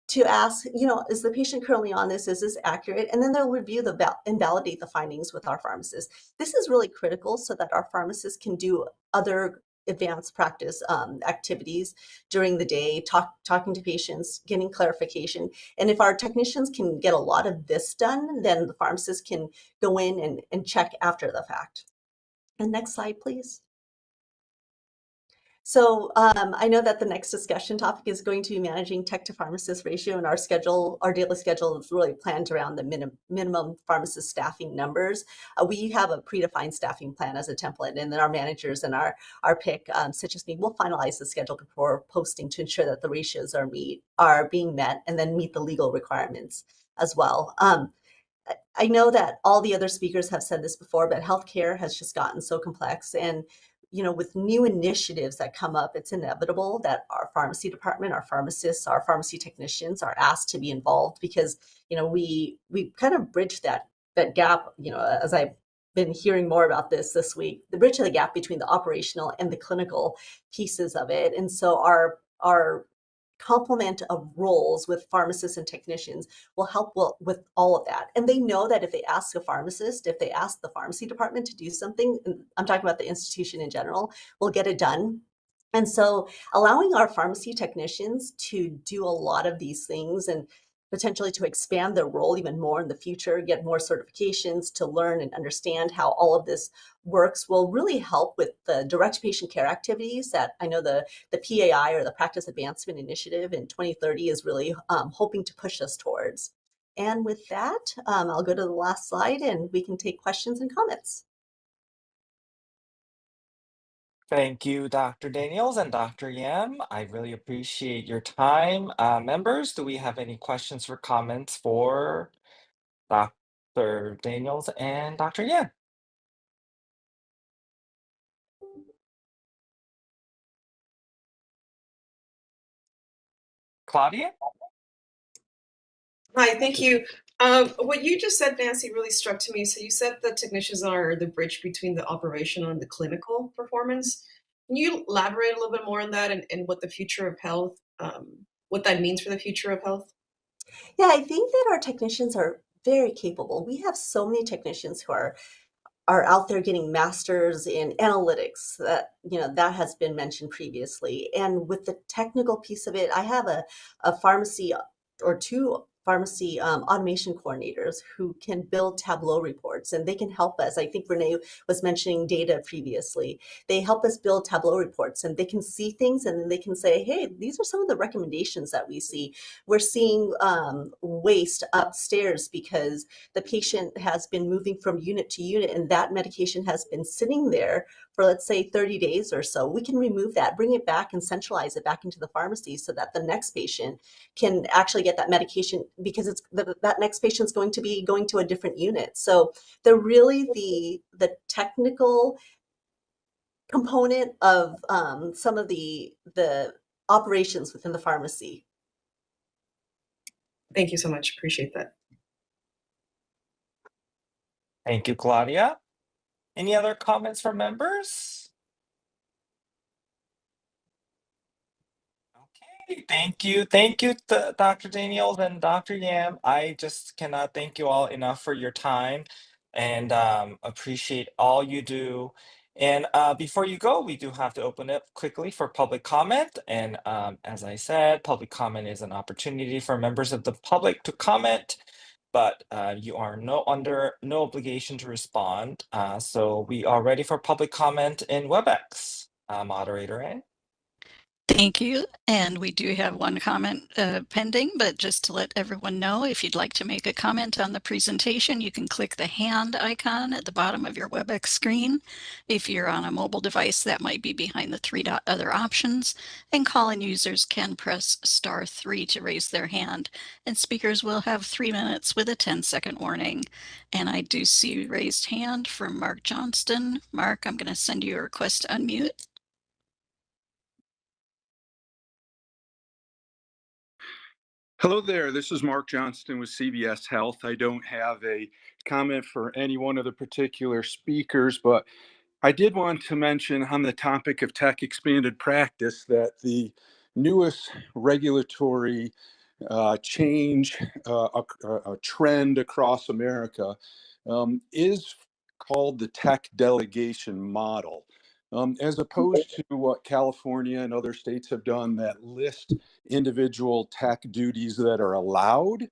to ask, is the patient currently on this? Is this accurate? And then they'll review and validate the findings with our pharmacists. This is really critical so that our pharmacists can do other advanced practice activities during the day, talking to patients, getting clarification. And if our technicians can get a lot of this done, then the pharmacist can go in and check after the fact. And next slide, please. So I know that the next discussion topic is going to be managing tech to pharmacist ratio, and our daily schedule is really planned around the minimum pharmacist staffing numbers. We have a predefined staffing plan as a template, and then our managers and our pick, such as me, will finalize the schedule before posting to ensure that the ratios are being met and then meet the legal requirements as well. I know that all the other speakers have said this before, but healthcare has just gotten so complex, and with new initiatives that come up, it's inevitable that our pharmacy department, our pharmacists, our pharmacy technicians are asked to be involved because, we kind of bridge that gap, as I've been hearing more about this week, the bridge of the gap between the operational and the clinical pieces of it. And so our our complement of roles with pharmacists and technicians will help with all of that. And they know that if they ask a pharmacist, if they ask the pharmacy department to do something, and I'm talking about the institution in general, we'll get it done. And so allowing our pharmacy technicians to do a lot of these things and potentially to expand their role even more in the future, get more certifications to learn and understand how all of this works will really help with the direct patient care activities that I know the PAI, or the Practice Advancement Initiative in 2030, is really hoping to push us towards. And with that, I'll go to the last slide and we can take questions and comments. Thank you, Dr. Daniels and Dr. Yam. I really appreciate your time. Members, do we have any questions or comments for Dr. Daniels and Dr. Yam? Claudia? Hi, thank you. What you just said, Nancy, really struck to me. So you said the technicians are the bridge between the operational and the clinical performance. Can you elaborate a little bit more on that and what the future of health, what that means for the future of health? Yeah, I think that our technicians are very capable. We have so many technicians who are out there getting masters in analytics. That, that has been mentioned previously. And with the technical piece of it, I have a pharmacy or two pharmacy automation coordinators who can build Tableau reports, and they can help us. I think Renee was mentioning data previously. They help us build Tableau reports, and they can see things, and then they can say, hey, these are some of the recommendations that we see. We're seeing waste upstairs because the patient has been moving from unit to unit, and that medication has been sitting there for, let's say, 30 days or so. We can remove that, bring it back, and centralize it back into the pharmacy so that the next patient can actually get that medication, because it's that next patient's going to be going to a different unit. So they're really the technical component of some of the operations within the pharmacy. Thank you so much. Appreciate that. Thank you, Claudia. Any other comments from members? Okay, thank you. Thank you, Dr. Daniels and Dr. Yam. I just cannot thank you all enough for your time and appreciate all you do. And before you go, we do have to open it quickly for public comment. And as I said, public comment is an opportunity for members of the public to comment, but you are under no obligation to respond. So we are ready for public comment in WebEx. Moderator Ann. Thank you. And we do have one comment pending, but just to let everyone know, if you'd like to make a comment on the presentation, you can click the hand icon at the bottom of your WebEx screen. If you're on a mobile device, that might be behind the three other options. And call-in users can press *3 to raise their hand. And speakers will have 3 minutes with a 10-second warning. And I do see raised hand from Mark Johnston. Mark, I'm going to send you a request to unmute. Hello there, this is Mark Johnston with CVS Health. I don't have a comment for any one of the particular speakers, but I did want to mention on the topic of tech expanded practice that the newest regulatory change, a trend across America is called the tech delegation model. As opposed to what California and other states have done that list individual tech duties that are allowed,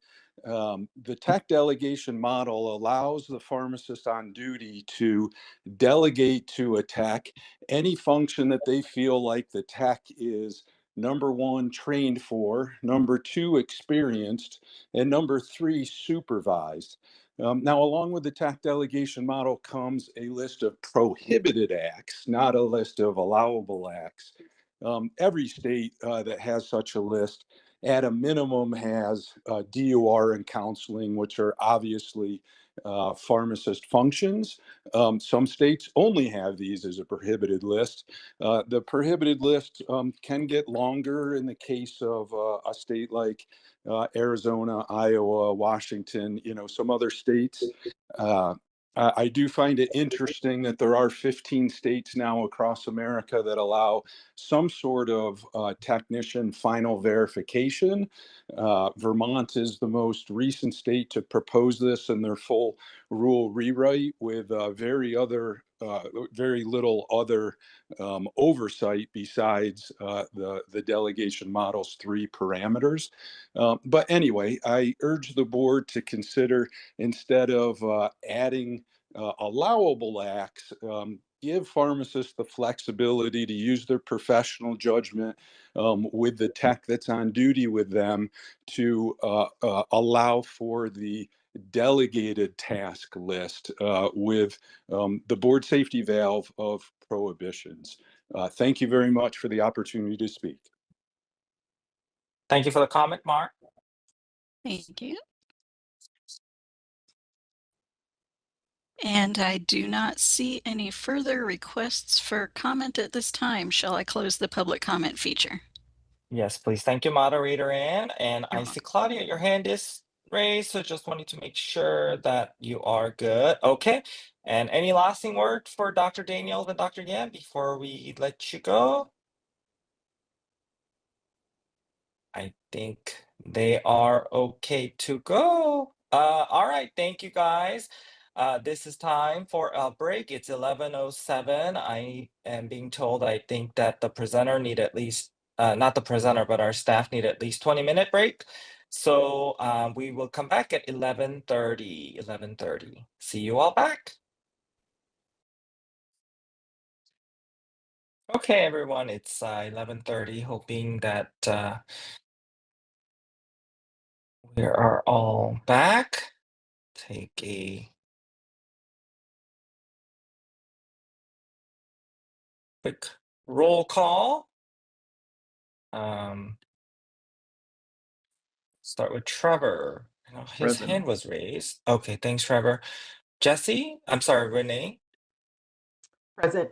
the tech delegation model allows the pharmacist on duty to delegate to a tech any function that they feel like the tech is, number one, trained for, number two, experienced, and number three, supervised. Now, along with the tech delegation model comes a list of prohibited acts, not a list of allowable acts. Every state that has such a list, at a minimum, has DOR and counseling, which are obviously pharmacist functions. Some states only have these as a prohibited list. The prohibited list can get longer in the case of a state like Arizona, Iowa, Washington, some other states. I do find it interesting that there are 15 states now across America that allow some sort of technician final verification. Vermont is the most recent state to propose this in their full rule rewrite with very little other oversight besides the delegation model's 3 parameters. But anyway, I urge the board to consider, instead of adding allowable acts, give pharmacists the flexibility to use their professional judgment with the tech that's on duty with them to allow for the delegated task list with the board safety valve of prohibitions. Thank you very much for the opportunity to speak. Thank you for the comment, Mark. Thank you. And I do not see any further requests for comment at this time. Shall I close the public comment feature? Yes, please. Thank you, moderator Ann. And You're I see Claudia, your hand is raised, so just wanted to make sure that you are good. Okay. And any lasting word for Dr. Daniels and Dr. Yan before we let you go? I think they are okay to go. All right, thank you guys. This is time for a break. It's 11:07. I am being told, I think that the presenter need at least, not the presenter, but our staff need at least 20-minute break. So we will come back at 11:30. See you all back. Okay, everyone, it's 11:30, hoping that we are all back. Take a quick roll call. Start with Trevor. I know his Present. hand was raised. Okay, thanks, Trevor. Jesse, I'm sorry, Renee. Present.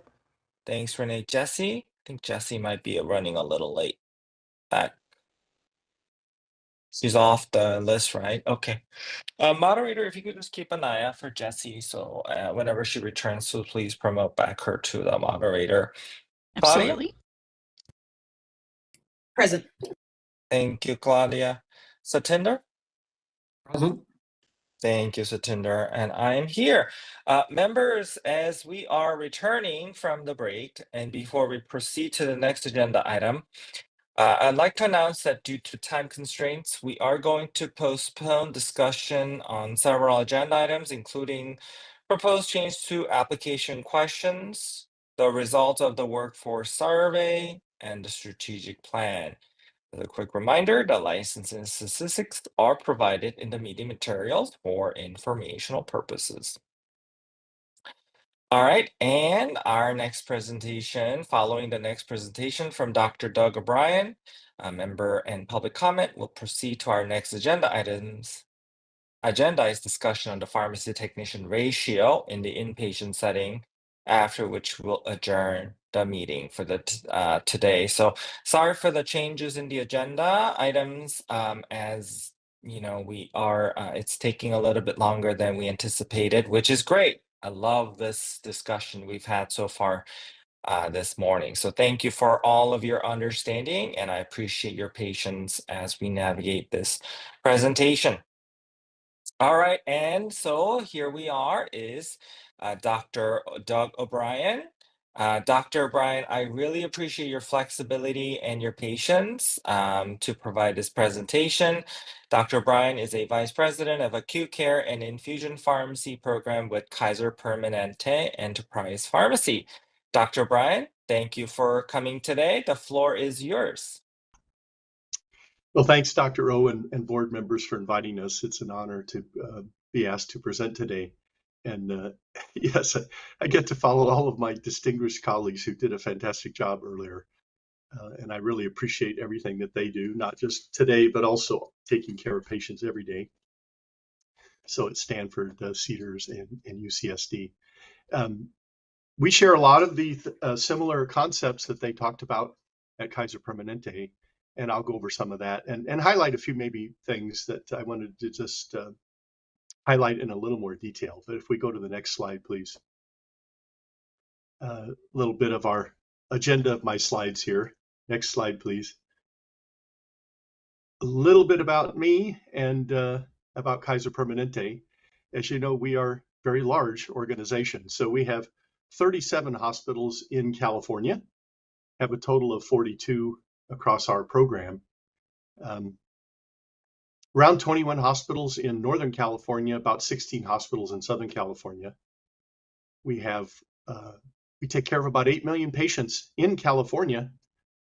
Thanks, Renee. Jesse, I think Jesse might be running a little late back. She's off the list, right? Okay. Moderator, if you could just keep an eye out for Jesse, so whenever she returns, so please promote back her to the moderator. Claudia? Absolutely. Present. Thank you, Claudia. Satinder? Present. Thank you, Satinder. And I am here. Members, as we are returning from the break, and before we proceed to the next agenda item, I'd like to announce that due to time constraints, we are going to postpone discussion on several agenda items, including proposed change to application questions, the result of the workforce survey, and the strategic plan. As a quick reminder, the license and statistics are provided in the meeting materials for informational purposes. All right, and our next presentation, following the next presentation from Dr. Doug O'Brien, a member and public comment, we'll proceed to our next agenda items. Agenda is discussion on the pharmacy technician ratio in the inpatient setting, after which we'll adjourn the meeting for the today. So sorry for the changes in the agenda items, as you know, we are it's taking a little bit longer than we anticipated, which is great. I love this discussion we've had so far this morning. So thank you for all of your understanding, and I appreciate your patience as we navigate this presentation. All right, and so here we are is Dr. Doug O'Brien. Dr. O'Brien, I really appreciate your flexibility and your patience to provide this presentation. Dr. O'Brien is a Vice President of Acute Care and Infusion Pharmacy Program with Kaiser Permanente Enterprise Pharmacy. Dr. O'Brien, thank you for coming today. The floor is yours. Well, thanks, Dr. O and board members for inviting us. It's an honor to be asked to present today. And yes, I get to follow all of my distinguished colleagues who did a fantastic job earlier. And I really appreciate everything that they do, not just today, but also taking care of patients every day. So at Stanford, Cedars, and UCSD. We share a lot of the similar concepts that they talked about at Kaiser Permanente. And I'll go over some of that and highlight a few maybe things that I wanted to just highlight in a little more detail. But if we go to the next slide, please. A little bit of our agenda of my slides here. Next slide, please. A little bit about me and about Kaiser Permanente. As you know, we are a very large organization. So we have 37 hospitals in California, have a total of 42 across our program. Around 21 hospitals in Northern California, about 16 hospitals in Southern California. We take care of about 8 million patients in California,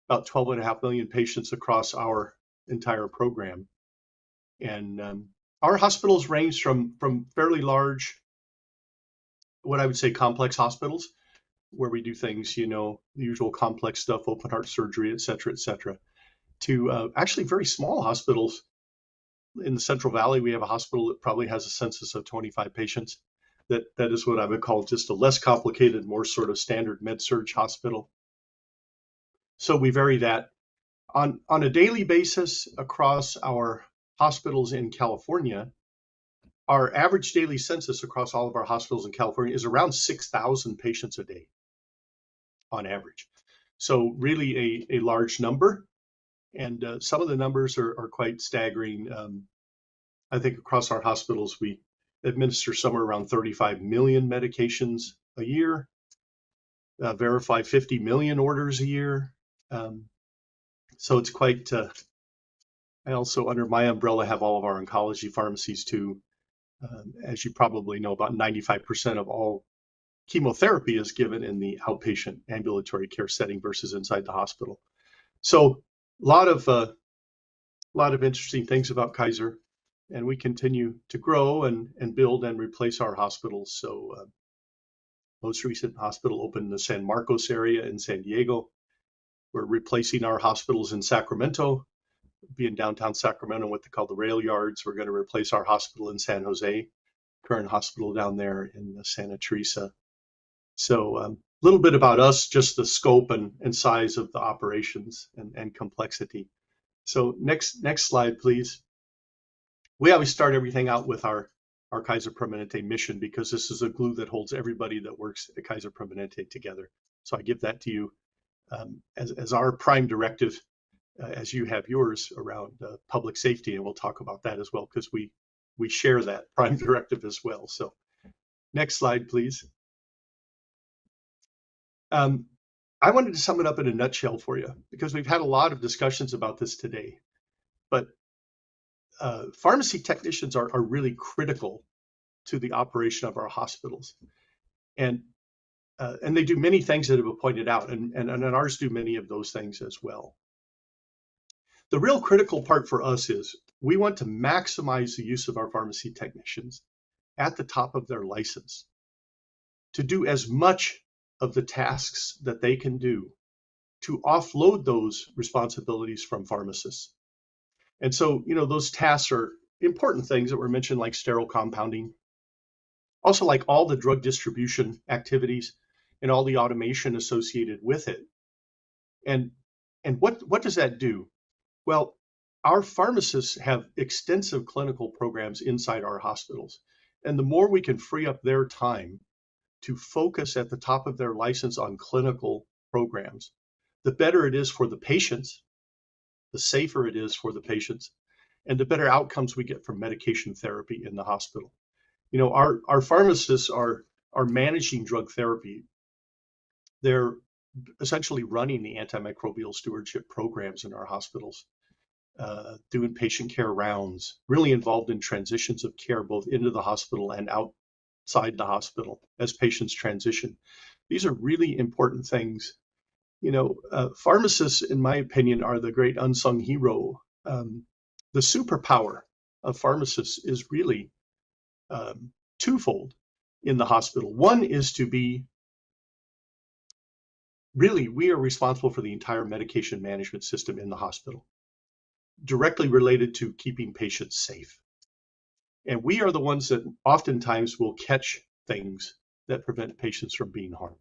about 12.5 million patients across our entire program. And our hospitals range from fairly large, what I would say complex hospitals, where we do things, you know, the usual complex stuff, open heart surgery, et cetera, to actually very small hospitals. In the Central Valley, we have a hospital that probably has a census of 25 patients. That is what I would call just a less complicated, more sort of standard med-surg hospital. So we vary that. On a daily basis across our hospitals in California, our average daily census across all of our hospitals in California is around 6,000 patients a day on average. So really a large number. And some of the numbers are quite staggering. I think across our hospitals, we administer somewhere around 35 million medications a year, verify 50 million orders a year. So it's quite, I also, under my umbrella, have all of our oncology pharmacies too. As you probably know, about 95% of all chemotherapy is given in the outpatient ambulatory care setting versus inside the hospital. So a lot of interesting things about Kaiser, and we continue to grow and build and replace our hospitals. So most recent hospital opened in the San Marcos area in San Diego. We're replacing our hospitals in Sacramento, being downtown Sacramento, what they call the rail yards. We're going to replace our hospital in San Jose, current hospital down there in Santa Teresa. So a little bit about us, just the scope and size of the operations and complexity. So next slide, please. We always start everything out with our Kaiser Permanente mission, because this is a glue that holds everybody that works at Kaiser Permanente together. So I give that to you as our prime directive, as you have yours around public safety, and we'll talk about that as well, because we share that prime directive as well. So next slide, please. I wanted to sum it up in a nutshell for you, because we've had a lot of discussions about this today. But pharmacy technicians are really critical to the operation of our hospitals. And they do many things that have been pointed out, and ours do many of those things as well. The real critical part for us is we want to maximize the use of our pharmacy technicians at the top of their license to do as much of the tasks that they can do, to offload those responsibilities from pharmacists. And so, you know, those tasks are important things that were mentioned, like sterile compounding, also like all the drug distribution activities and all the automation associated with it. And what does that do? Well, our pharmacists have extensive clinical programs inside our hospitals. And the more we can free up their time to focus at the top of their license on clinical programs, the better it is for the patients, the safer it is for the patients, and the better outcomes we get from medication therapy in the hospital. You know, our pharmacists are managing drug therapy. They're essentially running the antimicrobial stewardship programs in our hospitals, doing patient care rounds, really involved in transitions of care both into the hospital and outside the hospital as patients transition. These are really important things. You know, pharmacists, in my opinion, are the great unsung hero. The superpower of pharmacists is really twofold in the hospital. One is to be, really, we are responsible for the entire medication management system in the hospital, directly related to keeping patients safe. And we are the ones that oftentimes will catch things that prevent patients from being harmed.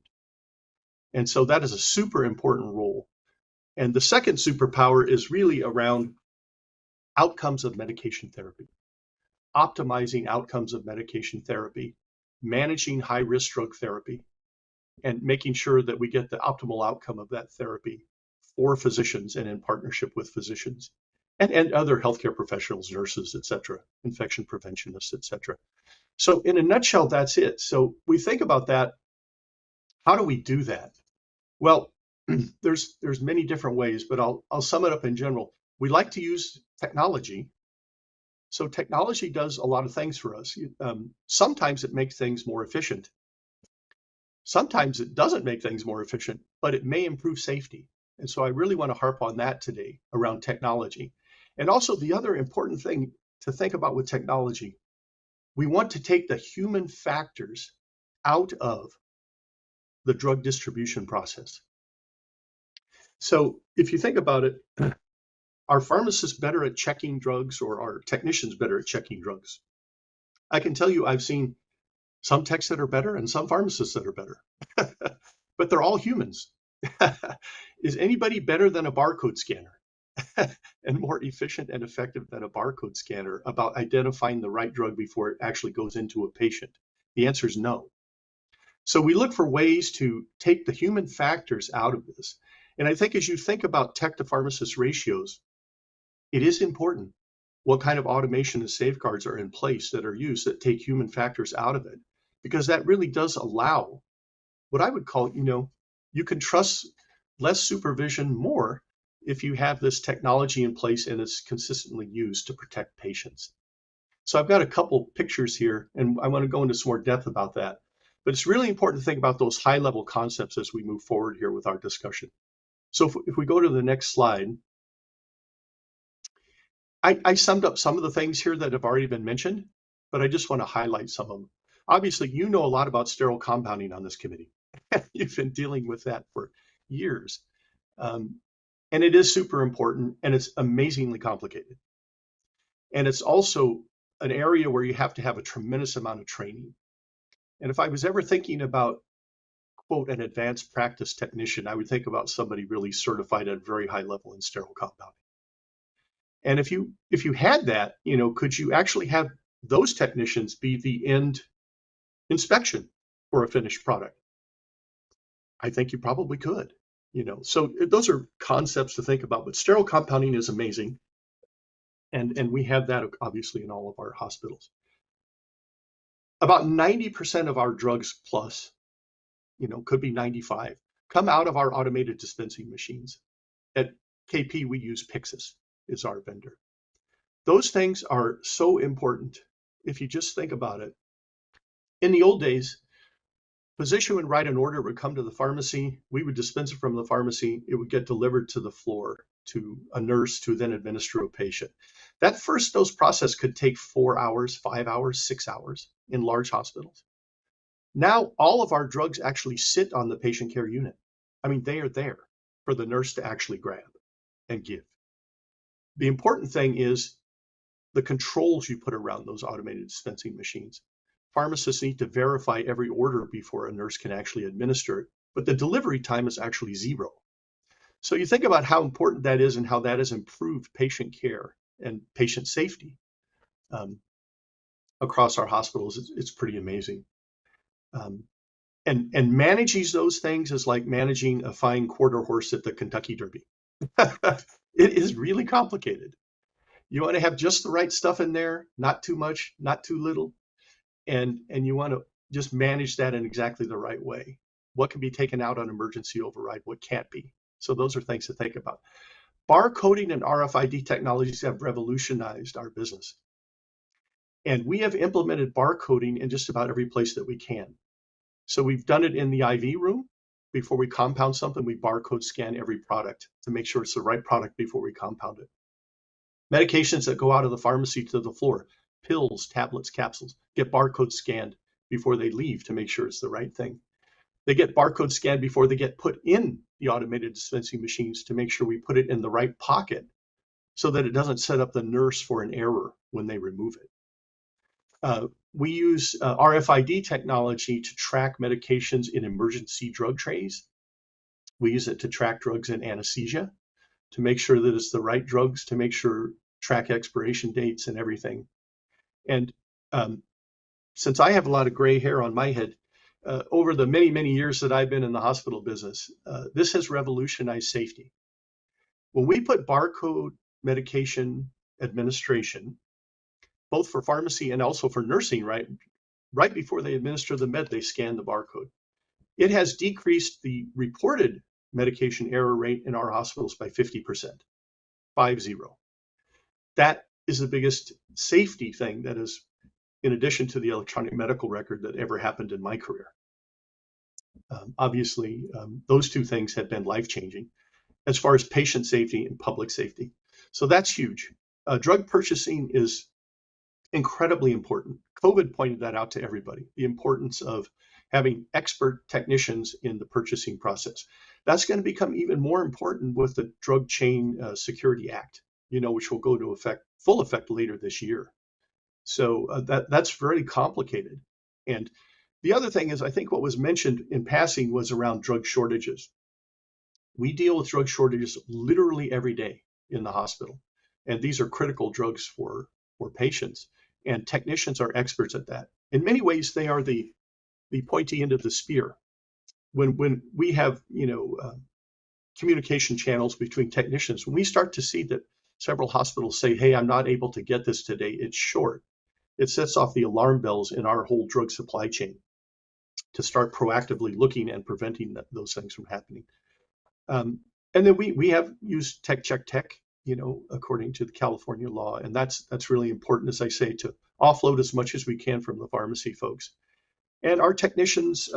And so that is a super important role. And the second superpower is really around outcomes of medication therapy. optimizing outcomes of medication therapy, managing high-risk drug therapy, and making sure that we get the optimal outcome of that therapy for physicians and in partnership with physicians and other healthcare professionals, nurses, et cetera, infection preventionists, et cetera. So in a nutshell, that's it. So we think about that. How do we do that? Well, there's many different ways, but I'll sum it up in general. We like to use technology. So technology does a lot of things for us. Sometimes it makes things more efficient. Sometimes it doesn't make things more efficient, but it may improve safety. And so I really want to harp on that today around technology. And also the other important thing to think about with technology, we want to take the human factors out of the drug distribution process. So if you think about it, are pharmacists better at checking drugs or are technicians better at checking drugs? I can tell you I've seen some techs that are better and some pharmacists that are better, but they're all humans. Is anybody better than a barcode scanner and more efficient and effective than a barcode scanner about identifying the right drug before it actually goes into a patient? The answer is no. So we look for ways to take the human factors out of this. And I think as you think about tech to pharmacist ratios, it is important what kind of automation and safeguards are in place that are used that take human factors out of it, because that really does allow what I would call, you can trust less supervision more if you have this technology in place and it's consistently used to protect patients. So I've got a couple pictures here, and I want to go into some more depth about that. But it's really important to think about those high-level concepts as we move forward here with our discussion. So if we go to the next slide, I summed up some of the things here that have already been mentioned, but I just want to highlight some of them. Obviously, you know a lot about sterile compounding on this committee. You've been dealing with that for years. And it is super important, and it's amazingly complicated. And it's also an area where you have to have a tremendous amount of training. And if I was ever thinking about, quote, an advanced practice technician, I would think about somebody really certified at a very high level in sterile compounding. And if you had that, could you actually have those technicians be the end inspection for a finished product? I think you probably could, So those are concepts to think about, but sterile compounding is amazing. And we have that obviously in all of our hospitals. About 90% of our drugs plus, could be 95, come out of our automated dispensing machines. At KP, we use Pyxis is our vendor. Those things are so important if you just think about it. In the old days, physician would write an order, would come to the pharmacy, we would dispense it from the pharmacy, it would get delivered to the floor to a nurse to then administer to a patient. That first dose process could take 4 hours, 5 hours, 6 hours in large hospitals. Now, all of our drugs actually sit on the patient care unit. I mean, they are there for the nurse to actually grab and give. The important thing is the controls you put around those automated dispensing machines. Pharmacists need to verify every order before a nurse can actually administer it, but the delivery time is actually 0. So you think about how important that is and how that has improved patient care and patient safety across our hospitals. It's pretty amazing. And managing those things is like managing a fine quarter horse at the Kentucky Derby. It is really complicated. You want to have just the right stuff in there, not too much, not too little. And you want to just manage that in exactly the right way. What can be taken out on emergency override, what can't be. So those are things to think about. Barcoding and RFID technologies have revolutionized our business. And we have implemented barcoding in just about every place that we can. So we've done it in the IV room. Before we compound something, we barcode scan every product to make sure it's the right product before we compound it. Medications that go out of the pharmacy to the floor, pills, tablets, capsules, get barcode scanned before they leave to make sure it's the right thing. They get barcode scanned before they get put in the automated dispensing machines to make sure we put it in the right pocket so that it doesn't set up the nurse for an error when they remove it. We use RFID technology to track medications in emergency drug trays. We use it to track drugs in anesthesia, to make sure that it's the right drugs, to make sure track expiration dates and everything. And since I have a lot of gray hair on my head, over the many, many years that I've been in the hospital business, this has revolutionized safety. When we put barcode medication administration, both for pharmacy and also for nursing, right before they administer the med, they scan the barcode. It has decreased the reported medication error rate in our hospitals by 50%, 50. That is the biggest safety thing that is, in addition to the electronic medical record, that ever happened in my career. Obviously, those two things have been life-changing as far as patient safety and public safety. So that's huge. Drug purchasing is incredibly important. COVID pointed that out to everybody, the importance of having expert technicians in the purchasing process. That's going to become even more important with the Drug Chain Security Act, which will go to full effect later this year. So that's very complicated. And the other thing is, I think what was mentioned in passing was around drug shortages. We deal with drug shortages literally every day in the hospital. And these are critical drugs for patients. And technicians are experts at that. In many ways, they are the pointy end of the spear. When we have, communication channels between technicians, when we start to see that several hospitals say, hey, I'm not able to get this today, it's short. It sets off the alarm bells in our whole drug supply chain to start proactively looking and preventing those things from happening. And then we have used check tech, according to the California law. And that's really important, as I say, to offload as much as we can from the pharmacy folks. And our technicians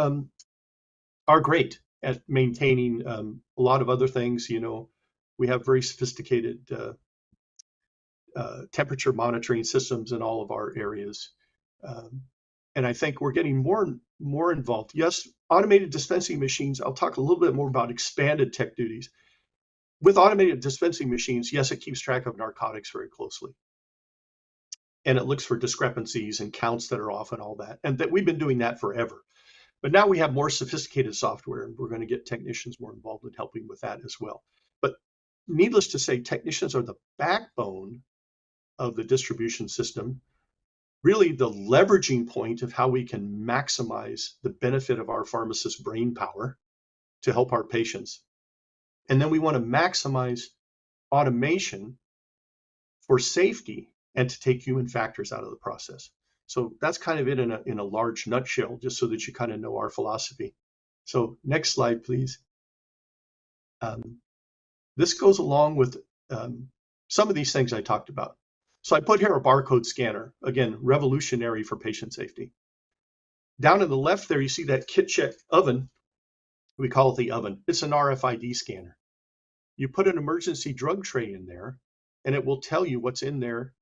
are great at maintaining a lot of other things. We have very sophisticated temperature monitoring systems in all of our areas. And I think we're getting more involved. Yes, automated dispensing machines. I'll talk a little bit more about expanded tech duties. With automated dispensing machines, yes, it keeps track of narcotics very closely. And it looks for discrepancies and counts that are off and all that. And that we've been doing that forever. But now we have more sophisticated software, and we're going to get technicians more involved in helping with that as well. But needless to say, technicians are the backbone of the distribution system, really the leveraging point of how we can maximize the benefit of our pharmacist brain power to help our patients. And then we want to maximize automation for safety and to take human factors out of the process. So that's kind of it in a large nutshell, just so that you kind of know our philosophy. So next slide, please. This goes along with some of these things I talked about. So I put here a barcode scanner, again, revolutionary for patient safety. Down in the left there, you see that KitCheck oven. We call it the oven. It's an RFID scanner. You put an emergency drug tray in there, and it will tell you what's in there,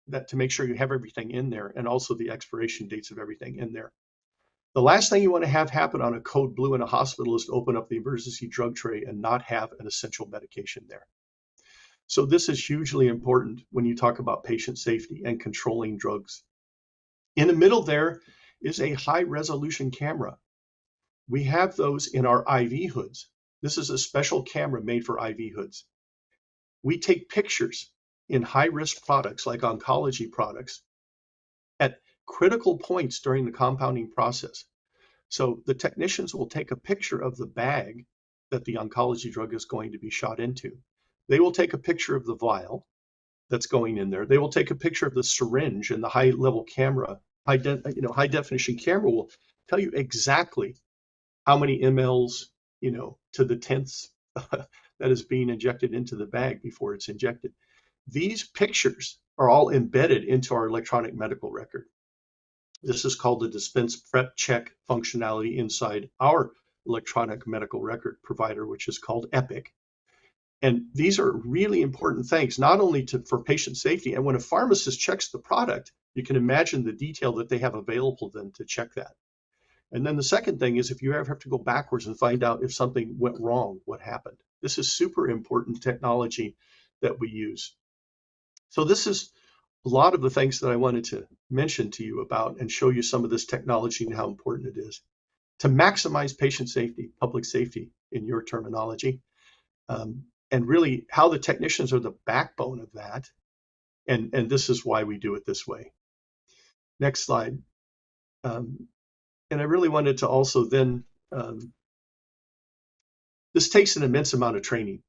that to make sure you have everything in there, and also the expiration dates of everything in there. The last thing you want to have happen on a code blue in a hospital is to open up the emergency drug tray and not have an essential medication there. So this is hugely important when you talk about patient safety and controlling drugs. In the middle there is a high resolution camera. We have those in our IV hoods. This is a special camera made for IV hoods. We take pictures in high-risk products like oncology products at critical points during the compounding process. So the technicians will take a picture of the bag that the oncology drug is going to be shot into. They will take a picture of the vial that's going in there. They will take a picture of the syringe, and the high-level camera, high-definition camera will tell you exactly how many mLs, to the tenths that is being injected into the bag before it's injected. These pictures are all embedded into our electronic medical record. This is called the dispense prep check functionality inside our electronic medical record provider, which is called Epic. And these are really important things, not only for patient safety. And when a pharmacist checks the product, you can imagine the detail that they have available to them to check that. And then the second thing is, if you ever have to go backwards and find out if something went wrong, what happened. This is super important technology that we use. So this is a lot of the things that I wanted to mention to you about and show you some of this technology and how important it is to maximize patient safety, public safety in your terminology, and really how the technicians are the backbone of that. And this is why we do it this way. Next slide. And I really wanted to also then, this takes an immense amount of training.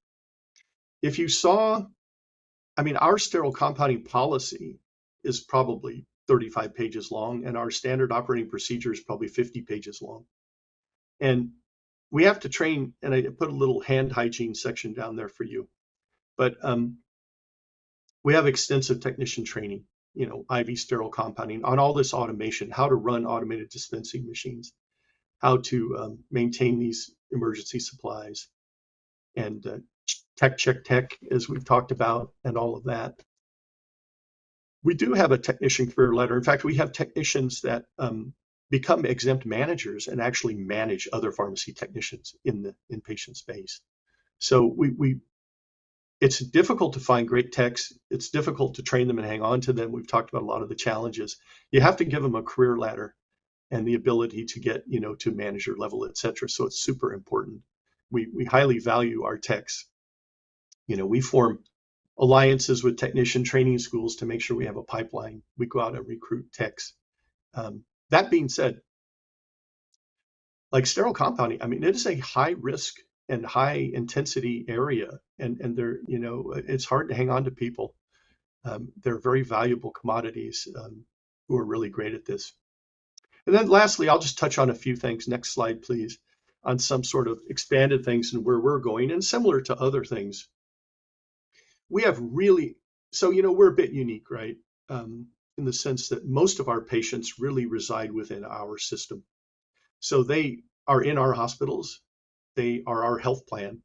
If you saw, I mean, our sterile compounding policy is probably 35 pages long, and our standard operating procedure is probably 50 pages long. And we have to train, and I put a little hand hygiene section down there for you. But we have extensive technician training, you know, IV sterile compounding on all this automation, how to run automated dispensing machines, how to maintain these emergency supplies, and tech, as we've talked about, and all of that. We do have a technician career ladder. In fact, we have technicians that become exempt managers and actually manage other pharmacy technicians in the inpatient space. So it's difficult to find great techs. It's difficult to train them and hang on to them. We've talked about a lot of the challenges. You have to give them a career ladder and the ability to get, you know, to manager level, et cetera. So it's super important. We highly value our techs. You know, we form alliances with technician training schools to make sure we have a pipeline. We go out and recruit techs. That being said, like sterile compounding, I mean, it is a high risk and high intensity area, and they're, you know, it's hard to hang on to people. They're very valuable commodities who are really great at this. And then lastly, I'll just touch on a few things. Next slide, please, on some sort of expanded things and where we're going, and similar to other things. We have really, so, you know, we're a bit unique, right? In the sense that most of our patients really reside within our system. So they are in our hospitals, they are our health plan.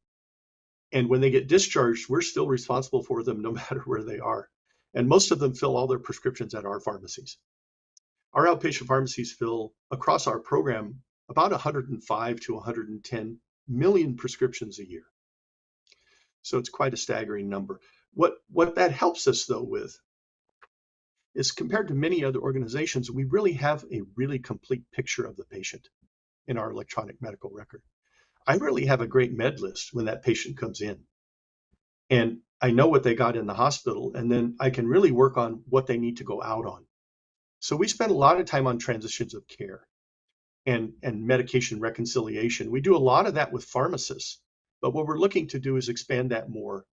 And when they get discharged, we're still responsible for them no matter where they are. And most of them fill all their prescriptions at our pharmacies. Our outpatient pharmacies fill, across our program, about 105 to 110 million prescriptions a year. So it's quite a staggering number. What that helps us, though, with is, compared to many other organizations, we really have a really complete picture of the patient in our electronic medical record. I really have a great med list when that patient comes in. And I know what they got in the hospital, and then I can really work on what they need to go out on. So we spend a lot of time on transitions of care and medication reconciliation. We do a lot of that with pharmacists, but what we're looking to do is expand that more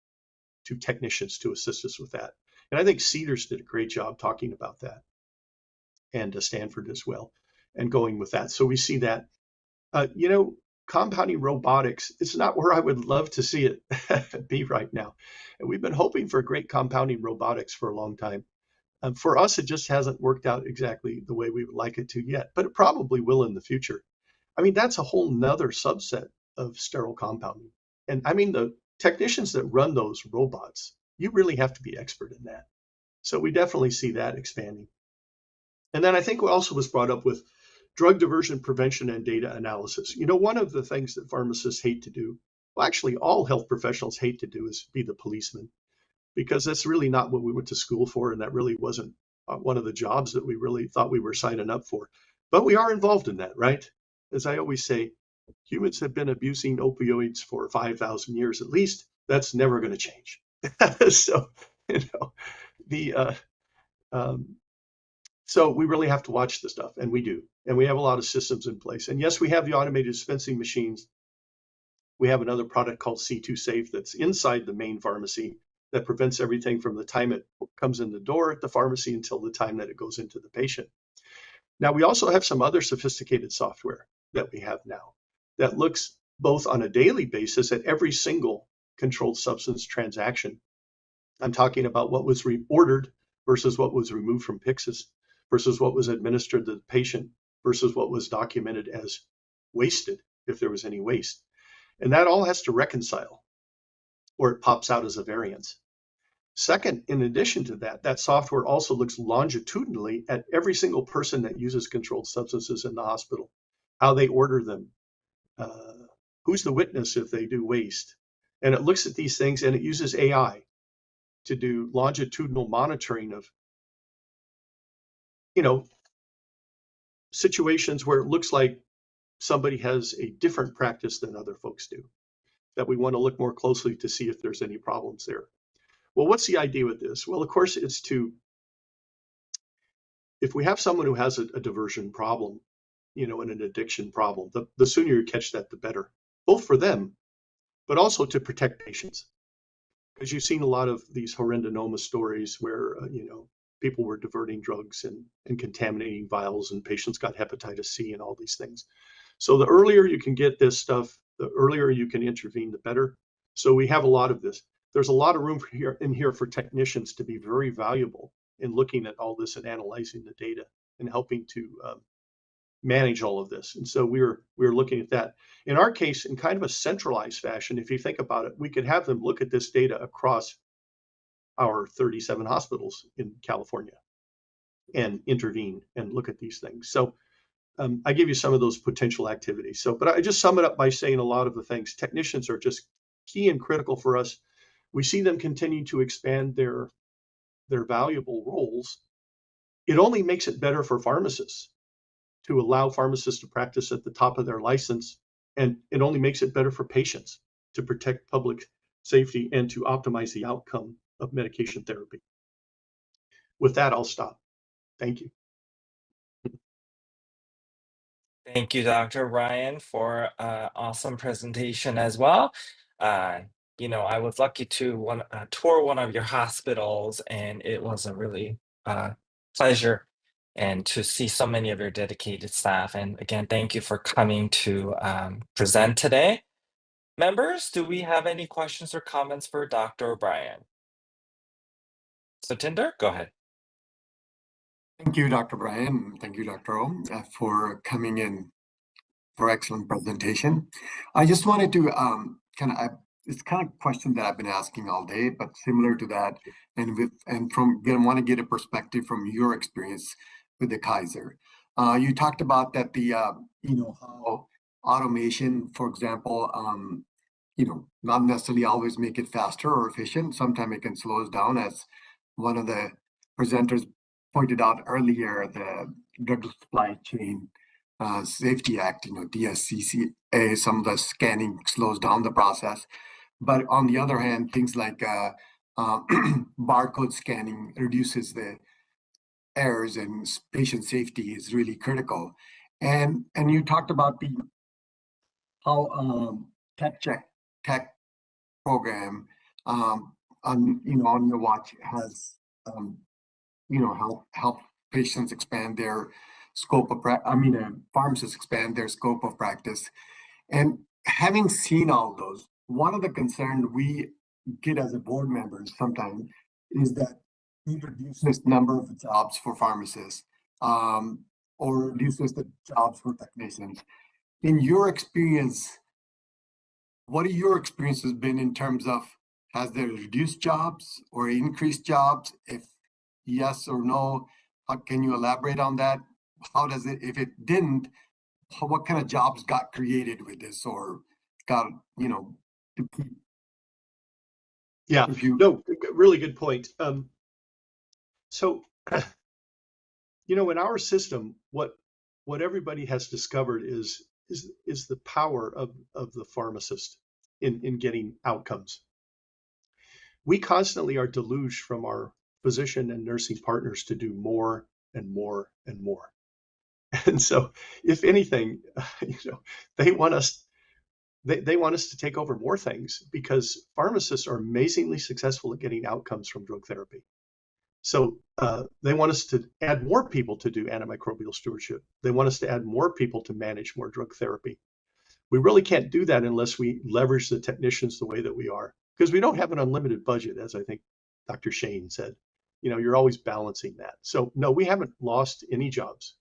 to technicians to assist us with that. And I think Cedars did a great job talking about that, and Stanford as well, and going with that. So we see that. You know, compounding robotics, it's not where I would love to see it be right now. And we've been hoping for great compounding robotics for a long time. For us, it just hasn't worked out exactly the way we would like it to yet, but it probably will in the future. I mean, that's a whole nother subset of sterile compounding. And I mean, the technicians that run those robots, you really have to be expert in that. So we definitely see that expanding. And then I think what also was brought up with drug diversion prevention and data analysis. You know, one of the things that pharmacists hate to do, well, actually all health professionals hate to do, is be the policeman, because that's really not what we went to school for, and that really wasn't one of the jobs that we really thought we were signing up for. But we are involved in that, right? As I always say, humans have been abusing opioids for 5,000 years at least. That's never going to change. So, you know, so we really have to watch the stuff, and we do. And we have a lot of systems in place. And yes, we have the automated dispensing machines. We have another product called C2 Safe that's inside the main pharmacy that prevents everything from the time it comes in the door at the pharmacy until the time that it goes into the patient. Now, we also have some other sophisticated software that we have now that looks both on a daily basis at every single controlled substance transaction. I'm talking about what was reordered versus what was removed from Pyxis, versus what was administered to the patient, versus what was documented as wasted, if there was any waste. And that all has to reconcile, or it pops out as a variance. Second, in addition to that, that software also looks longitudinally at every single person that uses controlled substances in the hospital, how they order them, who's the witness if they do waste. And it looks at these things, and it uses AI to do longitudinal monitoring of, you know, situations where it looks like somebody has a different practice than other folks do, that we want to look more closely to see if there's any problems there. Well, what's the idea with this? Well, of course, it's to if we have someone who has a diversion problem, and an addiction problem, the sooner you catch that, the better, both for them, but also to protect patients. Because you've seen a lot of these horrendonoma stories where, people were diverting drugs and contaminating vials, and patients got hepatitis C and all these things. So the earlier you can get this stuff, the earlier you can intervene, the better. So we have a lot of this. There's a lot of room in here for technicians to be very valuable in looking at all this and analyzing the data and helping to manage all of this. And so we're looking at that. In our case, in kind of a centralized fashion, if you think about it, we could have them look at this data across our 37 hospitals in California and intervene and look at these things. So I give you some of those potential activities. But I just sum it up by saying a lot of the things. Technicians are just key and critical for us. We see them continue to expand their valuable roles. It only makes it better for pharmacists to allow pharmacists to practice at the top of their license. And it only makes it better for patients to protect public safety and to optimize the outcome of medication therapy. With that, I'll stop. Thank you. Thank you, Dr. Ryan, for an awesome presentation as well. I was lucky to tour one of your hospitals, and it was a really pleasure and to see so many of your dedicated staff. And again, thank you for coming to present today. Members, do we have any questions or comments for Dr. O'Brien? Satinder, go ahead. Thank you, Dr. Bryan. Thank you, Dr. O, for coming in for excellent presentation. I just wanted to it's kind of question that I've been asking all day, but similar to that, want to get a perspective from your experience with the Kaiser. You talked about that how automation, for example, not necessarily always make it faster or efficient. Sometimes it can slow us down, as one of the presenters pointed out earlier, the Drug Supply Chain Safety Act, DSCCA, some of the scanning slows down the process. But on the other hand, things like barcode scanning reduces the errors, and patient safety is really critical. And you talked about how tech program on your watch has help patients expand their scope of pharmacists expand their scope of practice. And having seen all those, one of the concerns we get as a board members sometimes is that it reduces the number of jobs for pharmacists or reduces the jobs for technicians. In your experience, what are your experiences been in terms of, has there reduced jobs or increased jobs? If yes or no, can you elaborate on that? How does it, if it didn't, what kind of jobs got created with this or got, to keep? Yeah, no, really good point. So, in our system, what everybody has discovered is the power of the pharmacist in getting outcomes. We constantly are deluged from our physician and nursing partners to do more and more and more. And so, if anything, they want us to take over more things, because pharmacists are amazingly successful at getting outcomes from drug therapy. So they want us to add more people to do antimicrobial stewardship. They want us to add more people to manage more drug therapy. We really can't do that unless we leverage the technicians the way that we are, because we don't have an unlimited budget, as I think Dr. Shane said. You're always balancing that. So no, we haven't lost any jobs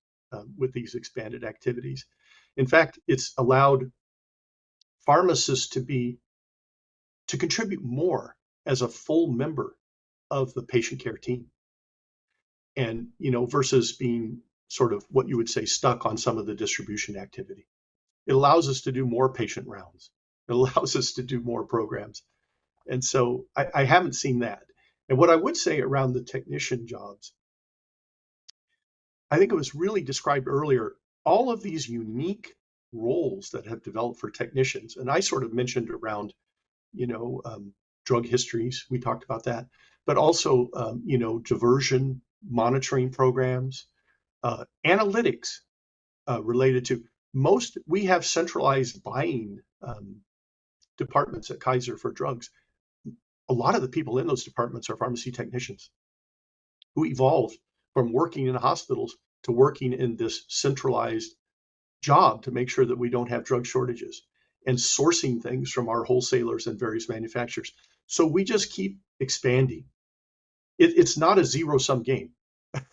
with these expanded activities. In fact, it's allowed pharmacists to contribute more as a full member of the patient care team. And, versus being sort of what you would say stuck on some of the distribution activity. It allows us to do more patient rounds. It allows us to do more programs. And so I haven't seen that. And what I would say around the technician jobs, I think it was really described earlier, all of these unique roles that have developed for technicians. And I sort of mentioned around, drug histories, we talked about that, but also, diversion monitoring programs, analytics related to we have centralized buying departments at Kaiser for drugs. A lot of the people in those departments are pharmacy technicians who evolved from working in hospitals to working in this centralized job to make sure that we don't have drug shortages and sourcing things from our wholesalers and various manufacturers. So we just keep expanding. It's not a zero-sum game.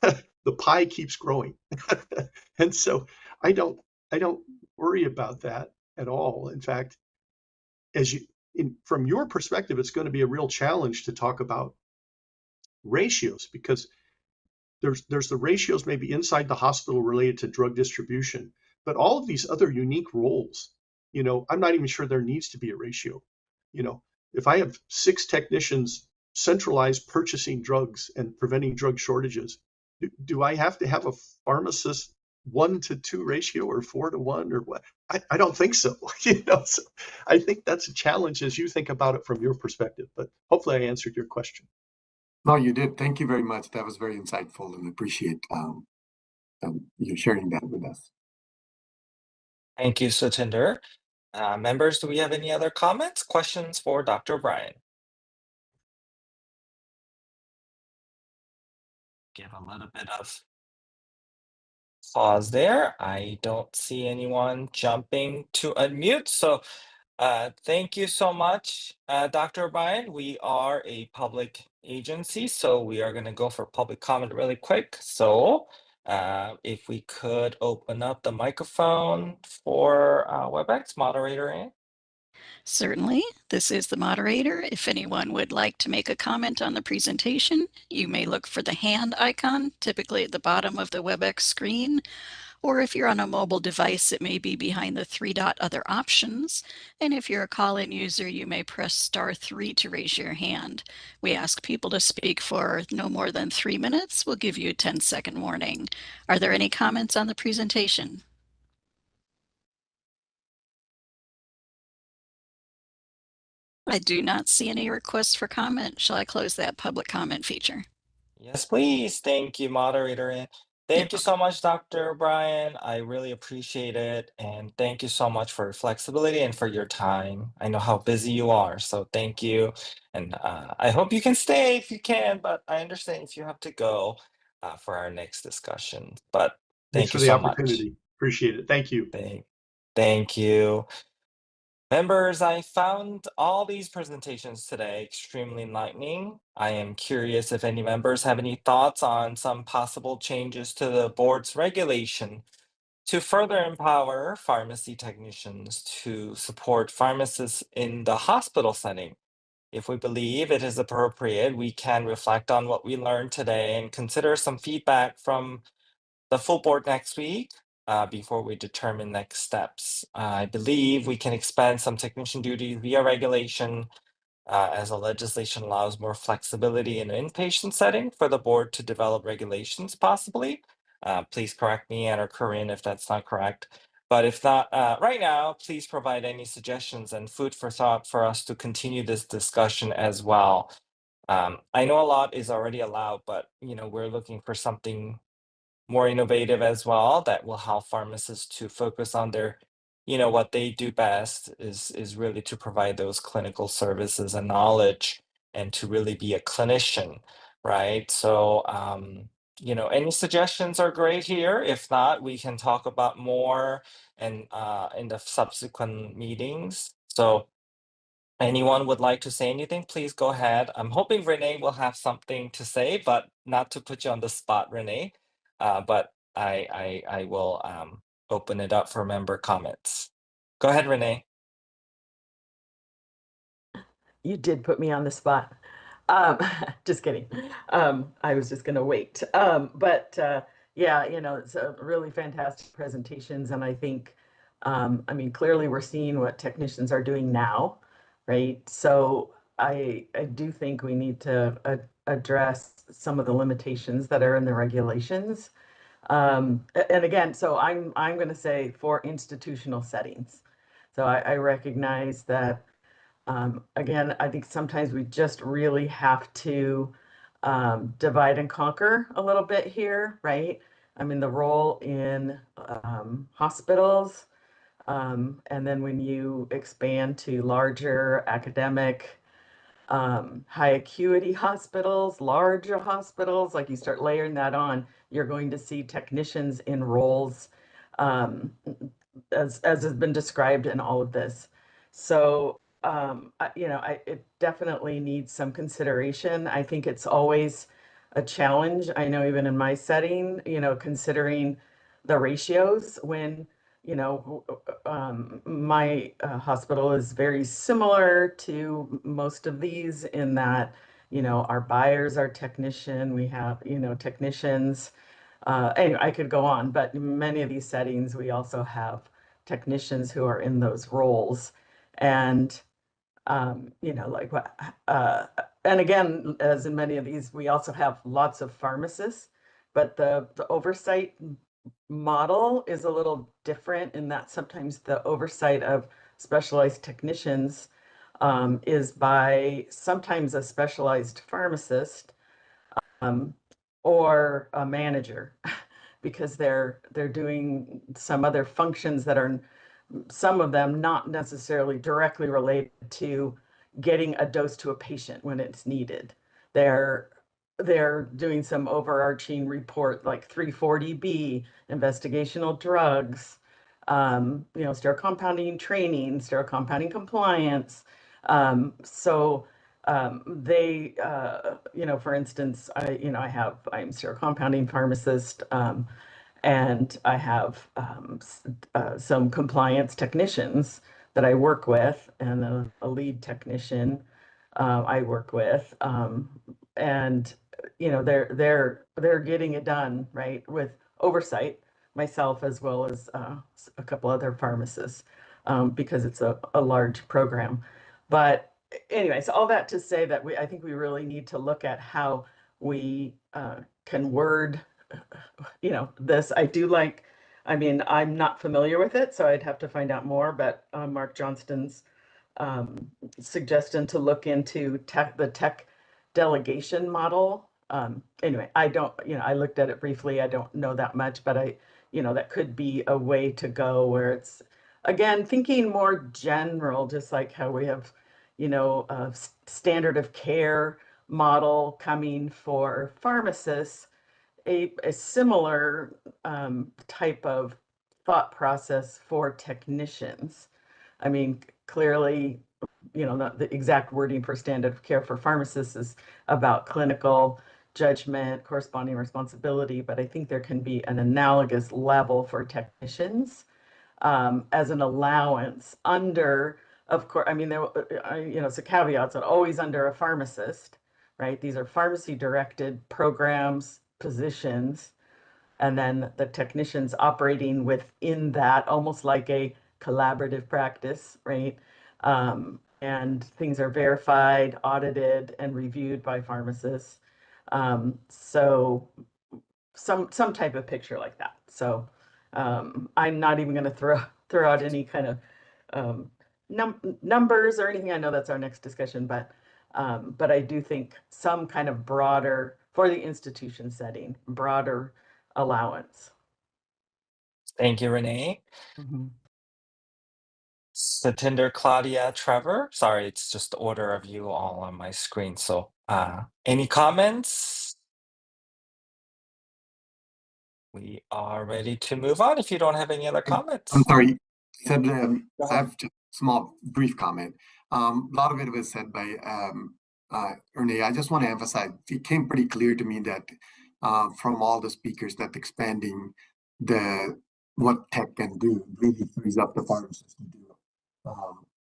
The pie keeps growing. And so I don't worry about that at all. In fact, from your perspective, it's going to be a real challenge to talk about ratios, because there's the ratios maybe inside the hospital related to drug distribution, but all of these other unique roles, I'm not even sure there needs to be a ratio. If I have 6 technicians centralized purchasing drugs and preventing drug shortages, do I have to have a pharmacist 1-to-2 ratio or 4-to-1 or what? I don't think so. So I think that's a challenge as you think about it from your perspective, but hopefully I answered your question. No, you did. Thank you very much. That was very insightful, and appreciate you sharing that with us. Thank you, Satinder. Members, do we have any other comments, questions for Dr. O'Brien? Give a little bit of pause there. I don't see anyone jumping to unmute. So thank you so much, Dr. O'Brien. We are a public agency, so we are going to go for public comment really quick. So if we could open up the microphone for WebEx moderator Ann. Certainly, this is the moderator. If anyone would like to make a comment on the presentation, you may look for the hand icon, typically at the bottom of the WebEx screen, or if you're on a mobile device, it may be behind the 3-dot other options. And if you're a call-in user, you may press *3 to raise your hand. We ask people to speak for no more than 3 minutes. We'll give you a 10-second warning. Are there any comments on the presentation? I do not see any requests for comment. Shall I close that public comment feature? Yes, please. Thank you, moderator Ann. Thank you so much, Dr. O'Brien. I really appreciate it. And thank you so much for your flexibility and for your time. I know how busy you are, so thank you. And I hope you can stay if you can, but I understand if you have to go for our next discussion. But Thanks thank for you the so opportunity. much. Appreciate it. Thank you. Thank you. Members, I found all these presentations today extremely enlightening. I am curious if any members have any thoughts on some possible changes to the board's regulation to further empower pharmacy technicians to support pharmacists in the hospital setting. If we believe it is appropriate, we can reflect on what we learned today and consider some feedback from the full board next week before we determine next steps. I believe we can expand some technician duties via regulation as the legislation allows more flexibility in an inpatient setting for the board to develop regulations possibly. Please correct me and or Corinne if that's not correct. But if not right now, please provide any suggestions and food for thought for us to continue this discussion as well. I know a lot is already allowed, but we're looking for something more innovative as well that will help pharmacists to focus on their what they do best is really to provide those clinical services and knowledge and to really be a clinician, right? So any suggestions are great here. If not, we can talk about more and in the subsequent meetings. So anyone would like to say anything, please go ahead. I'm hoping Renee will have something to say, but not to put you on the spot, Renee. But I will open it up for member comments. Go ahead, Renee. You did put me on the spot. Just kidding. I was just going to wait. Yeah, it's a really fantastic presentations. And I think, clearly we're seeing what technicians are doing now, right? So I do think we need to address some of the limitations that are in the regulations. And again, so I'm going to say for institutional settings. So I recognize that, again, I think sometimes we just really have to divide and conquer a little bit here, right? I mean, the role in hospitals, and then when you expand to larger academic, high acuity hospitals, larger hospitals, like you start layering that on, you're going to see technicians in roles as has been described in all of this. So, it definitely needs some consideration. I think it's always a challenge. I know even in my setting, considering the ratios when, my hospital is very similar to most of these in that, our buyers are technician, we have, technicians. Anyway, I could go on, but in many of these settings, we also have technicians who are in those roles. And, like what, and again, as in many of these, we also have lots of pharmacists, but the oversight model is a little different in that sometimes the oversight of specialized technicians is by sometimes a specialized pharmacist or a manager because they're doing some other functions that are, some of them not necessarily directly related to getting a dose to a patient when it's needed. They're doing some overarching report like 340B, investigational drugs, sterile compounding training, sterile compounding compliance. They, for instance, I'm sterile compounding pharmacist, and I have some compliance technicians that I work with, and a lead technician I work with, and they're getting it done right with oversight, myself as well as a couple other pharmacists, because it's a large program. But anyways, all that to say that I think we really need to look at how we can word this. I mean, I'm not familiar with it, so I'd have to find out more, but Mark Johnston's suggestion to look into the tech delegation model. Anyway, I looked at it briefly. I don't know that much, but that could be a way to go where it's, again, thinking more general, just like how we have, a standard of care model coming for pharmacists, a similar type of thought process for technicians. I mean, clearly, not the exact wording for standard of care for pharmacists is about clinical judgment, corresponding responsibility, but I think there can be an analogous level for technicians as an allowance under, of course, I mean, it's a caveat, so always under a pharmacist, right? These are pharmacy directed programs, positions, and then the technicians operating within that, almost like a collaborative practice, right? And things are verified, audited, and reviewed by pharmacists. So some type of picture like that. So I'm not even going to throw out any kind of numbers or anything. I know that's our next discussion, but I do think some kind of broader, for the institution setting, broader allowance. Thank you, Renee. Satinder, Claudia, Trevor. Sorry, it's just the order of you all on my screen. So any comments? We are ready to move on if you don't have any other comments. I'm sorry. I have just a small, brief comment. A lot of it was said by Renee. I just want to emphasize, it came pretty clear to me that from all the speakers that expanding what tech can do really frees up the pharmacists to do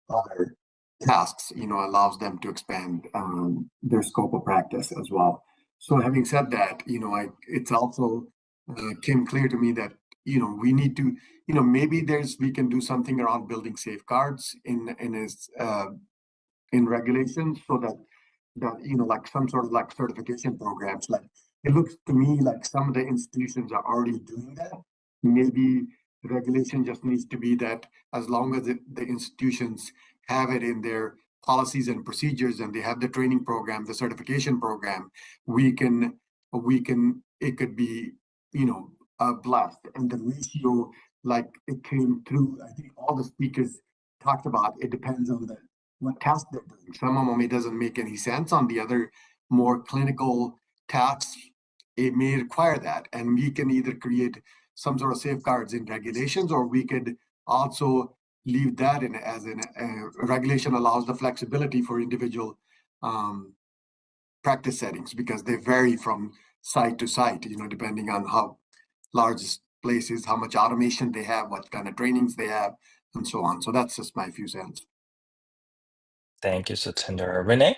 other tasks, allows them to expand their scope of practice as well. So having said that, it's also came clear to me that, we need to, maybe we can do something around building safeguards in regulations so that, like some sort of like certification programs. Like it looks to me like some of the institutions are already doing that. Maybe the regulation just needs to be that as long as the institutions have it in their policies and procedures and they have the training program, the certification program, it could be, blessed, and the ratio, like it came through, I think all the speakers talked about, it depends on what test they're doing. Some of them, it doesn't make any sense. On the other more clinical tasks, it may require that. And we can either create some sort of safeguards in regulations, or we could also leave that in as a regulation allows the flexibility for individual practice settings, because they vary from site to site, depending on how large this place is, how much automation they have, what kind of trainings they have, and so on. So that's just my few cents. Thank you, Satinder. Renee?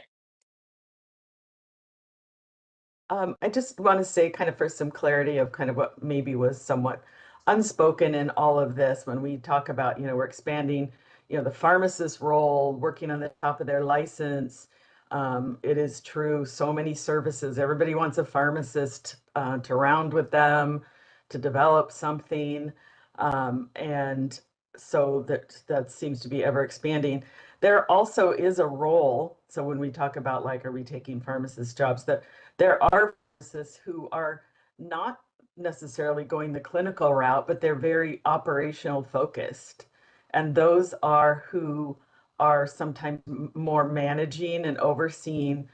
I just want to say, kind of for some clarity of kind of what maybe was somewhat unspoken in all of this, when we talk about, we're expanding, the pharmacist role, working on the top of their license. It is true, so many services, everybody wants a pharmacist to round with them, to develop something. And so that seems to be ever expanding. There also is a role, so when we talk about like, are we taking pharmacist jobs, that there are pharmacists who are not necessarily going the clinical route, but they're very operational focused. And those are who are sometimes more managing and overseeing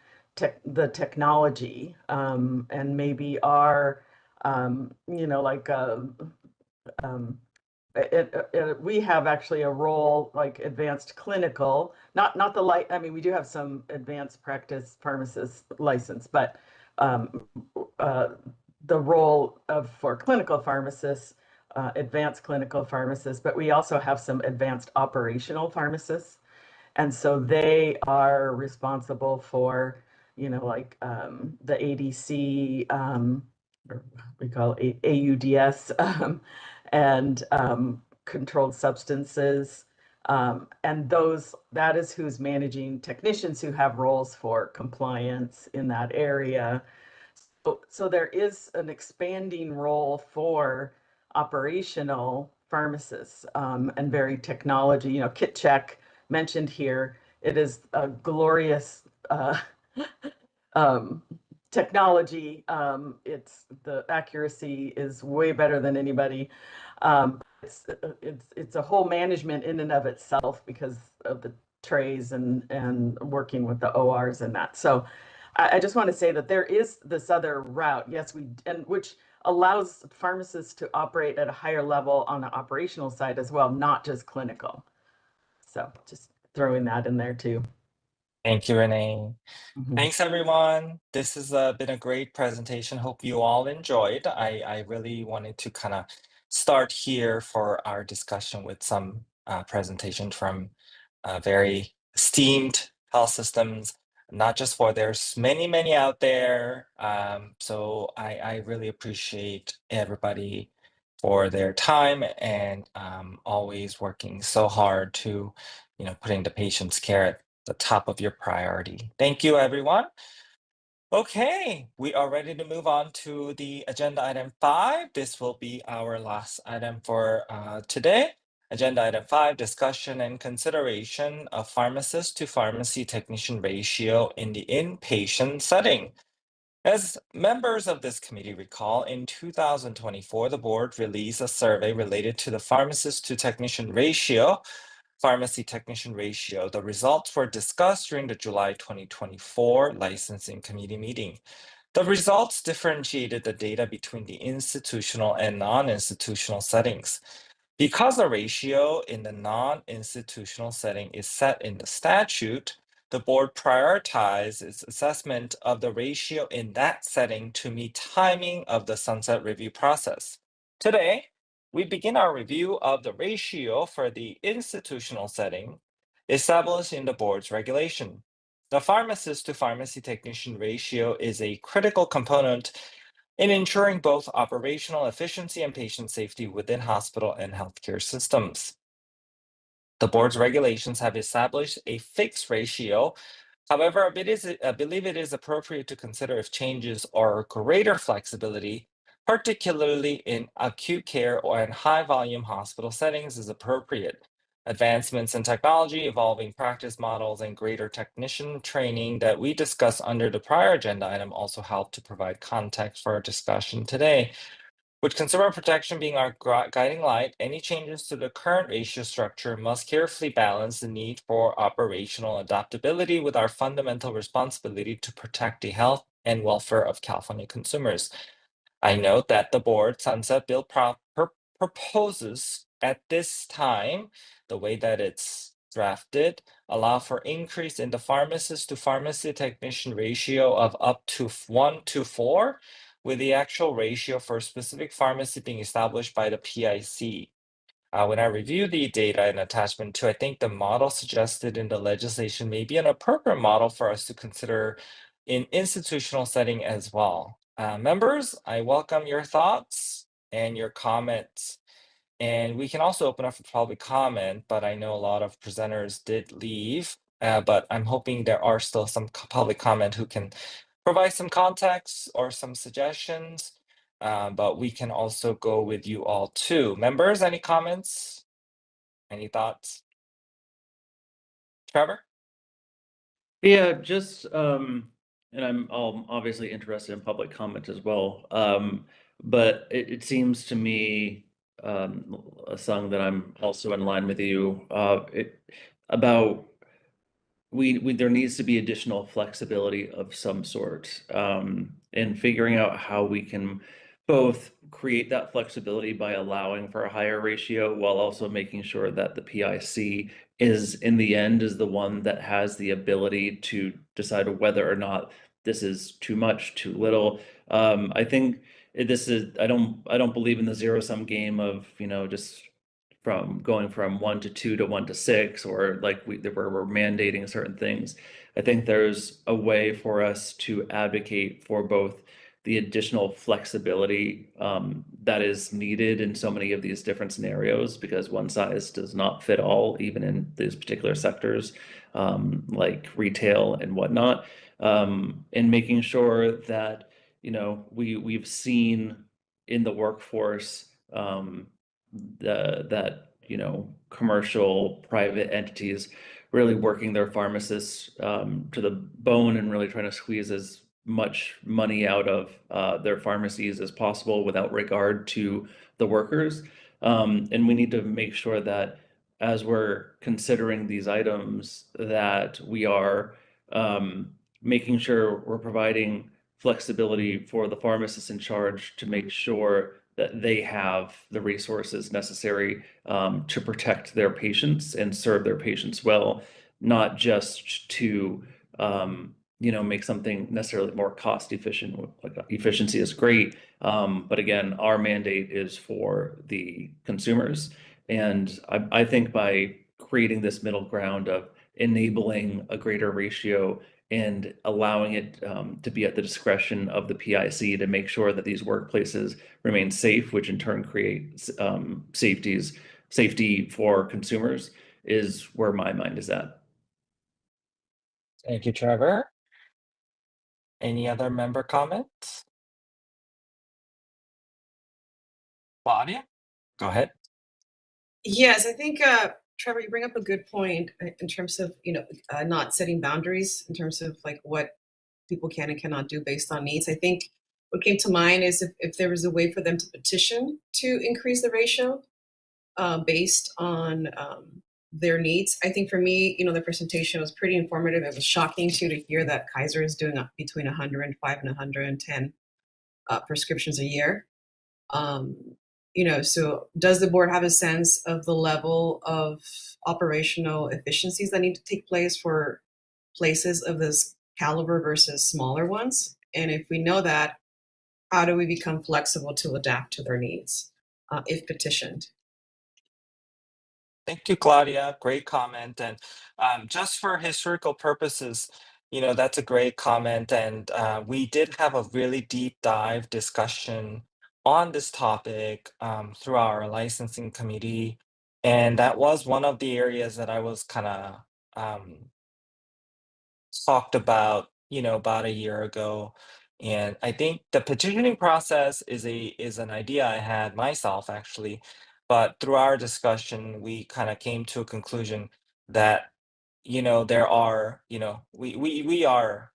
the technology, and maybe are, we have actually a role like advanced clinical, not the light. I mean, we do have some advanced practice pharmacist license, but the role for clinical pharmacists, advanced clinical pharmacists, but we also have some advanced operational pharmacists. And so they are responsible for, the ADC, or we call it AUDS, and controlled substances. And that is who's managing technicians who have roles for compliance in that area. So there is an expanding role for operational pharmacists, and very technology, KitCheck mentioned here. It is a glorious technology. The accuracy is way better than anybody. It's a whole management in and of itself because of the trays and working with the ORs and that. So I just want to say that there is this other route, yes, which allows pharmacists to operate at a higher level on the operational side as well, not just clinical. So just throwing that in there too. Thank you, Renee. Thanks, everyone. This has been a great presentation. Hope you all enjoyed. I really wanted to kind of start here for our discussion with some presentation from very esteemed health systems, not just for there's many out there. So I really appreciate everybody for their time and always working so hard to, putting the patient's care at the top of your priority. Thank you, everyone. Okay, we are ready to move on to the agenda item 5. This will be our last item for today. Agenda item 5, discussion and consideration of pharmacist to pharmacy technician ratio in the inpatient setting. As members of this committee recall, in 2024, the board released a survey related to the pharmacist to technician ratio, pharmacy technician ratio. The results were discussed during the July 2024 licensing committee meeting. The results differentiated the data between the institutional and non-institutional settings. Because the ratio in the non-institutional setting is set in the statute, the board prioritized its assessment of the ratio in that setting to meet timing of the sunset review process. Today, we begin our review of the ratio for the institutional setting established in the board's regulation. The pharmacist to pharmacy technician ratio is a critical component in ensuring both operational efficiency and patient safety within hospital and healthcare systems. The board's regulations have established a fixed ratio. However, I believe it is appropriate to consider if changes or greater flexibility, particularly in acute care or in high volume hospital settings, is appropriate. Advancements in technology, evolving practice models, and greater technician training that we discussed under the prior agenda item also help to provide context for our discussion today. With consumer protection being our guiding light, any changes to the current ratio structure must carefully balance the need for operational adaptability with our fundamental responsibility to protect the health and welfare of California consumers. I note that the board sunset bill proposes at this time, the way that it's drafted, allow for increase in the pharmacist to pharmacy technician ratio of up to 1 to 4, with the actual ratio for a specific pharmacy being established by the PIC. When I review the data in attachment 2, I think the model suggested in the legislation may be an appropriate model for us to consider in institutional setting as well. Members, I welcome your thoughts and your comments. And we can also open up for public comment, but I know a lot of presenters did leave. But I'm hoping there are still some public comment who can provide some context or some suggestions. But we can also go with you all too. Members, any comments? Any thoughts? Trevor? Yeah, just and I'm obviously interested in public comment as well. But it seems to me, a song that I'm also in line with you, about there needs to be additional flexibility of some sort, in figuring out how we can both create that flexibility by allowing for a higher ratio while also making sure that the PIC is in the end is the one that has the ability to decide whether or not this is too much, too little. I think this is I don't believe in the zero-sum game of, just from going from 1 to 2 to 1 to 6, or like where we're mandating certain things. I think there's a way for us to advocate for both the additional flexibility that is needed in so many of these different scenarios, because one size does not fit all, even in these particular sectors, like retail and whatnot, and making sure that, we've seen in the workforce that commercial private entities really working their pharmacists to the bone and really trying to squeeze as much money out of their pharmacies as possible without regard to the workers. And we need to make sure that as we're considering these items, that we are making sure we're providing flexibility for the pharmacists in charge to make sure that they have the resources necessary to protect their patients and serve their patients well, not just to make something necessarily more cost efficient. Like efficiency is great, but again, our mandate is for the consumers, and I think by creating this middle ground of enabling a greater ratio and allowing it to be at the discretion of the PIC to make sure that these workplaces remain safe, which in turn creates safety for consumers, is where my mind is at. Thank you, Trevor. Any other member comments? Claudia, go ahead. Yes, I think Trevor, you bring up a good point in terms of not setting boundaries in terms of like what people can and cannot do based on needs. I think what came to mind is if there was a way for them to petition to increase the ratio based on their needs. I think for me, the presentation was pretty informative. It was shocking to hear that Kaiser is doing up between 105 and 110 prescriptions a year. So does the board have a sense of the level of operational efficiencies that need to take place for places of this caliber versus smaller ones? And if we know that, how do we become flexible to adapt to their needs if petitioned? Thank you, Claudia. Great comment. And just for historical purposes, that's a great comment. And we did have a really deep dive discussion on this topic through our licensing committee. And that was one of the areas that I was kind of talked about, about a year ago. And I think the petitioning process is an idea I had myself actually, but through our discussion, we kind of came to a conclusion that, there are, we are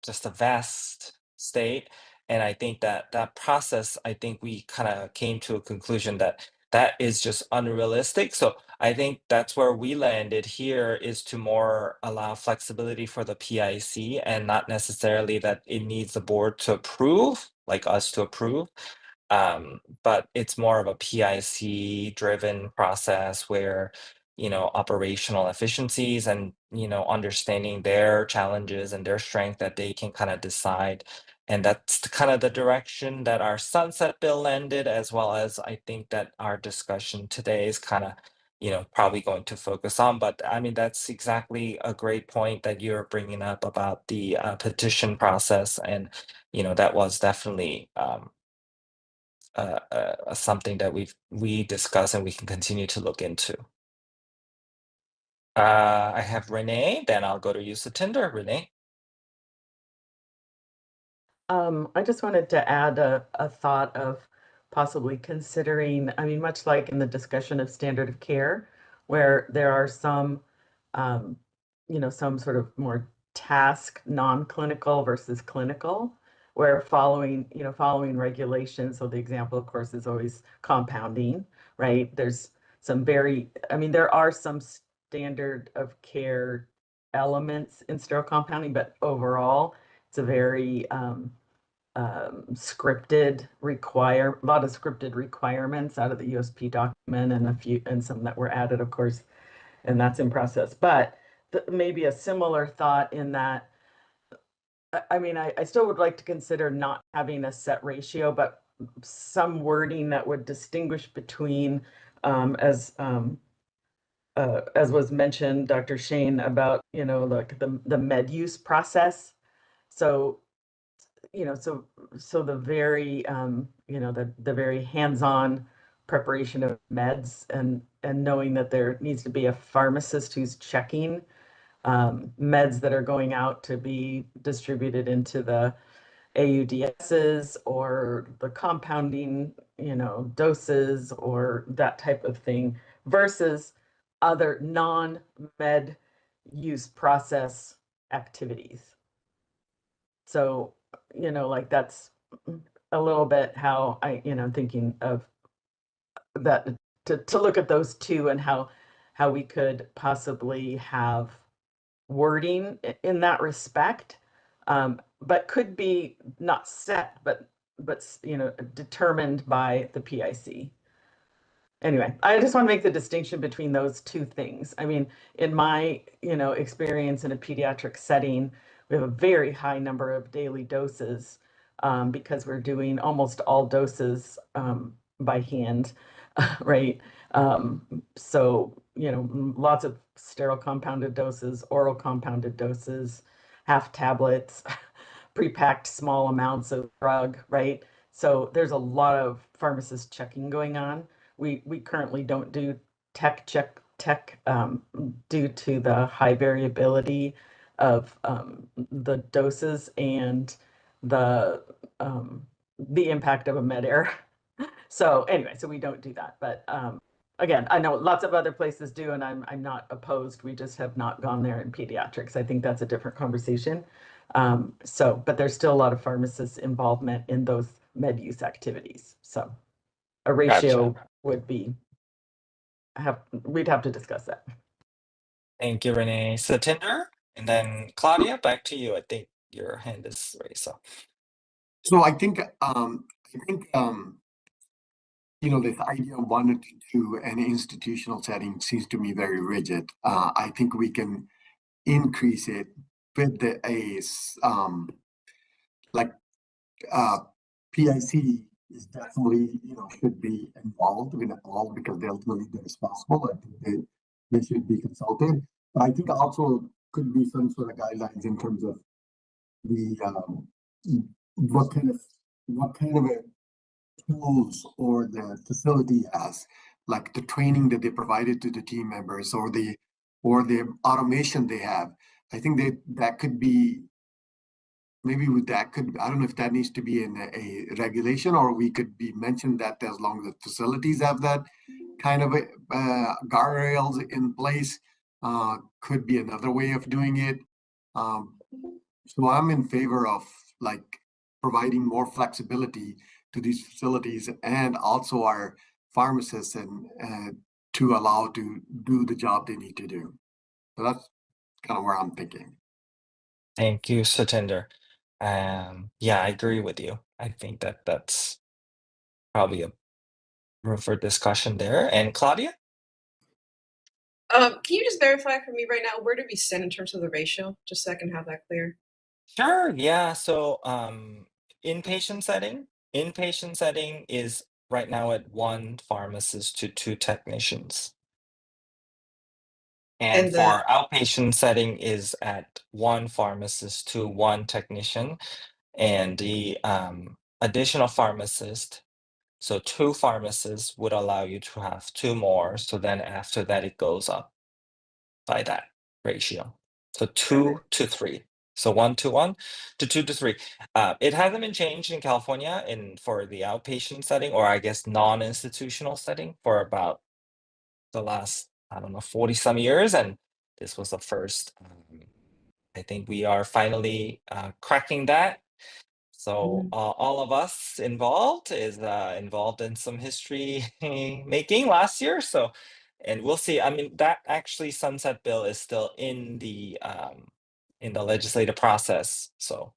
just a vast state, And I think that that process, I think we kind of came to a conclusion that that is just unrealistic. So I think that's where we landed here, is to more allow flexibility for the PIC and not necessarily that it needs the board to approve, like us to approve. But it's more of a PIC driven process where, operational efficiencies and, understanding their challenges and their strength, that they can kind of decide. And that's kind of the direction that our sunset bill landed, as well as I think that our discussion today is kind of, probably going to focus on. But I mean, that's exactly a great point that you're bringing up about the petition process. And, that was definitely something that we discuss and we can continue to look into. I have Renee, then I'll go to you, Satinder. Renee. I just wanted to add a thought of possibly considering, I mean, much like in the discussion of standard of care, where there are some, some sort of more task non-clinical versus clinical, where following regulations. So the example, of course, is always compounding, right? There's some there are some standard of care elements in sterile compounding, but overall, it's a very a lot of scripted requirements out of the USP document, and some that were added, of course, and that's in process. But maybe a similar thought in that, I still would like to consider not having a set ratio, but some wording that would distinguish between, as was mentioned, Dr. Shane, about, like the med use process. So, so the very, the very hands-on preparation of meds, and knowing that there needs to be a pharmacist who's checking meds that are going out to be distributed into the AUDSs or the compounding, doses or that type of thing, versus other non-med use process activities. So, like that's a little bit how I'm thinking of that, to look at those two and how we could possibly have wording in that respect, but could be not set, but determined by the PIC. Anyway, I just want to make the distinction between those two things. I mean, in my experience in a pediatric setting, we have a very high number of daily doses, because we're doing almost all doses by hand, right? So, lots of sterile compounded doses, oral compounded doses, half tablets, pre-packed small amounts of drug, right? So there's a lot of pharmacist checking going on. We currently don't do tech due to the high variability of the doses and the impact of a med error. So anyway, so we don't do that. But again, I know lots of other places do, and I'm not opposed. We just have not gone there in pediatrics. I think that's a different conversation. But there's still a lot of pharmacists' involvement in those med use activities. So a ratio would be, we'd have to discuss that. Thank you, Renee. Satinder, and then Claudia, back to you. I think your hand is raised. So I think this idea of 1 to 2 an institutional setting seems to me very rigid. I think we can increase it with the ACE, PIC is definitely, should be involved in it all, because they're ultimately responsible. I think they should be consulted. But I think also could be some sort of guidelines in terms of the what kind of a tools or the facility has, like the training that they provided to the team members, or the automation they have. I think that could be, I don't know if that needs to be in a regulation, or we could be mentioned that as long as the facilities have that kind of guardrails in place, could be another way of doing it. So I'm in favor of providing more flexibility to these facilities and also our pharmacists and to allow to do the job they need to do. So that's kind of where I'm thinking. Thank you, Satinder. Yeah, I agree with you. I think that that's probably a room for discussion there. And Claudia? Can you just verify for me right now, where do we stand in terms of the ratio? Just so I can have that clear. Sure, yeah. So inpatient setting is right now at 1 pharmacist to 2 technicians. And And the for outpatient setting is at 1 pharmacist to 1 technician. And the additional pharmacist, so 2 pharmacists would allow you to have 2 more. So then after that, it goes up by that ratio. So 2 to 3. So 1 to 1 to 2 to 3. It hasn't been changed in California for the outpatient setting, or I guess non-institutional setting, for about the last, I don't know, 40 some years. And this was the first. I think we are finally cracking that. So all of us involved is involved in some history making last year. So, and we'll see. I mean, that actually sunset bill is still in the legislative process. So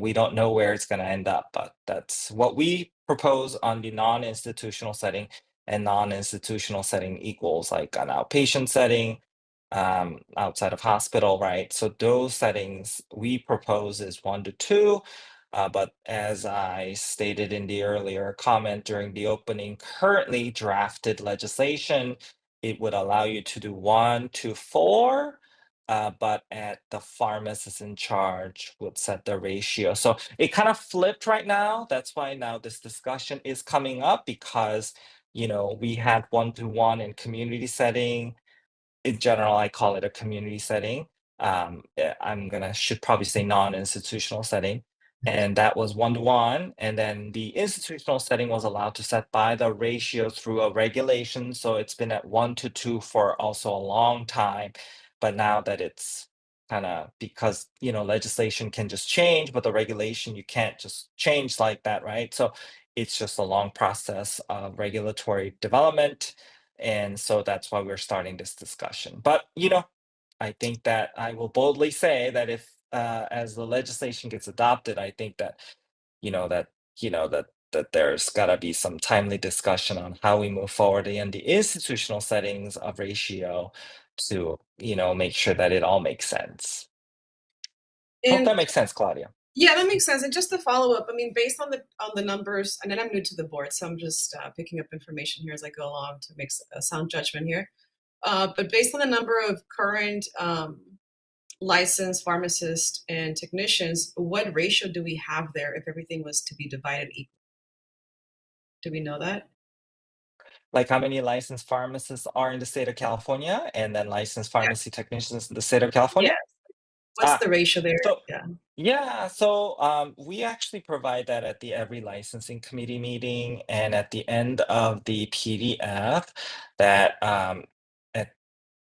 we don't know where it's going to end up, but that's what we propose on the non-institutional setting. And non-institutional setting equals like an outpatient setting, outside of hospital, right? So those settings we propose is 1 to 2. But as I stated in the earlier comment during the opening, currently drafted legislation, it would allow you to do 1 to 4. But at the pharmacist in charge would set the ratio. So it kind of flipped right now. That's why now this discussion is coming up, because we had 1 to 1 in community setting. In general, I call it a community setting. Should probably say non-institutional setting. And that was 1 to 1. And then the institutional setting was allowed to set by the ratio through a regulation. So it's been at 1 to 2 for also a long time. But now that it's kind of, because legislation can just change, but the regulation you can't just change like that, right? So it's just a long process of regulatory development. And so that's why we're starting this discussion. But I think that I will boldly say that if as the legislation gets adopted, I think that that there's got to be some timely discussion on how we move forward in the institutional settings of ratio to make sure that it all makes sense. Hope and that makes sense, Claudia. yeah, that makes sense. And just to follow up, I mean, based on the numbers, and then I'm new to the board, so I'm just picking up information here as I go along to make a sound judgment here. But based on the number of current licensed pharmacists and technicians, what ratio do we have there if everything was to be divided equally? Do we know that? Like how many licensed pharmacists are in the state of California, and then licensed pharmacy technicians in the state of California? Yes. What's Ah, the ratio there? so Yeah. yeah, so we actually provide that at the every licensing committee meeting, and at the end of the PDF that at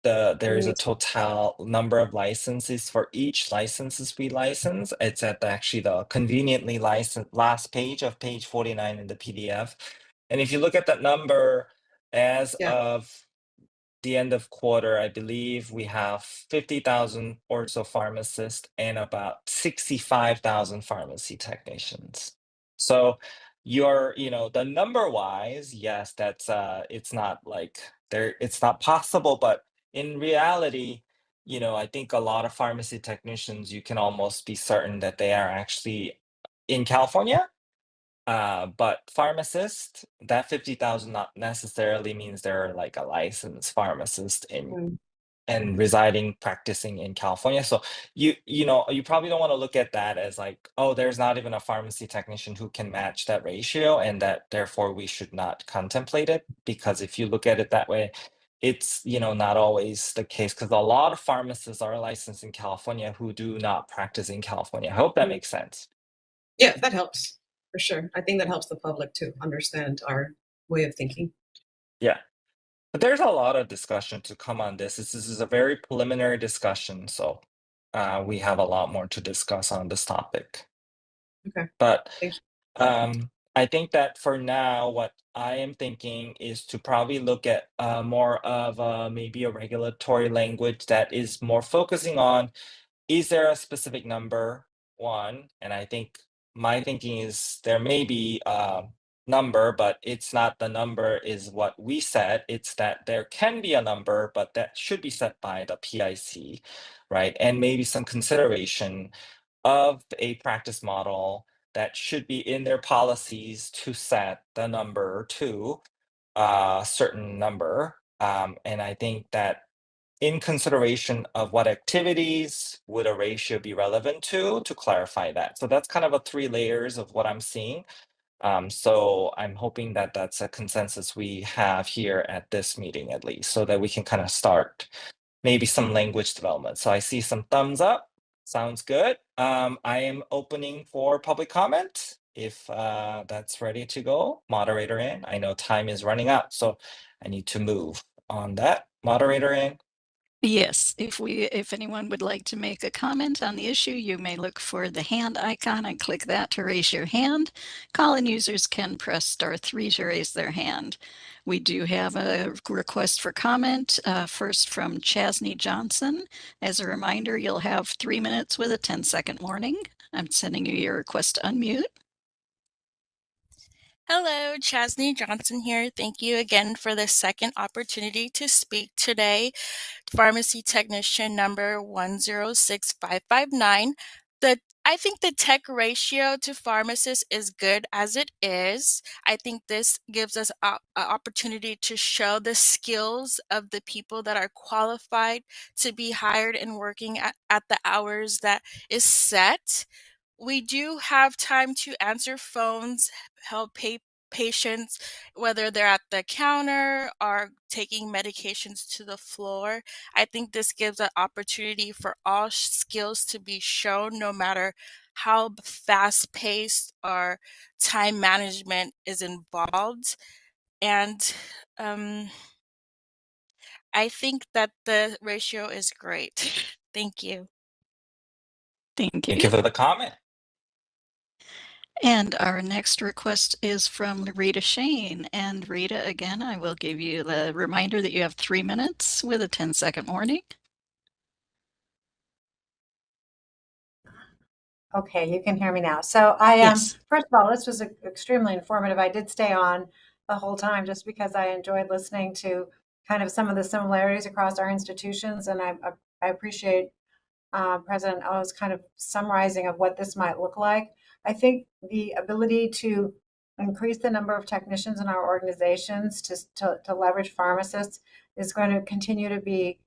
there's a total number of licenses for each licenses we license. It's at actually the conveniently licensed last page of page 49 in the PDF. And if you look at that number as Yeah. of the end of quarter, I believe we have 50,000 or so pharmacists and about 65,000 pharmacy technicians. So the number wise, yes, that's it's not like it's not possible, but in reality, I think a lot of pharmacy technicians, you can almost be certain that they are actually in California. But pharmacist, that 50,000 not necessarily means they're like a licensed pharmacist and residing, practicing in California. So you probably don't want to look at that as like, oh, there's not even a pharmacy technician who can match that ratio, and that therefore we should not contemplate it. Because if you look at it that way, it's not always the case, because a lot of pharmacists are licensed in California who do not practice in California. I hope that makes sense. Yeah, that helps for sure. I think that helps the public to understand our way of thinking. Yeah. But there's a lot of discussion to come on this. This is a very preliminary discussion, so we have a lot more to discuss on this topic. Okay. But Thank you. I think that for now, what I am thinking is to probably look at more of maybe a regulatory language that is more focusing on, is there a specific number? One, and I think my thinking is there may be a number, but it's not the number is what we set. It's that there can be a number, but that should be set by the PIC, right? And maybe some consideration of a practice model that should be in their policies to set the number to a certain number. And I think that in consideration of what activities would a ratio be relevant to clarify that. So that's kind of a 3 layers of what I'm seeing. So I'm hoping that that's a consensus we have here at this meeting at least, so that we can kind of start maybe some language development. So I see some thumbs up. Sounds good. I am opening for public comment. If that's ready to go, moderator in. I know time is running out, so I need to move on that. Moderator in. Yes, if anyone would like to make a comment on the issue, you may look for the hand icon and click that to raise your hand. Call-in users can press *3 to raise their hand. We do have a request for comment, first from Chasney Johnson. As a reminder, you'll have 3 minutes with a 10-second warning. I'm sending you your request to unmute. Hello, Chasney Johnson here. Thank you again for the second opportunity to speak today. Pharmacy technician number 106559. I think the tech ratio to pharmacists is good as it is. I think this gives us an opportunity to show the skills of the people that are qualified to be hired and working at the hours that is set. We do have time to answer phones, help patients, whether they're at the counter or taking medications to the floor. I think this gives an opportunity for all skills to be shown, no matter how fast-paced or time management is involved. And I think that the ratio is great. Thank you. Thank you. Thank you for the comment. And our next request is from Rita Shane. And Rita, again, I will give you the reminder that you have 3 minutes with a 10-second warning. Okay, you can hear me now. So Yes. first of all, this was extremely informative. I did stay on the whole time just because I enjoyed listening to kind of some of the similarities across our institutions, and I appreciate President O's kind of summarizing of what this might look like. I think the ability to increase the number of technicians in our organizations to leverage pharmacists is going to continue to be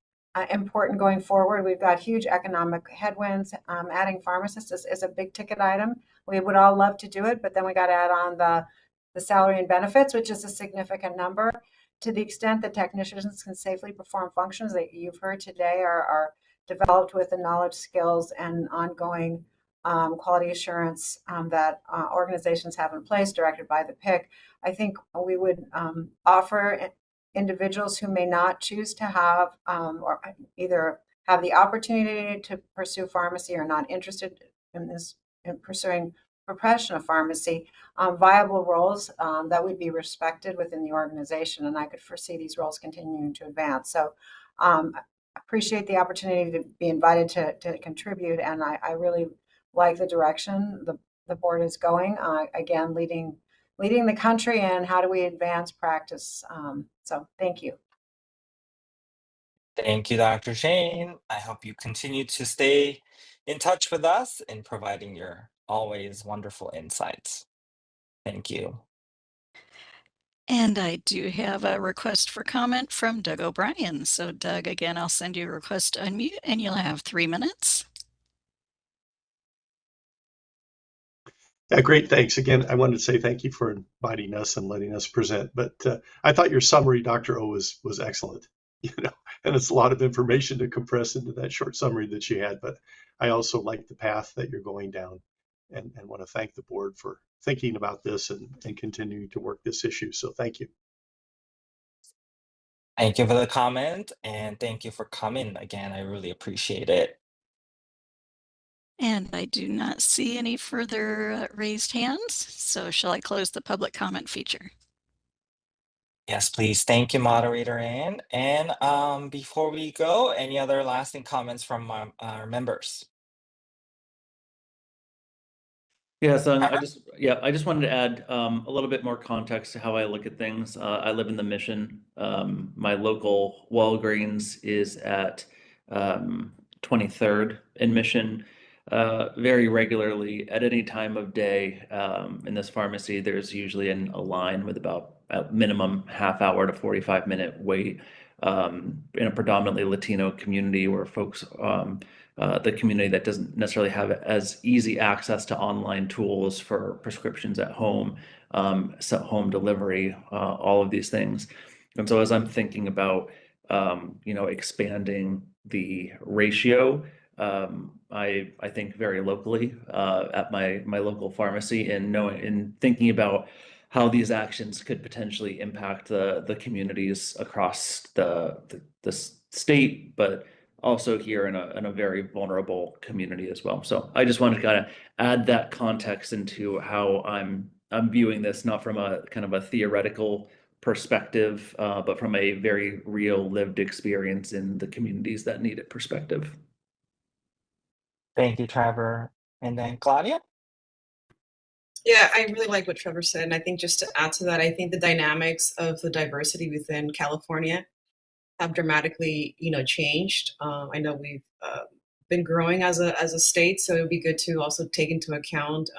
important going forward. We've got huge economic headwinds. Adding pharmacists is a big ticket item. We would all love to do it, but then we got to add on the salary and benefits, which is a significant number. To the extent that technicians can safely perform functions that you've heard today are developed with the knowledge, skills, and ongoing quality assurance that organizations have in place, directed by the PIC. I think we would offer individuals who may not choose to have or either have the opportunity to pursue pharmacy or not interested in pursuing profession of pharmacy, viable roles that would be respected within the organization, and I could foresee these roles continuing to advance. So appreciate the opportunity to be invited to contribute, and I really like the direction the board is going. Again, leading the country, and how do we advance practice? So thank you. Thank you, Dr. Shane. I hope you continue to stay in touch with us in providing your always wonderful insights. Thank you. And I do have a request for comment from Doug O'Brien. So Doug, again, I'll send you a request to unmute and you'll have 3 minutes. Yeah, great. Thanks. Again, I wanted to say thank you for inviting us and letting us present. But I thought your summary, Dr. O, was excellent. And it's a lot of information to compress into that short summary that you had. But I also like the path that you're going down, and want to thank the board for thinking about this and continuing to work this issue. So thank you. Thank you for the comment, and thank you for coming again. I really appreciate it. And I do not see any further raised hands. So shall I close the public comment feature? Yes, please. Thank you, moderator Ann. And before we go, any other lasting comments from our members? Yeah, so I just wanted to add a little bit more context to how I look at things. I live in the Mission. My local Walgreens is at 23rd in Mission. Very regularly at any time of day in this pharmacy, there's usually a line with about at minimum half hour to 45-minute wait in a predominantly Latino community where folks the community that doesn't necessarily have as easy access to online tools for prescriptions at home, home delivery, all of these things. And so as I'm thinking about, expanding the ratio, I think very locally at my local pharmacy and thinking about how these actions could potentially impact the communities across the state, but also here in a very vulnerable community as well. So I just wanted to kind of add that context into how I'm viewing this, not from a kind of a theoretical perspective, but from a very real lived experience in the communities that need it perspective. Thank you, Trevor. And then Claudia? Yeah, I really like what Trevor said. And I think just to add to that, I think the dynamics of the diversity within California have dramatically, changed. I know we've been growing as a state, so it would be good to also take into account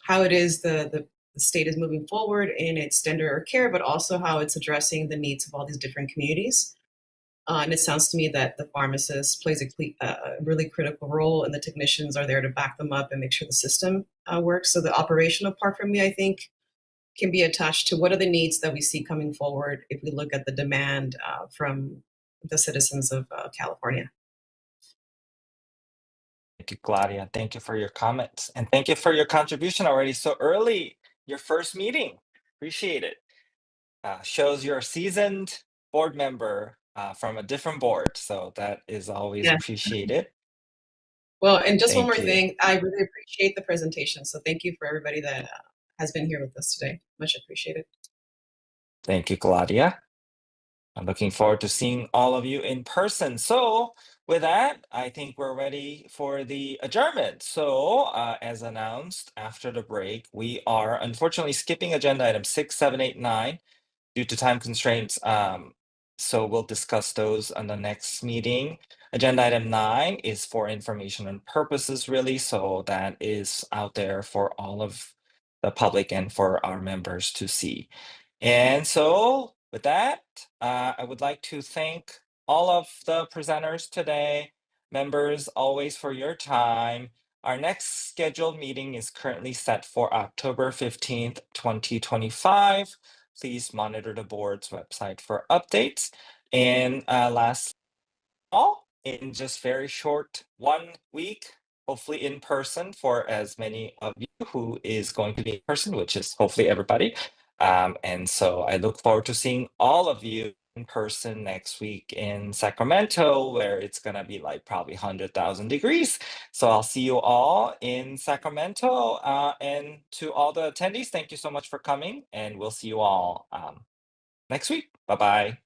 how it is the state is moving forward in its standard of care, but also how it's addressing the needs of all these different communities. And it sounds to me that the pharmacist plays a really critical role, and the technicians are there to back them up and make sure the system works. So the operational part for me, I think, can be attached to what are the needs that we see coming forward if we look at the demand from the citizens of California. Thank you, Claudia. Thank you for your comments. And thank you for your contribution already so early, your first meeting. Appreciate it. Shows you're a seasoned board member from a different board. So that is always appreciated. Well, and just one more Thank you. thing, I really appreciate the presentation. So thank you for everybody that has been here with us today. Much appreciated. Thank you, Claudia. I'm looking forward to seeing all of you in person. So with that, I think we're ready for the adjournment. So as announced after the break, we are unfortunately skipping agenda items 6, 7, 8, 9 due to time constraints. So we'll discuss those on the next meeting. Agenda item 9 is for information and purposes, really. So that is out there for all of the public and for our members to see. And so with that, I would like to thank all of the presenters today, members, always for your time. Our next scheduled meeting is currently set for October 15th, 2025. Please monitor the board's website for updates. And last all, in just very short 1 week, hopefully in person for as many of you who is going to be in person, which is hopefully everybody. And so I look forward to seeing all of you in person next week in Sacramento, where it's going to be like probably 100,000 degrees. So I'll see you all in Sacramento. And to all the attendees, thank you so much for coming. And we'll see you all next week. Bye-bye.